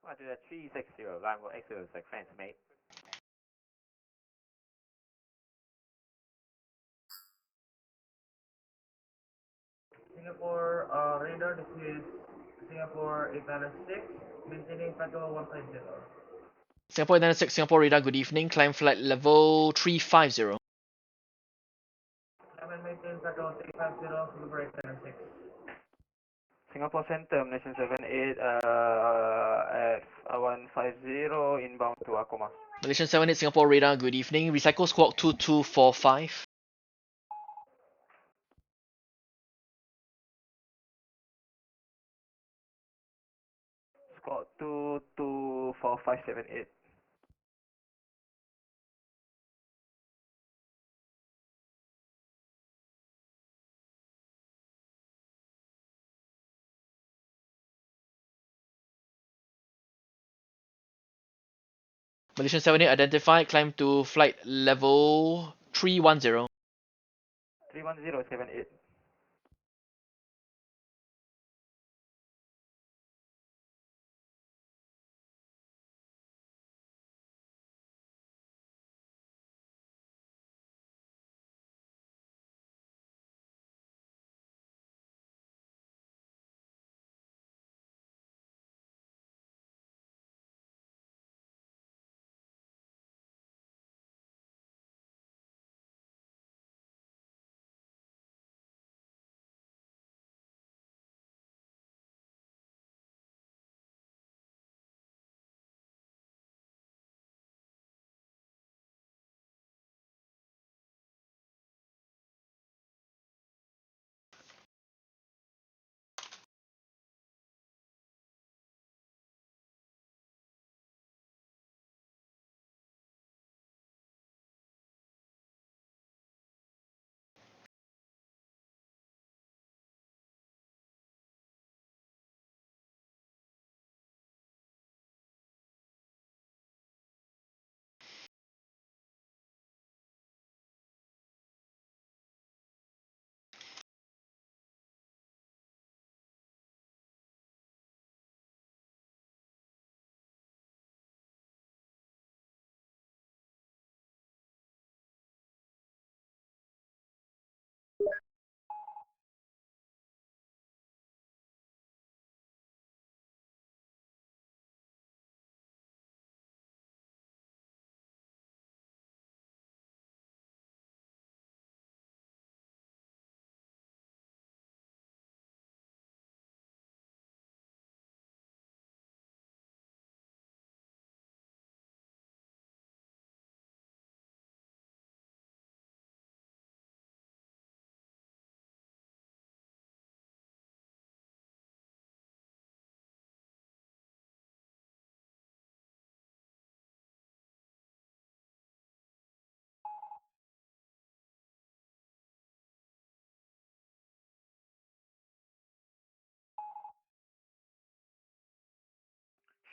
Roger that 360, level 806, thanks mate. Singapore radar, this is Singapore 896, maintaining flight level 150. Singapore 896, Singapore radar, good evening. Climb flight level 350. Climb and maintain flight level 350, Singapore 896. Singapore Center, Malaysian 78, F150, inbound to Akoma. Malaysian 78, Singapore radar, good evening. Recycle squawk 2245. Squawk 224578. Malaysian 78 identified, climb to flight level 310. 31078.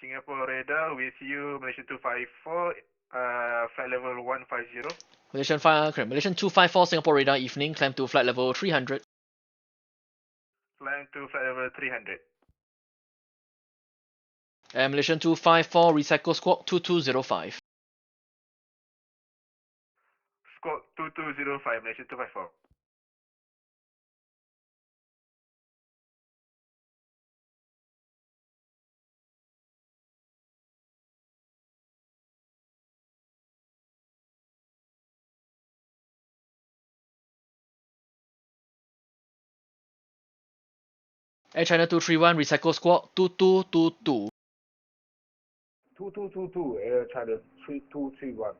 Singapore radar with you, Malaysian 254, flight level 150. Malaysian 254 Singapore radar evening, climb to flight level 300. Climb to flight level 300. And Malaysian 254 recycle squawk 2205. Squawk 2205, Malaysian 254. Air China 231 recycle squawk 2222. 2222, Air China 3231.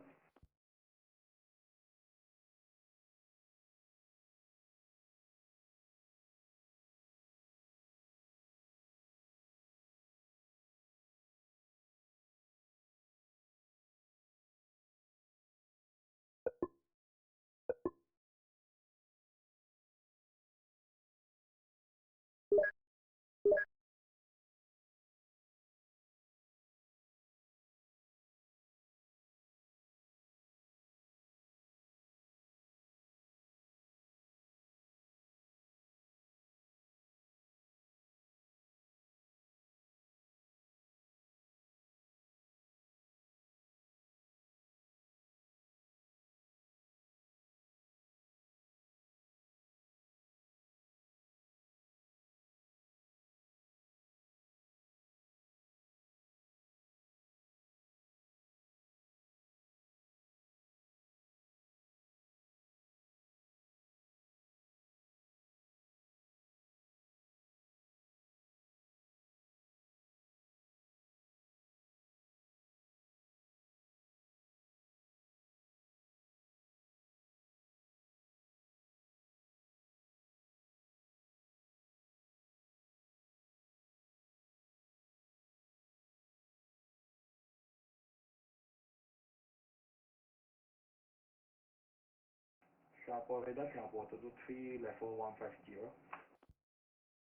Singapore radar, Singapore 223, level 150.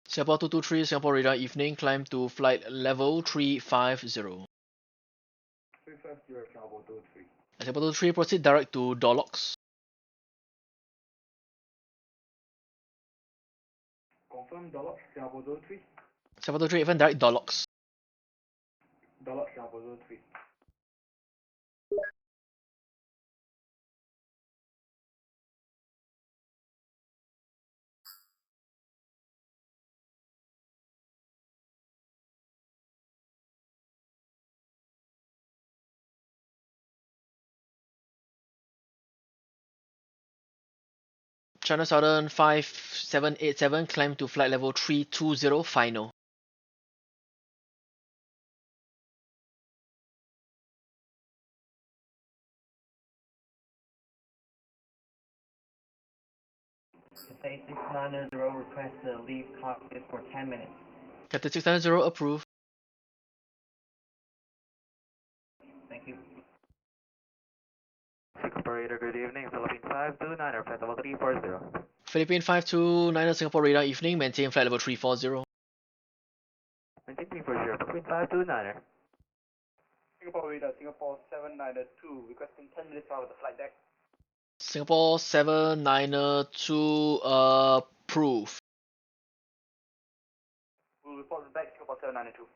Singapore 223 Singapore radar evening, climb to flight level 350. 350, Singapore 23. Singapore 223 proceed direct to Dorlocks. confirm Dollox Singapore Zone 3. Singapore 3 FM direct Dorlocks. Dollox Singapore Zone 3. China Southern 5787, climb to flight level 320, final. Cathay 690, request to leave cockpit for 10 minutes. Cathay 690, approved. Thank you. Singapore Radar, good evening. Philippine 529, flight level 340. Philippine 529, Singapore radar evening, maintain flight level 340. Maintain 340, Philippine 529. Singapore Radar, Singapore 792, requesting 10 minutes out of the flight deck. Singapore 792, approved. We'll report back Singapore 792.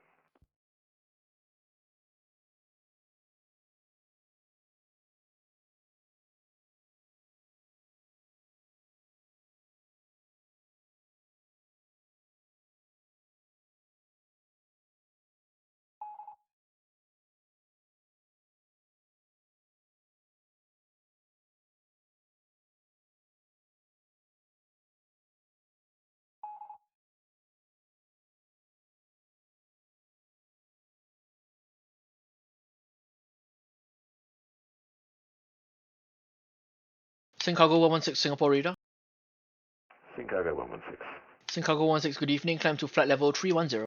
Singcargo 116, Singapore radar. Chicago 116. Singcargo 16, good evening, climb to flight level 310.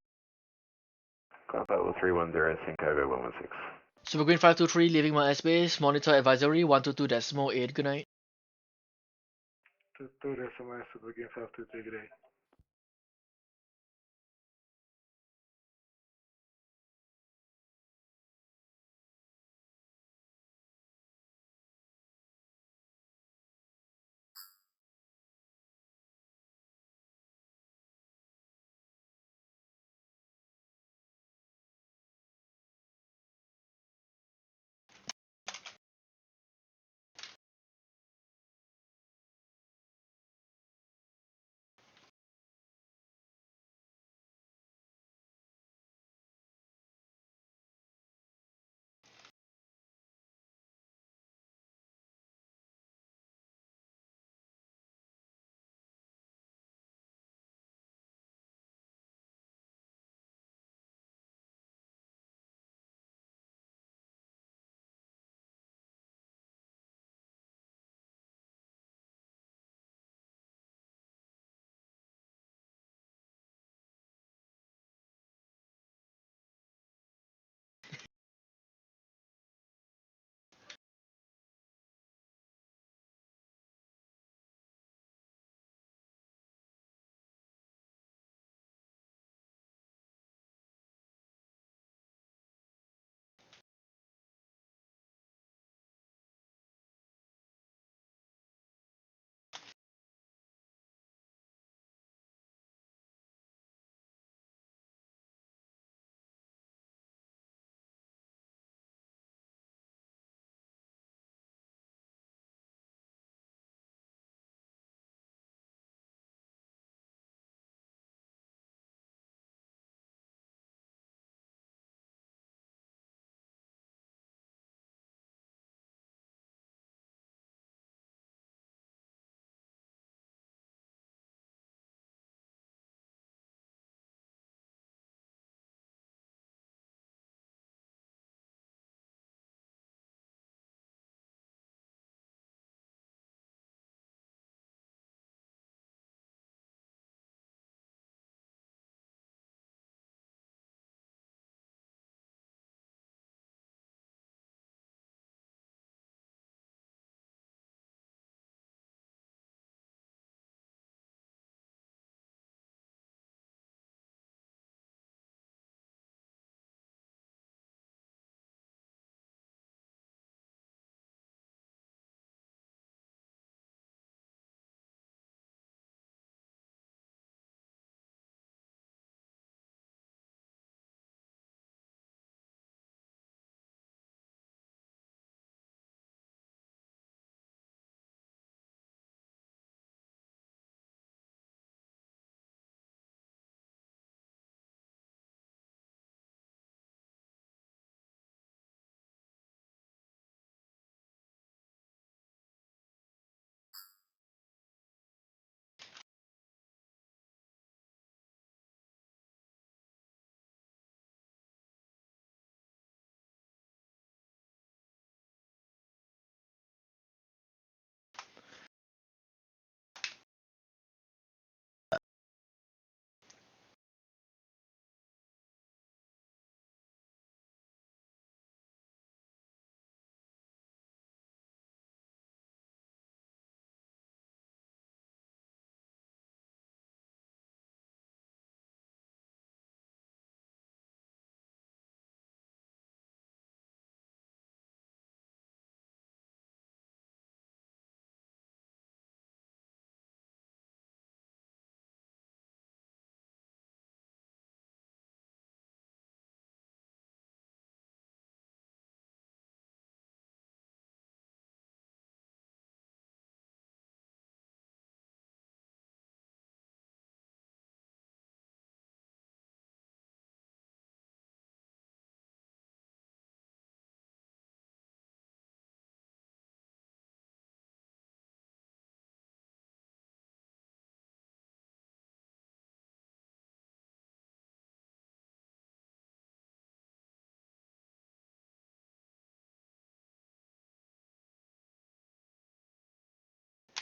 Climb level 310, Chicago 116. Super Green 523, leaving my airspace, monitor advisory 122.8, good night. 22.8, Super Green 523, good day.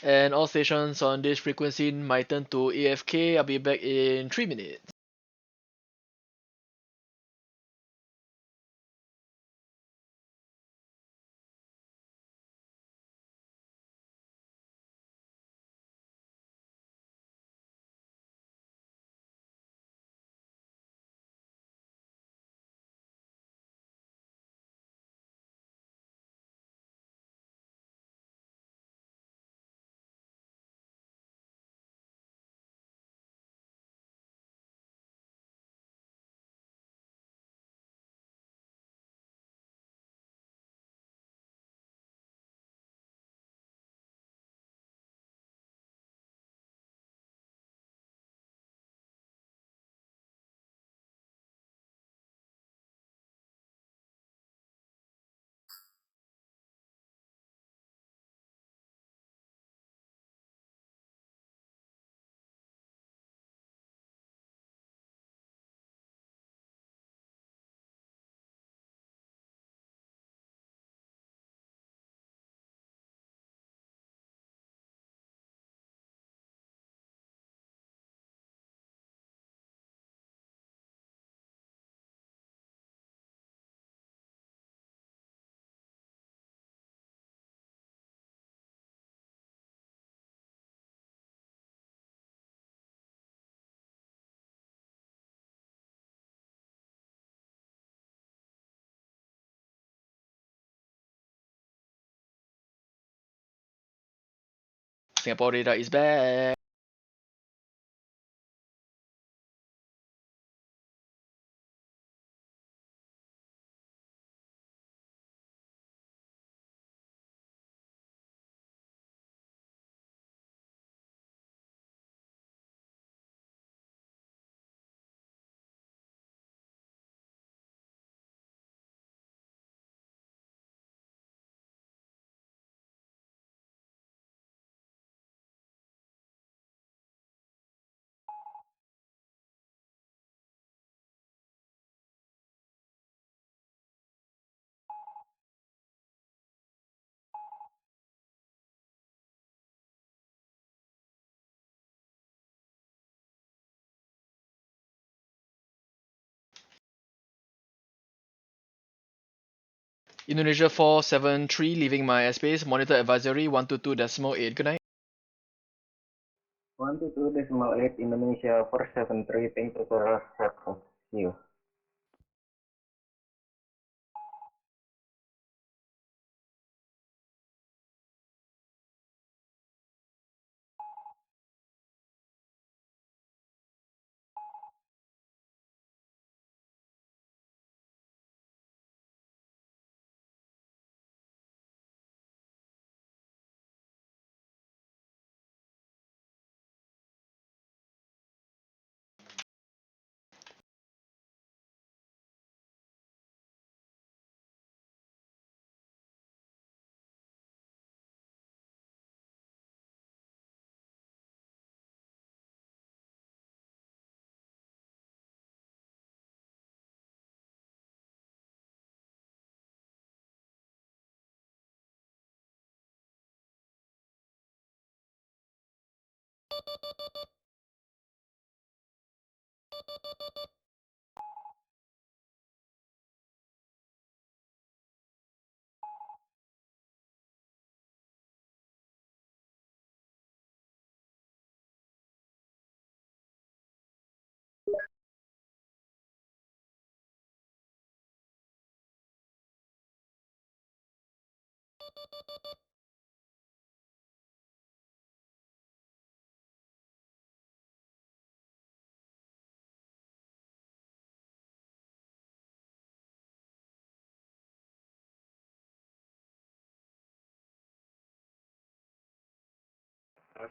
And all stations on this frequency might turn to AFK. I'll be back in 3 minutes. Singapore radar is back. Indonesia 473 leaving my airspace. Monitor advisory 122.8. Good night. 122.8 Indonesia 473 ping to the headphone. See you.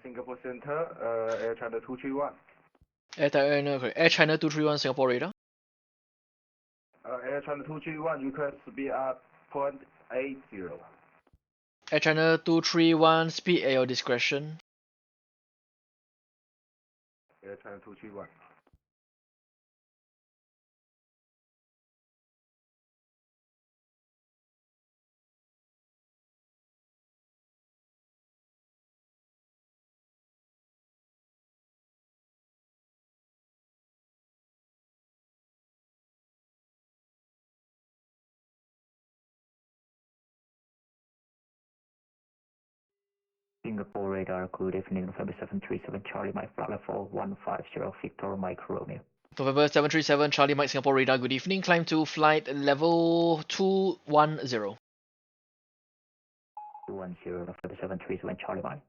Singapore Center, Air China 231. Air China, correct. Air China 231 Singapore radar. Air China 231, request speed at 0.80. Air China 231, speed at your discretion. Air China 231. Singapore radar, good evening, November 737 Charlie, Mike flight level 150, Victor Mike Romeo. November 737 Charlie Mike Singapore radar, good evening. Climb to flight level 210. 210, November 737 Charlie Mike.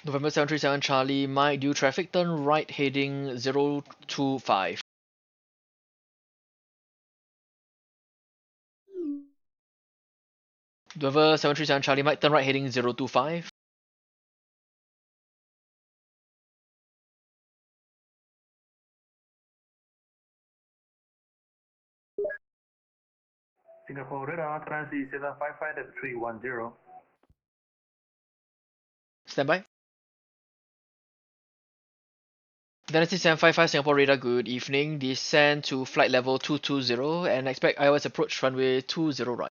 November 737 Charlie Mike, due traffic, turn right heading 025. November 737 Charlie Mike, turn right heading 025. Singapore radar, transit 755 at 310. Standby. Dynasty 755 Singapore radar, good evening. Descend to flight level 220 and expect iOS approach runway 20 right.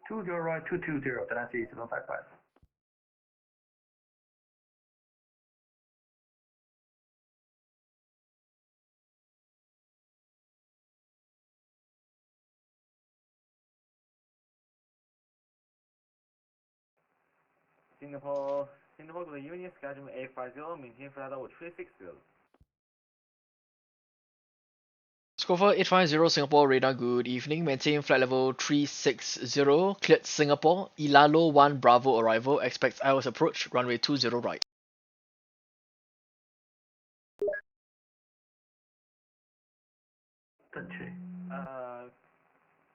20 right, 220, transit 755. Singapore to the Union, schedule 850, maintain flight level 360. Scover 850 Singapore radar, good evening. Maintain flight level 360. Cleared Singapore. Ilalo 1 Bravo arrival. Expects iOS approach runway 20 right.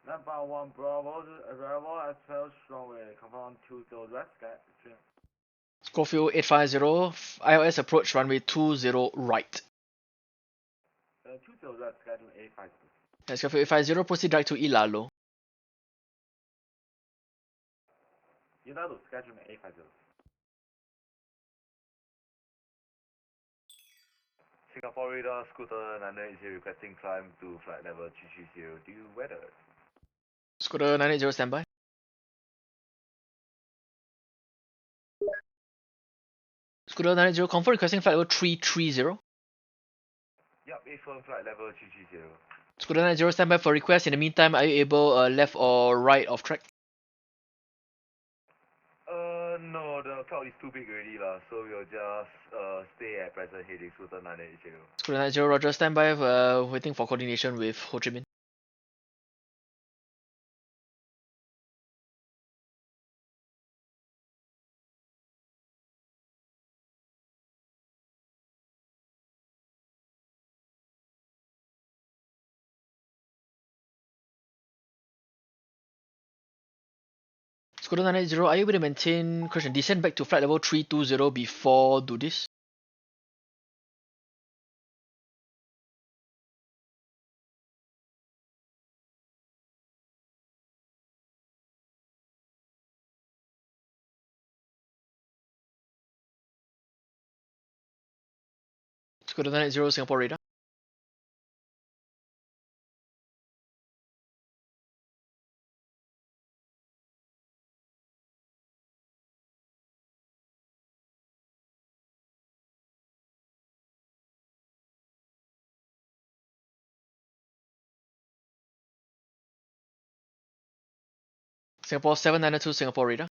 Number 1 Bravo arrival as well runway confirm 20 right. Scofield 850. iOS approach runway 20 right. 20 right, schedule 850. Scofield 850. Proceed direct to Ilalo. Ilalo, schedule 850. Singapore radar, scooter 980 requesting climb to flight level 330 due weather. Scooter 980 standby. Scooter 980 confirm requesting flight level 330. Yup, affirm flight level 330. Scooter 980 standby for request. In the meantime, are you able left or right of track? No, the cloud is too big already lah, so we'll just stay at present heading scooter 980. Scooter 980 Roger, standby, waiting for coordination with Ho Chi Minh. Scooter 980, are you able to maintain, question, descend back to flight level 320 before do this? Scooter 980 Singapore radar. Singapore 792 Singapore radar.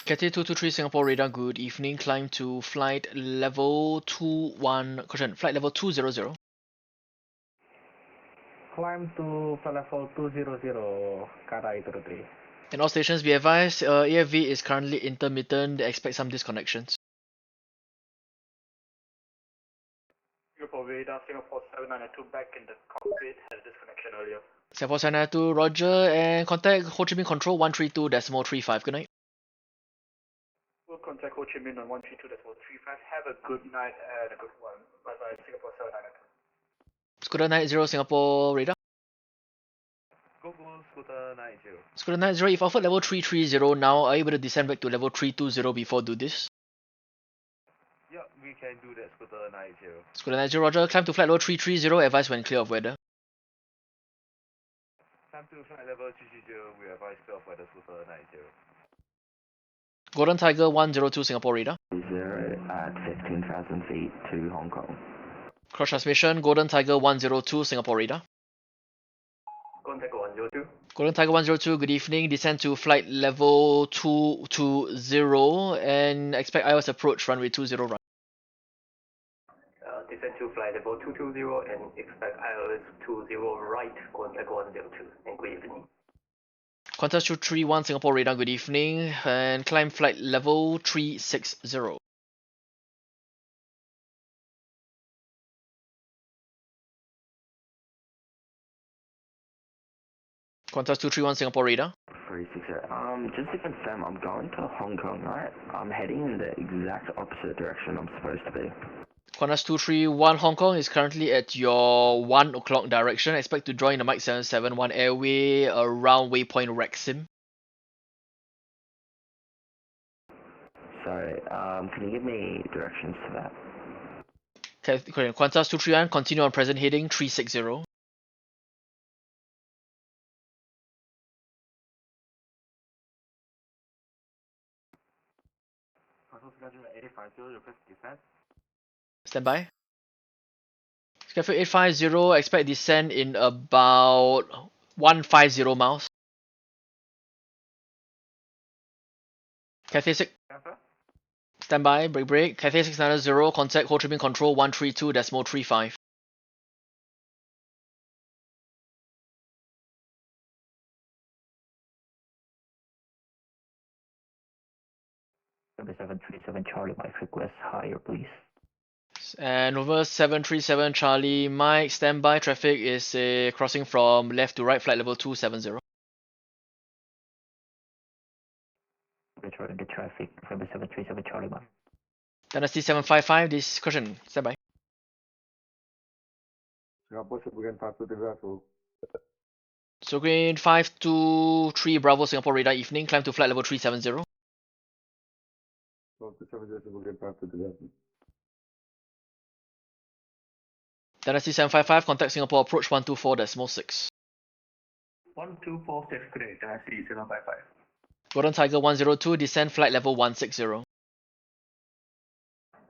Cathay 223 Singapore radar, good evening. Climb to flight level 200. Climb to flight level 200, Kata 803. And all stations be advised, AFV is currently intermittent. Expect some disconnections. Singapore radar, Singapore 792 back in the cockpit, had a disconnection earlier. Singapore 792, roger, and contact Ho Chi Minh Control 132.35. Good night. We'll contact Ho Chi Minh on 132.35. Have a good night and a good one. Bye bye, Singapore 792. Scooter 90 Singapore radar. Go Scooter 90. Scooter 90, if offered level 330 now, are you able to descend back to level 320 before do this? Yeah, we can do that, Scooter 90. Scooter 90, roger, climb to flight level 330, advise when clear of weather. Time to flight level 330, we advise clear of weather, Scooter 90. Golden Tiger 102 Singapore radar. 0 at 15,000 feet to Hong Kong. Cross transmission, Golden Tiger 102 Singapore radar. Contact 102. Golden Tiger 102, good evening. Descend to flight level 220 and expect IOS approach runway 20 right. Descend to flight level 220 and expect ILS 20 right, contact 102. And good evening. Qantas 231 Singapore radar, good evening. And climb flight level 360. Qantas 231 Singapore radar. 360. Just to confirm, I'm going to Hong Kong, right? I'm heading in the exact opposite direction I'm supposed to be. Qantas 231 Hong Kong is currently at your 1 o'clock direction. Expect to join the Mike 771 airway around waypoint VATSIM. Sorry, can you give me directions to that? Okay, Qantas 231, continue on present heading 360. Schedule 850, request descent. Stand by. Schedule 850, expect descent in about 150 miles. Cathay 6. Stand by, break. Cathay 690, contact Ho Chi Minh Control 132.35. Number 737 Charlie, Mike, request higher, please. And over 737 Charlie Mike, standby. Traffic is crossing from left to right, flight level 270. Return the traffic, November 737 Charlie, Mike. Dynasty 755, this question, standby. Singapore Suburban 523. So green 523 Bravo Singapore radar evening, climb to flight level 370. So 270 Suburban 523. Dynasty 755, contact Singapore approach 124.6. 1246, great. Dynasty 755. Golden Tiger 102, descend flight level 160.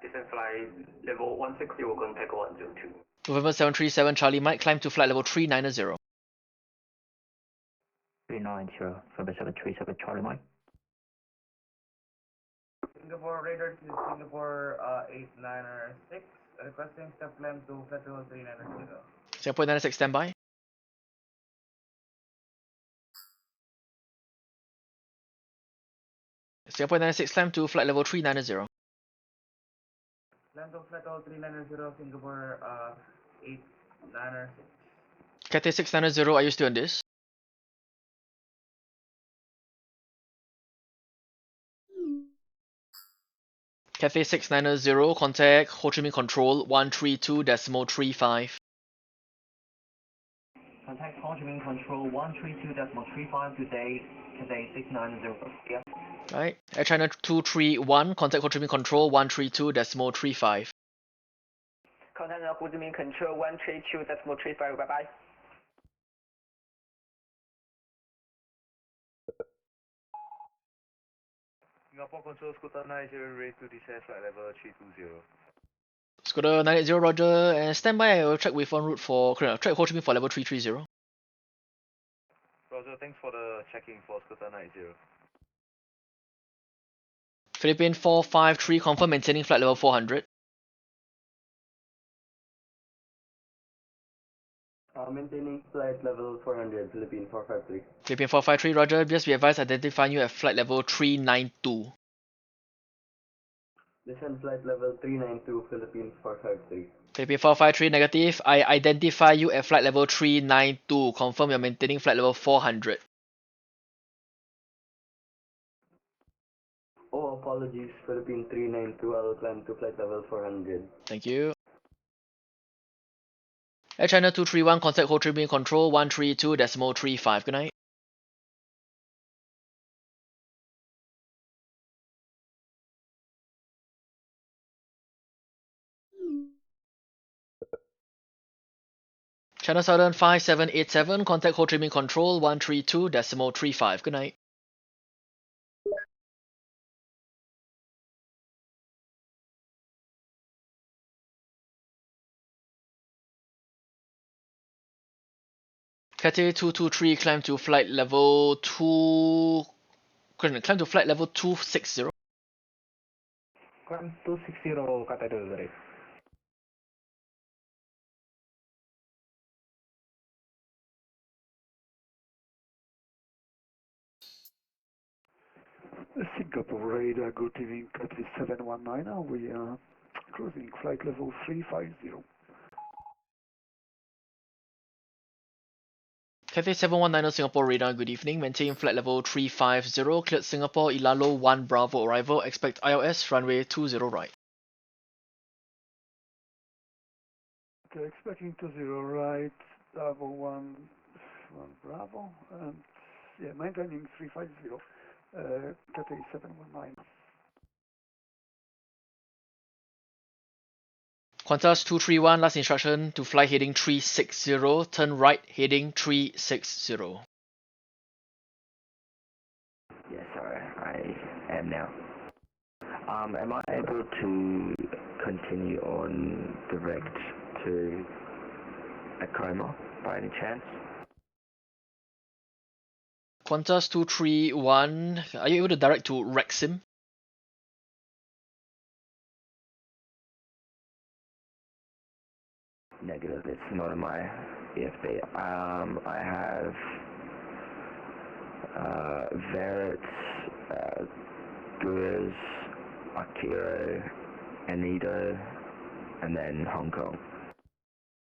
Descend flight level 160, contact 102. November 737 Charlie Mike, climb to flight level 390. 390, November 737 Charlie, Mike. Singapore radar to Singapore 896, requesting step climb to flight level 390. Singapore 96, standby. Singapore 96, climb to flight level 390. Climb to flight level 390, Singapore 896. Cathay 690, are you still on this? Cathay 690, contact Ho Chi Minh Control 132.35. Contact Ho Chi Minh Control 132.35 today, Cathay 690. Yeah. Alright, Air China 231, contact Ho Chi Minh Control 132.35. Contact Ho Chi Minh Control 132.35, bye bye. Singapore Control Scooter 90, ready to descend flight level 320. Scooter 980, roger, and standby. I will check with en route for track Ho Chi Minh for level 330. Roger, thanks for the checking for Scooter 90. Philippine 453, confirm maintaining flight level 400. Maintaining flight level 400, Philippine 453. Philippine 453, roger. Just be advised, identifying you at flight level 392. Descend flight level 392, Philippine 453. Philippine 453, negative. I identify you at flight level 392. Confirm you're maintaining flight level 400. Oh, apologies, Philippine 392, I'll climb to flight level 400. Thank you. Air China 231, contact Ho Chi Minh Control 132.35. Good night. China Southern 5787, contact Ho Chi Minh Control 132.35. Good night. Cathay 223, climb to flight level 2. Climb to flight level 260. Climb 260, Cathay Delivery. Singapore radar, good evening, Cathay 719, we are cruising flight level 350. Cathay 719 Singapore radar, good evening. Maintain flight level 350. Cleared Singapore, Ilalo 1 Bravo arrival. Expect ILS, runway 20 right. Okay, expecting 20 right, Bravo 1 Bravo, and yeah, maintaining 350, Cathay 719. Qantas 231, last instruction to fly heading 360. Turn right heading 360. Yes, sorry, I am now. Am I able to continue on direct to Acoma by any chance? Qantas 231, are you able to direct to VATSIM? Negative, it's not in my EFB. I have Verit, Gurus, Akiro, Anido, and then Hong Kong.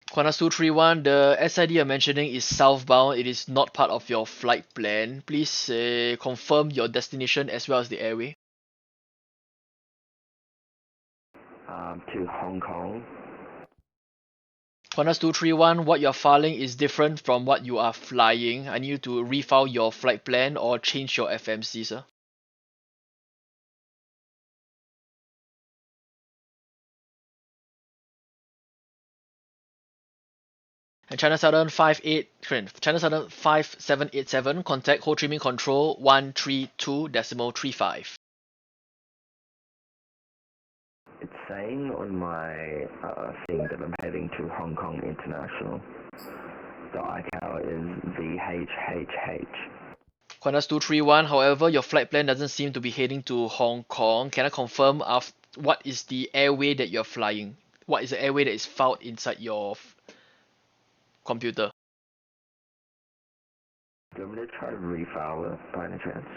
Qantas 231, the SID you're mentioning is southbound. It is not part of your flight plan. Please confirm your destination as well as the airway. To Hong Kong. Qantas 231, what you're filing is different from what you are flying. I need you to refile your flight plan or change your FMC, sir. And China Southern 5787, contact Ho Chi Minh Control 132.35. It's saying on my thing that I'm heading to Hong Kong International. The ICAO is VHHH. Qantas 231, however, your flight plan doesn't seem to be heading to Hong Kong. Can I confirm what is the airway that you're flying? What is the airway that is filed inside your computer? Do you want me to try to refile it by any chance?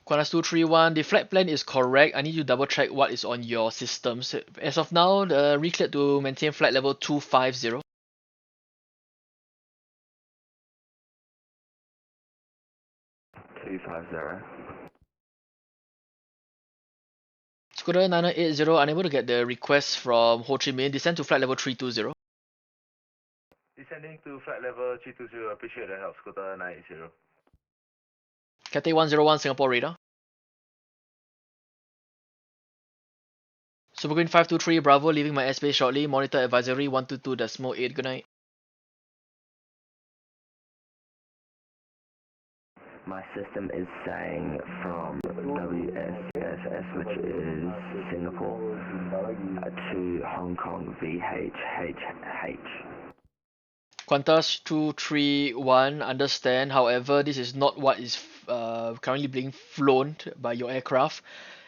Qantas 231, the flight plan is correct. I need to double check what is on your systems. As of now, recleared to maintain flight level 250. Scooter 9980, unable to get the request from Ho Chi Minh. Descend to flight level 320. Descending to flight level 320, appreciate the help, Scooter 980. Cathay 101 Singapore radar. Super Green 523 Bravo, leaving my airspace shortly. Monitor advisory 122.8. Good night. My system is saying from WSSS, which is Singapore, to Hong Kong VHHH. Qantas 231, understand. However, this is not what is currently being flown by your aircraft.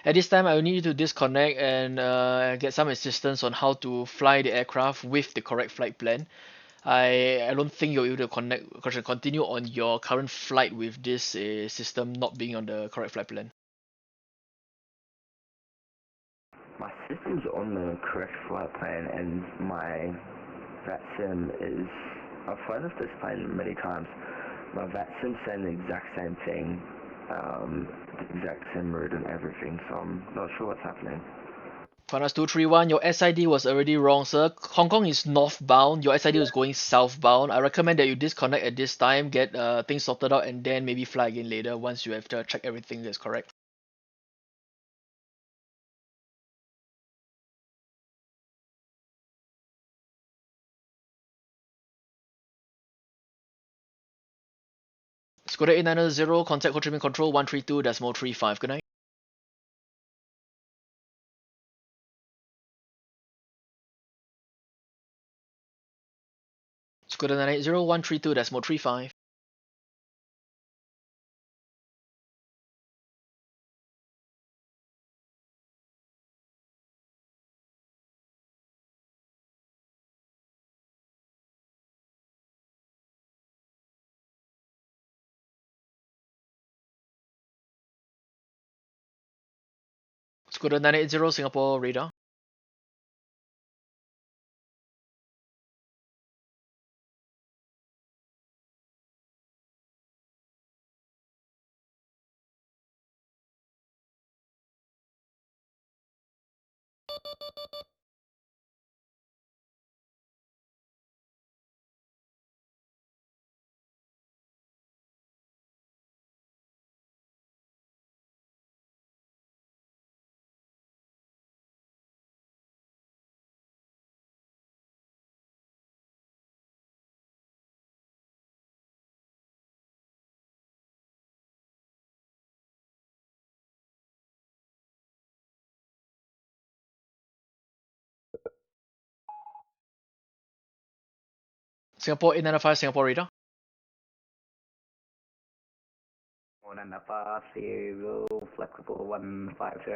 At this time, I will need you to disconnect and get some assistance on how to fly the aircraft with the correct flight plan. I don't think you're able to continue on your current flight with this system not being on the correct flight plan. My system's on the correct flight plan, and my VATSIM is. I've flown with this plane many times. My VATSIM's saying the exact same thing, the exact same route and everything, so I'm not sure what's happening. Qantas 231, your SID was already wrong, sir. Hong Kong is northbound, your SID was going southbound. I recommend that you disconnect at this time, get things sorted out, and then maybe fly again later once you have to check everything is correct. Squadron 8900, contact Ho Chi Minh Control 132.35. Good night. Squadron 980, 132.35. Squadron 980, Singapore radar. Singapore 895, Singapore radar. 190, flexible 150,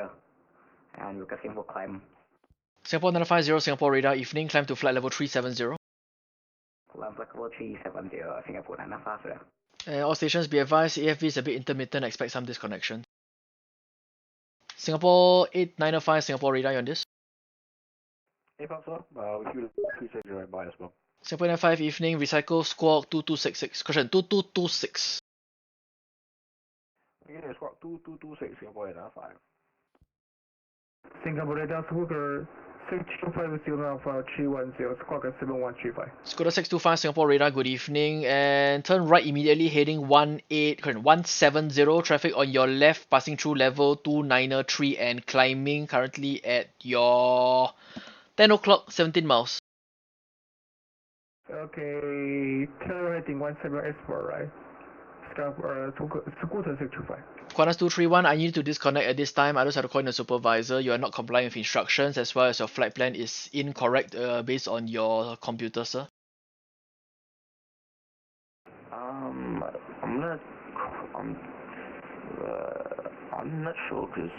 and requesting for climb. Singapore 950, Singapore radar, evening, climb to flight level 370. Climb flexible 370, Singapore 950. All stations be advised, AFV is a bit intermittent, expect some disconnection. Singapore 8905, Singapore radar, you on this? Hey, sir. With you 370 and by as well. Singapore 95, evening, recycle squawk 2266. Question 2226. Okay, squawk 2226, Singapore 895. Singapore radar Squawker 625 Alpha 310, Squawker 7135. Scooter 625, Singapore radar, good evening. And turn right immediately, heading 170, traffic on your left, passing through level 293 and climbing currently at your 10 o'clock, 17 miles. Okay, turn right in 17S4, right? Scooter 625. Qantas 231, I need to disconnect at this time. I just have to call in the supervisor. You are not complying with instructions as well as your flight plan is incorrect based on your computer, sir. I'm not. I'm. I'm not sure because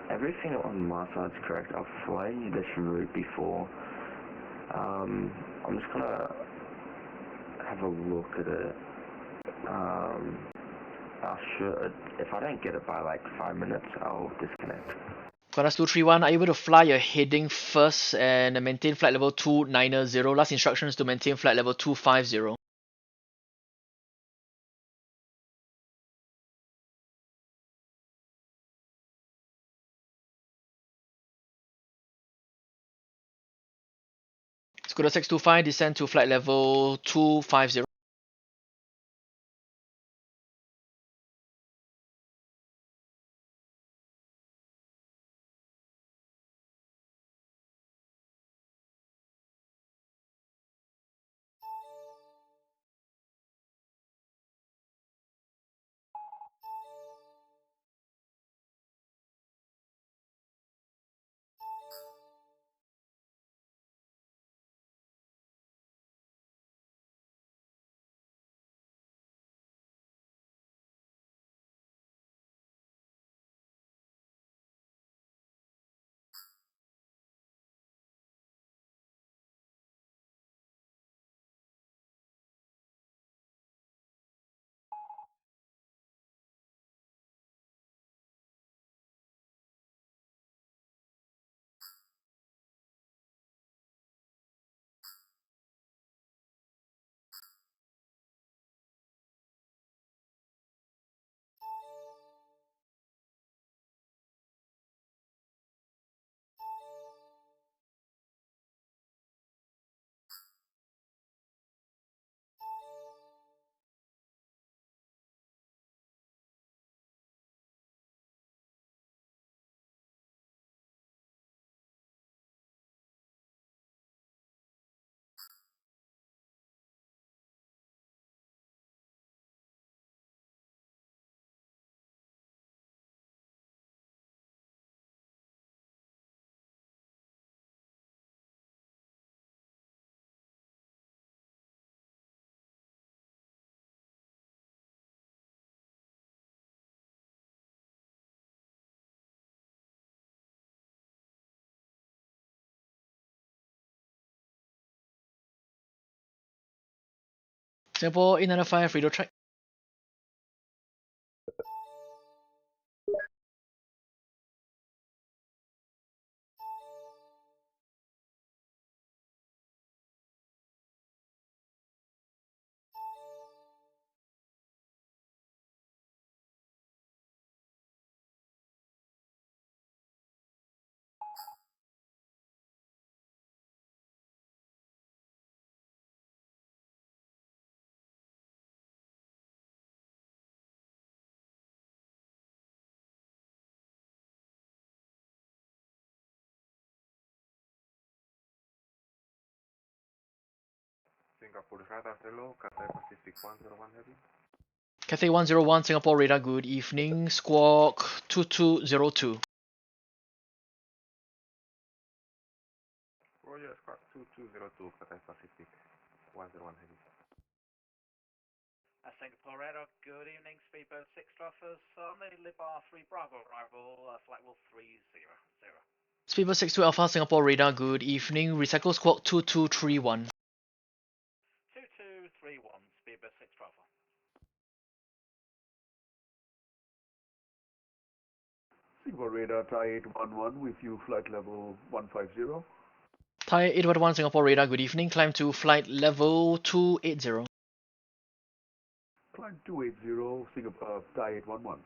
everything on my side's correct. I've flown this route before. I'm just gonna have a look at it. I should. If I don't get it by like 5 minutes, I'll disconnect. Qantas 231, are you able to fly your heading first and maintain flight level 290? Last instructions to maintain flight level 250. Scooter 625, descend to flight level 250. Singapore 895, radio check. Singapore radar hello, Cathay Pacific 101 heavy. Cathay 101, Singapore radar, good evening. Squawk 2202. Roger, Squawk 2202, Cathay Pacific 101 heavy. Singapore radar, good evening. Speedbird 6 Truffers, only Libar 3 Bravo arrival, flight will 300. Speedbird 62 Alpha, Singapore radar, good evening. Recycle Squawk 2231. 2231, Speedbird 6 Truffer. Singapore radar, Thai 811 with you, flight level 150. Thai 811, Singapore radar, good evening. Climb to flight level 280. Climb 280, Singapore, Thai 811.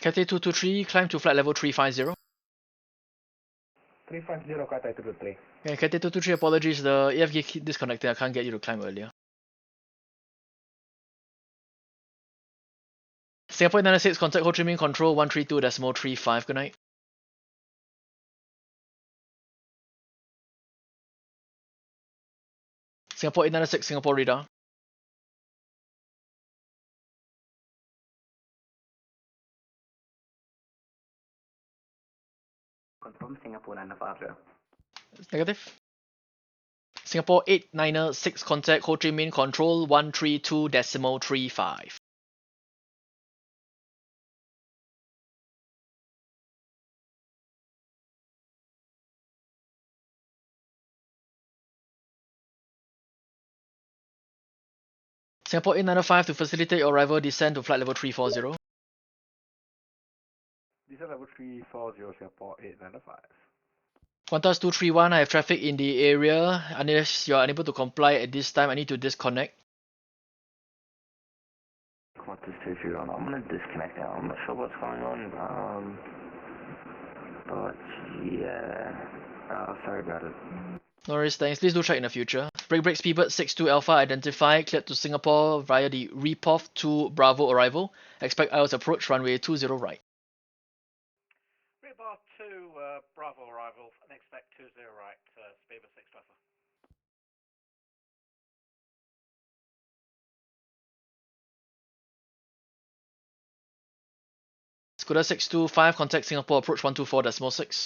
Cathay 223, climb to flight level 350. 350, Cathay 223. Okay, Cathay 223, apologies, the AFK keep disconnected, I can't get you to climb earlier. Singapore 96, contact Ho Chi Minh Control 132.35, good night. Singapore 896, Singapore radar. Confirm Singapore 950. Negative. Singapore 896, contact Ho Chi Minh Control 132.35. Singapore 895, to facilitate your arrival, descend to flight level 340. Descent level 340, Singapore 895. Qantas 231, I have traffic in the area. Unless you are unable to comply at this time, I need to disconnect. Qantas 231, I'm gonna disconnect now. I'm not sure what's going on. But yeah. Sorry about it. No worries, thanks. Please do check in the future. Break Speedbird 62 Alpha identified, cleared to Singapore via the Repov 2 Bravo arrival. Expect IELTS approach, runway 20 right. Rebar 2 Bravo arrival, and expect 20 right, Speedbird 6 Truffer. Scooter 625, contact Singapore approach 124.6.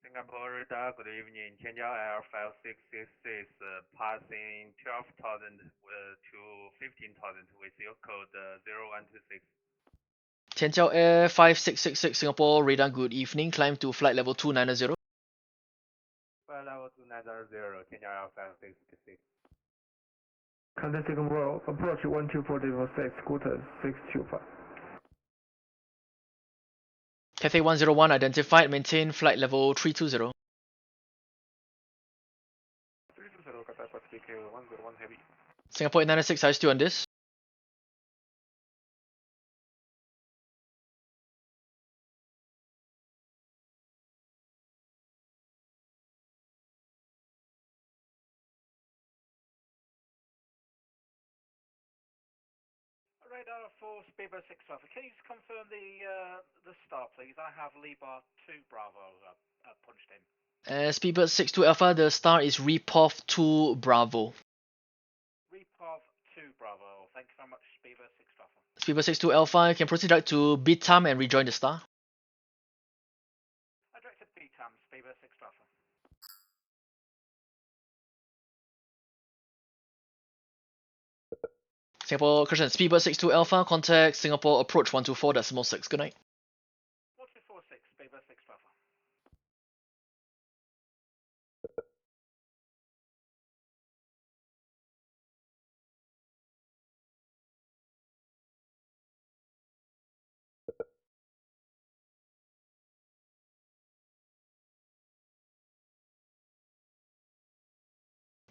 Singapore radar, good evening. Tianjiao Air 5666, passing 12,000 to 15,000 with your code 0126. Tianjiao Air 5666, Singapore radar, good evening. Climb to flight level 290. Flight level 290, Tianjiao Air 5666. Contact Singapore, approach 124.6, scooter 625. Cathay 101 identified, maintain flight level 320. 320, Cathay Pacific 101 heavy. Singapore 896, are you still on this? Radar for Speedbird 6 Truffer. Can you just confirm the start, please? I have Libar 2 Bravo punched in. Speedbird 62 Alpha, the star is Repov 2 Bravo. Repov 2 Bravo. Thank you very much, Speedbird 6 Truffer. Speedbird 62 Alpha, you can proceed direct to BITAM and rejoin the star. Singapore, Christian, Speedbird 62 Alpha, contact Singapore approach 124.6. Good night. 1246, Speedbird 6 Alpha.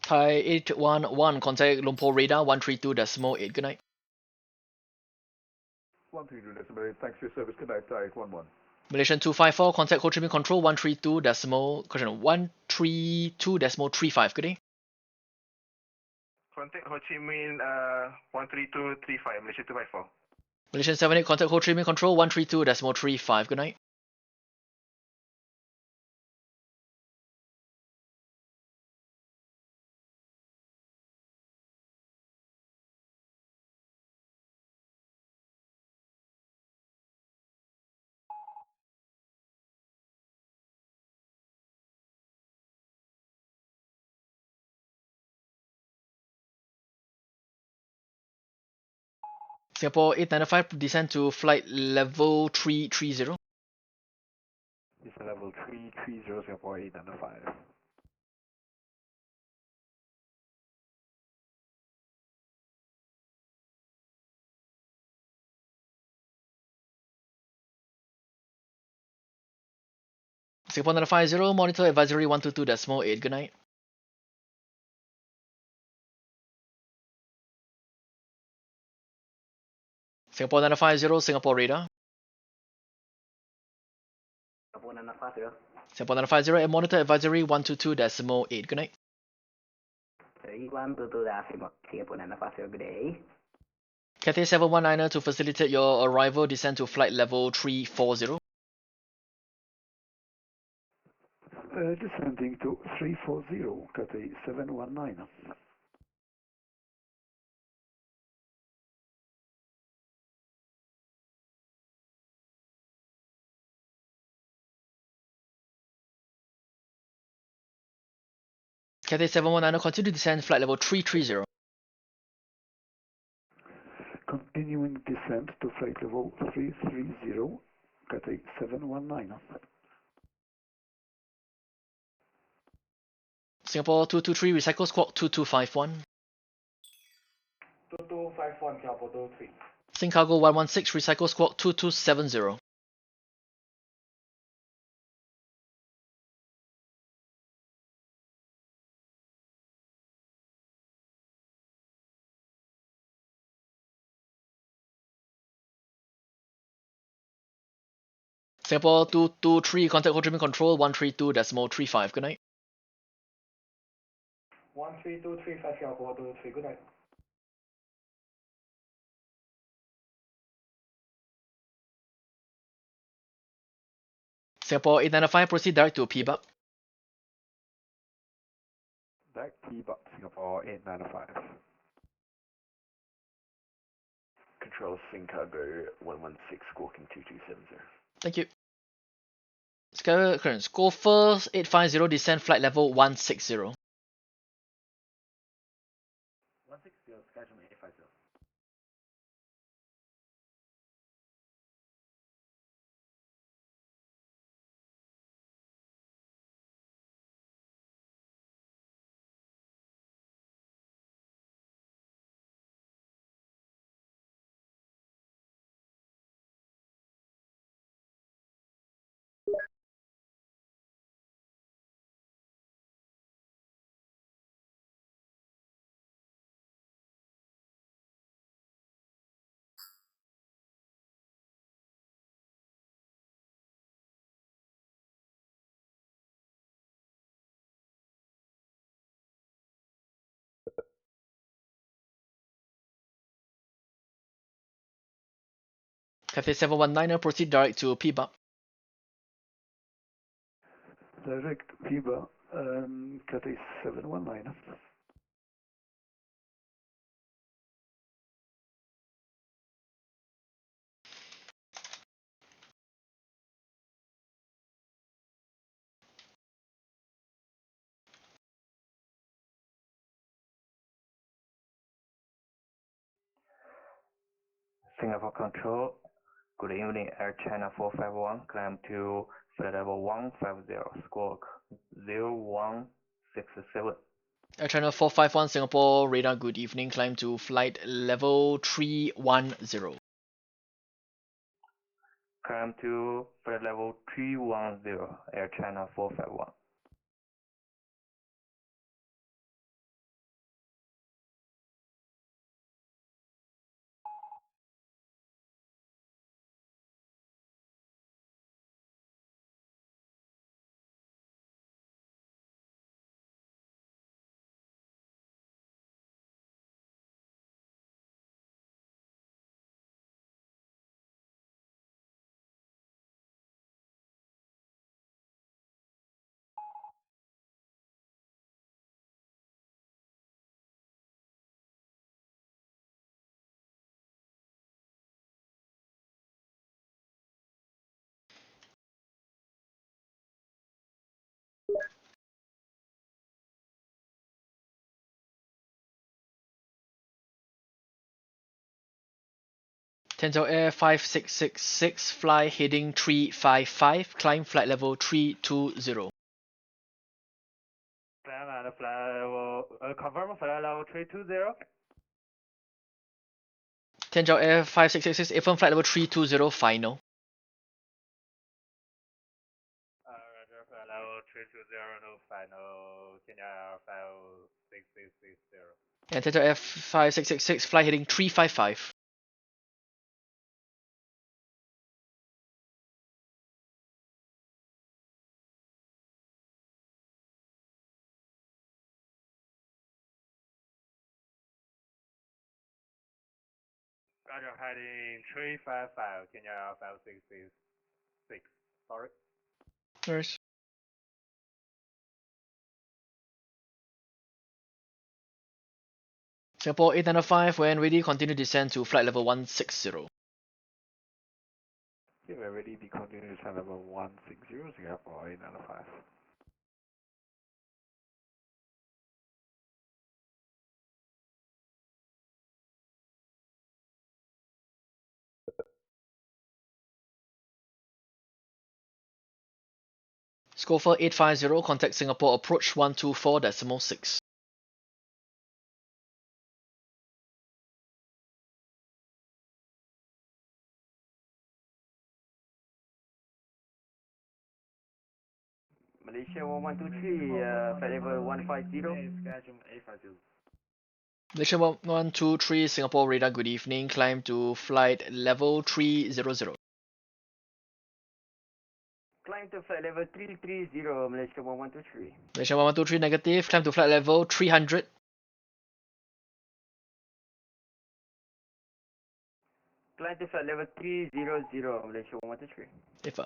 Thai 811, contact Lumpur radar 132.8. Good night. 132.8, thanks for your service. Good night, Thai 811. Malaysian 254, contact Ho Chi Minh Control 132 decimal, correction, 132.35. Good day. Contact Ho Chi Minh 13235, Malaysia 254. Malaysian 78, contact Ho Chi Minh Control 132.35. Good night. Singapore 895, descend to flight level 330. This is level 330, Singapore 895. Singapore 950, monitor advisory 122.8. Good night. Singapore 950, Singapore radar. Singapore 950. Singapore 950, and monitor advisory 122.8. Good night. 122 Singapore 950, good day. Cathay 719 to facilitate your arrival, descend to flight level 340. Descending to 340, Cathay 719. Cathay 719, continue to descend flight level 330. Continuing descent to flight level 330, Cathay 719. Singapore 223, recycle squawk 2251. 2251, Singapore 23. Sing Cargo 116, recycle squawk 2270. Singapore 223, contact Ho Chi Minh Control 132.35. Good night. 13235, Singapore 23. Good night. Singapore 895, proceed direct to PBUC. Direct T-Buck, Singapore 895. Control Sing Cargo 116, squawking 2270. Thank you. Sky current, Gopher 850, descend flight level 160. 160, schedule 850. Cathay 719, proceed direct to PBUC. Direct PIBA, Cathay 719. Singapore Control, good evening, Air China 451, climb to flight level 150, squawk 0167. Air China 451 Singapore radar, good evening, climb to flight level 310. Climb to flight level 310, Air China 451. Tianzhou Air 5666, fly heading 355, climb flight level 320. Climb and flight level, confirm flight level 320. Tianzhou Air 5666, affirm flight level 320, final. Roger, flight level 320, no final, Tianjia 56660. And Tianzhou Air 5666, fly heading 355. Roger, heading 355, Tianjia 5666. Sorry. Nice. Singapore 895, when ready, continue descend to flight level 160. Yeah, we're ready to continue to level 160, Singapore 895. Scofer 850, contact Singapore approach 124.6. Malaysia 1123, flight level 150. Schedule 850. Malaysia 1123, Singapore radar, good evening, climb to flight level 300. Climb to flight level 330, Malaysia 1123. Malaysia 1123, negative, climb to flight level 300. Climb to flight level 300, Malaysia 1123. If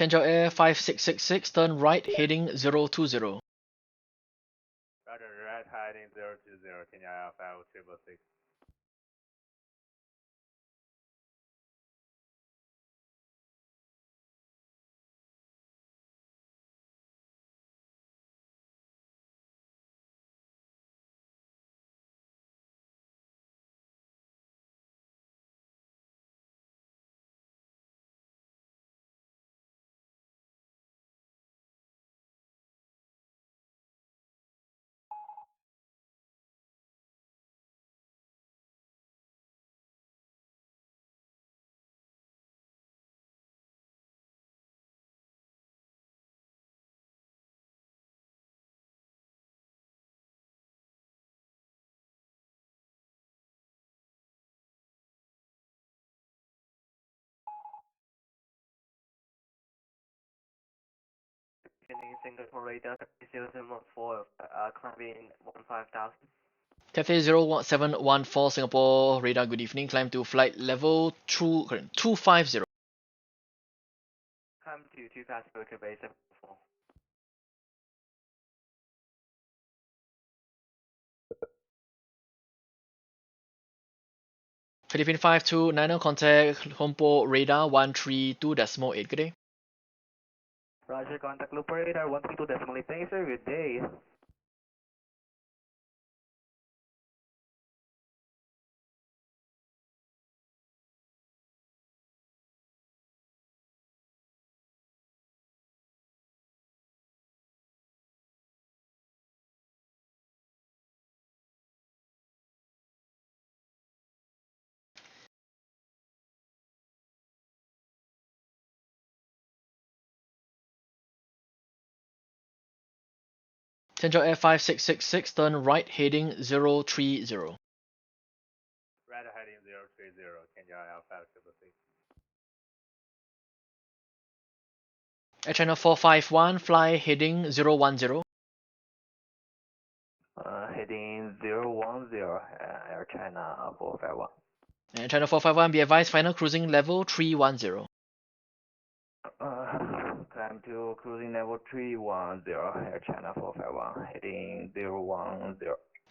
Tianzhou Air 5666, turn right, heading 020. Roger, right heading 020, Tianjia 5666. evening, Singapore radar 014, climbing 15,000. Cathay 0714 Singapore radar, good evening. Climb to flight level 250. Climb to 250, Quebec 74. Philippine 529, contact Hompo radar 132.8. Good day. Roger, contact Looper radar 132.8. Thanks, sir. Good day. Tianzhou Air 5666, turn right heading 030. Right heading 030, Kenya Alpha 666. Air China 451, fly heading 010. Heading 010, Air China 451. Air China 451, be advised, final cruising level 310. Climb to cruising level 310, Air China 451, heading 010.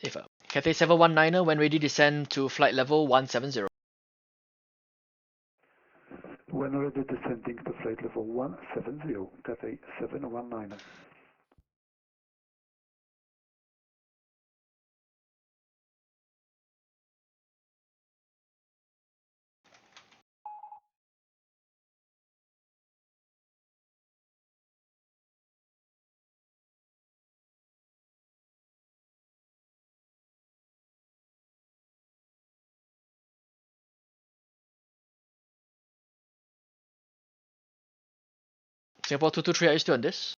If Cathay 719, when ready, descend to flight level 170. When ready, descending to flight level 170, Cathay 719. Singapore 223, are you still on this?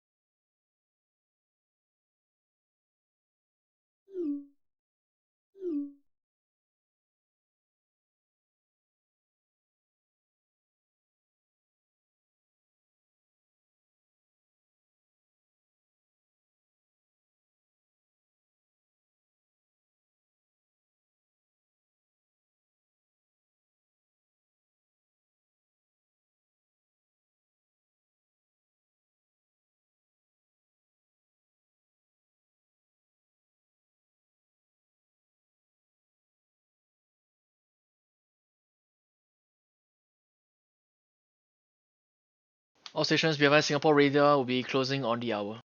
All stations, be advised, Singapore radar will be closing on the hour.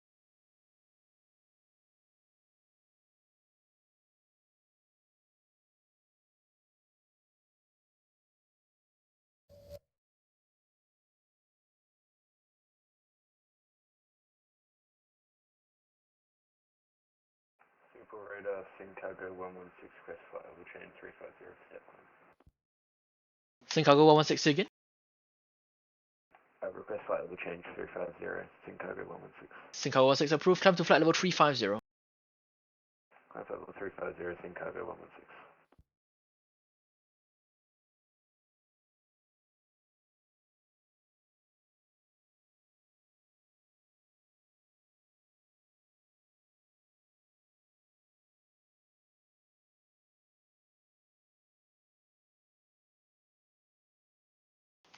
Singapore radar, Chicago 116, request flight level change 350, step climb. Chicago 116 again. Request flight level change 350, Chicago 116. Chicago 16 approved, climb to flight level 350. Climb flight level 350, Chicago 116.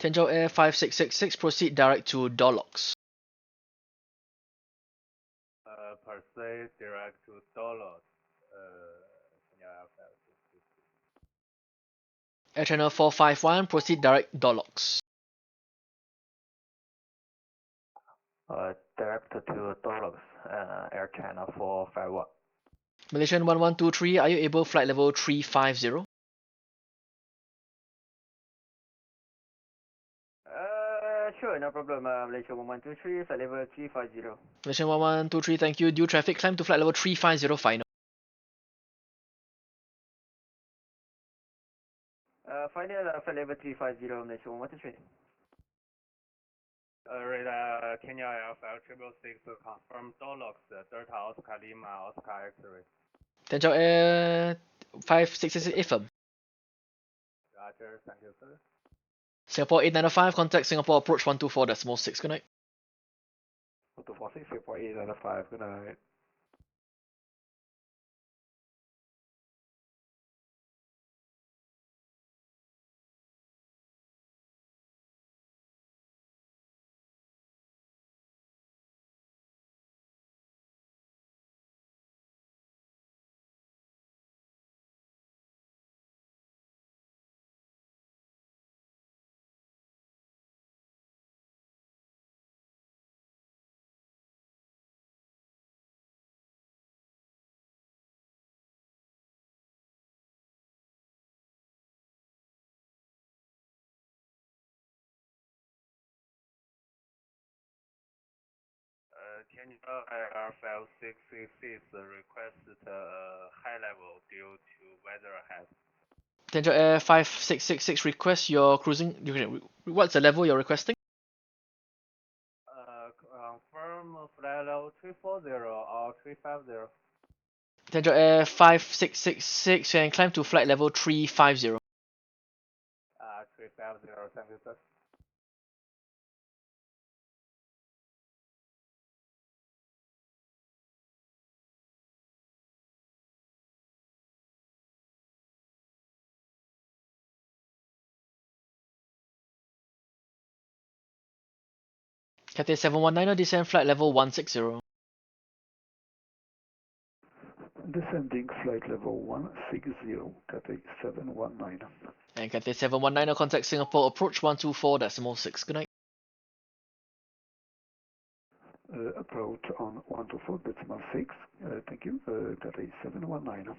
Tianzhou Air 5666, proceed direct to Dolox. Proceed direct to Dolos. Kenya Alpha 666. Air China 451, proceed direct Dolox. Direct to Dolox, Air China 451. Malaysian 1123, are you able flight level 350? Sure, no problem. Malaysia 1123, flight level 350. Malaysian 1123, thank you. Due traffic, climb to flight level 350 final. Final flight level 350, Malaysia 1123. Radar Kenya Alpha 666, confirm Dolos, Delta Oscar Lima Oscar X-ray. Tianzhou Air 5666, affirm. Roger, thank you, sir. Singapore 895, contact Singapore approach 124.6. Good night. 124.6, Singapore Banana 5, good night. Can you Air 5666 request high level due to weather ahead? Danger Air 5666 request your cruising. What's the level you're requesting? Confirm flight level 340 or 350. Danger Air 5666 and climb to flight level 350. 350, thank you, sir. Cathay 719 descend flight level 160. Descending flight level 160, Cathay 719. And Cathay 719 contact Singapore approach 124.6. Good night. Approach on 124.6. Thank you. Cathay 719.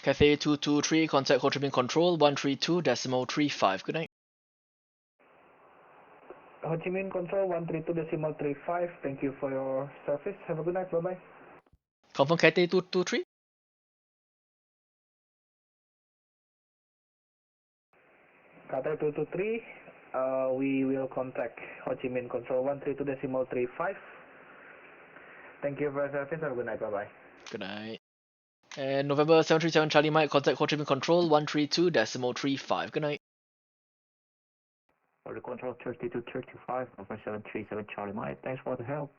Cathay 223 contact Ho Chi Minh Control 132.35. Good night. Ho Chi Minh Control 132.35. Thank you for your service. Have a good night. Bye bye. Confirm Cathay 223. Cathay 223. We will contact Ho Chi Minh Control 132.35. Thank you for your service. Have a good night. Bye bye. Good night. And November 737 Charlie Mike contact Ho Chi Minh Control 132.35. Good night. For the control 3235, confirm 737 Charlie Mike. Thanks for the help.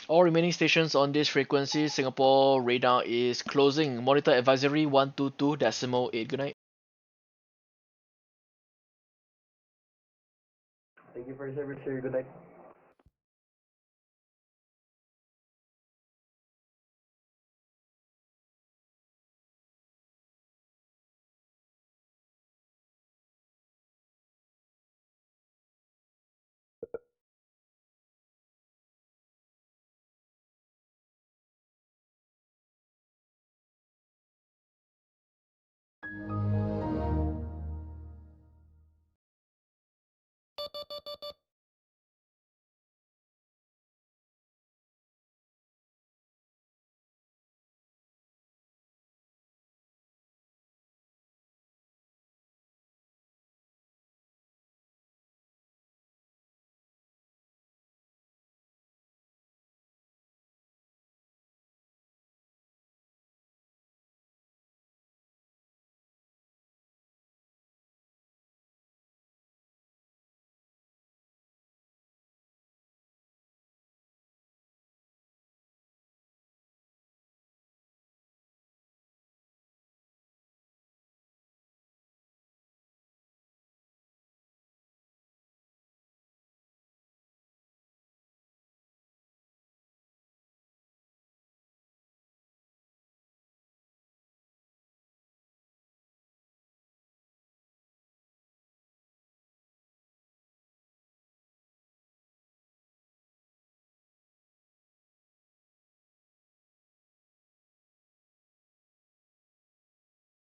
All remaining stations on this frequency, Singapore radar is closing. Monitor advisory 122.8. Good night. Thank you for your service, sir. Good night.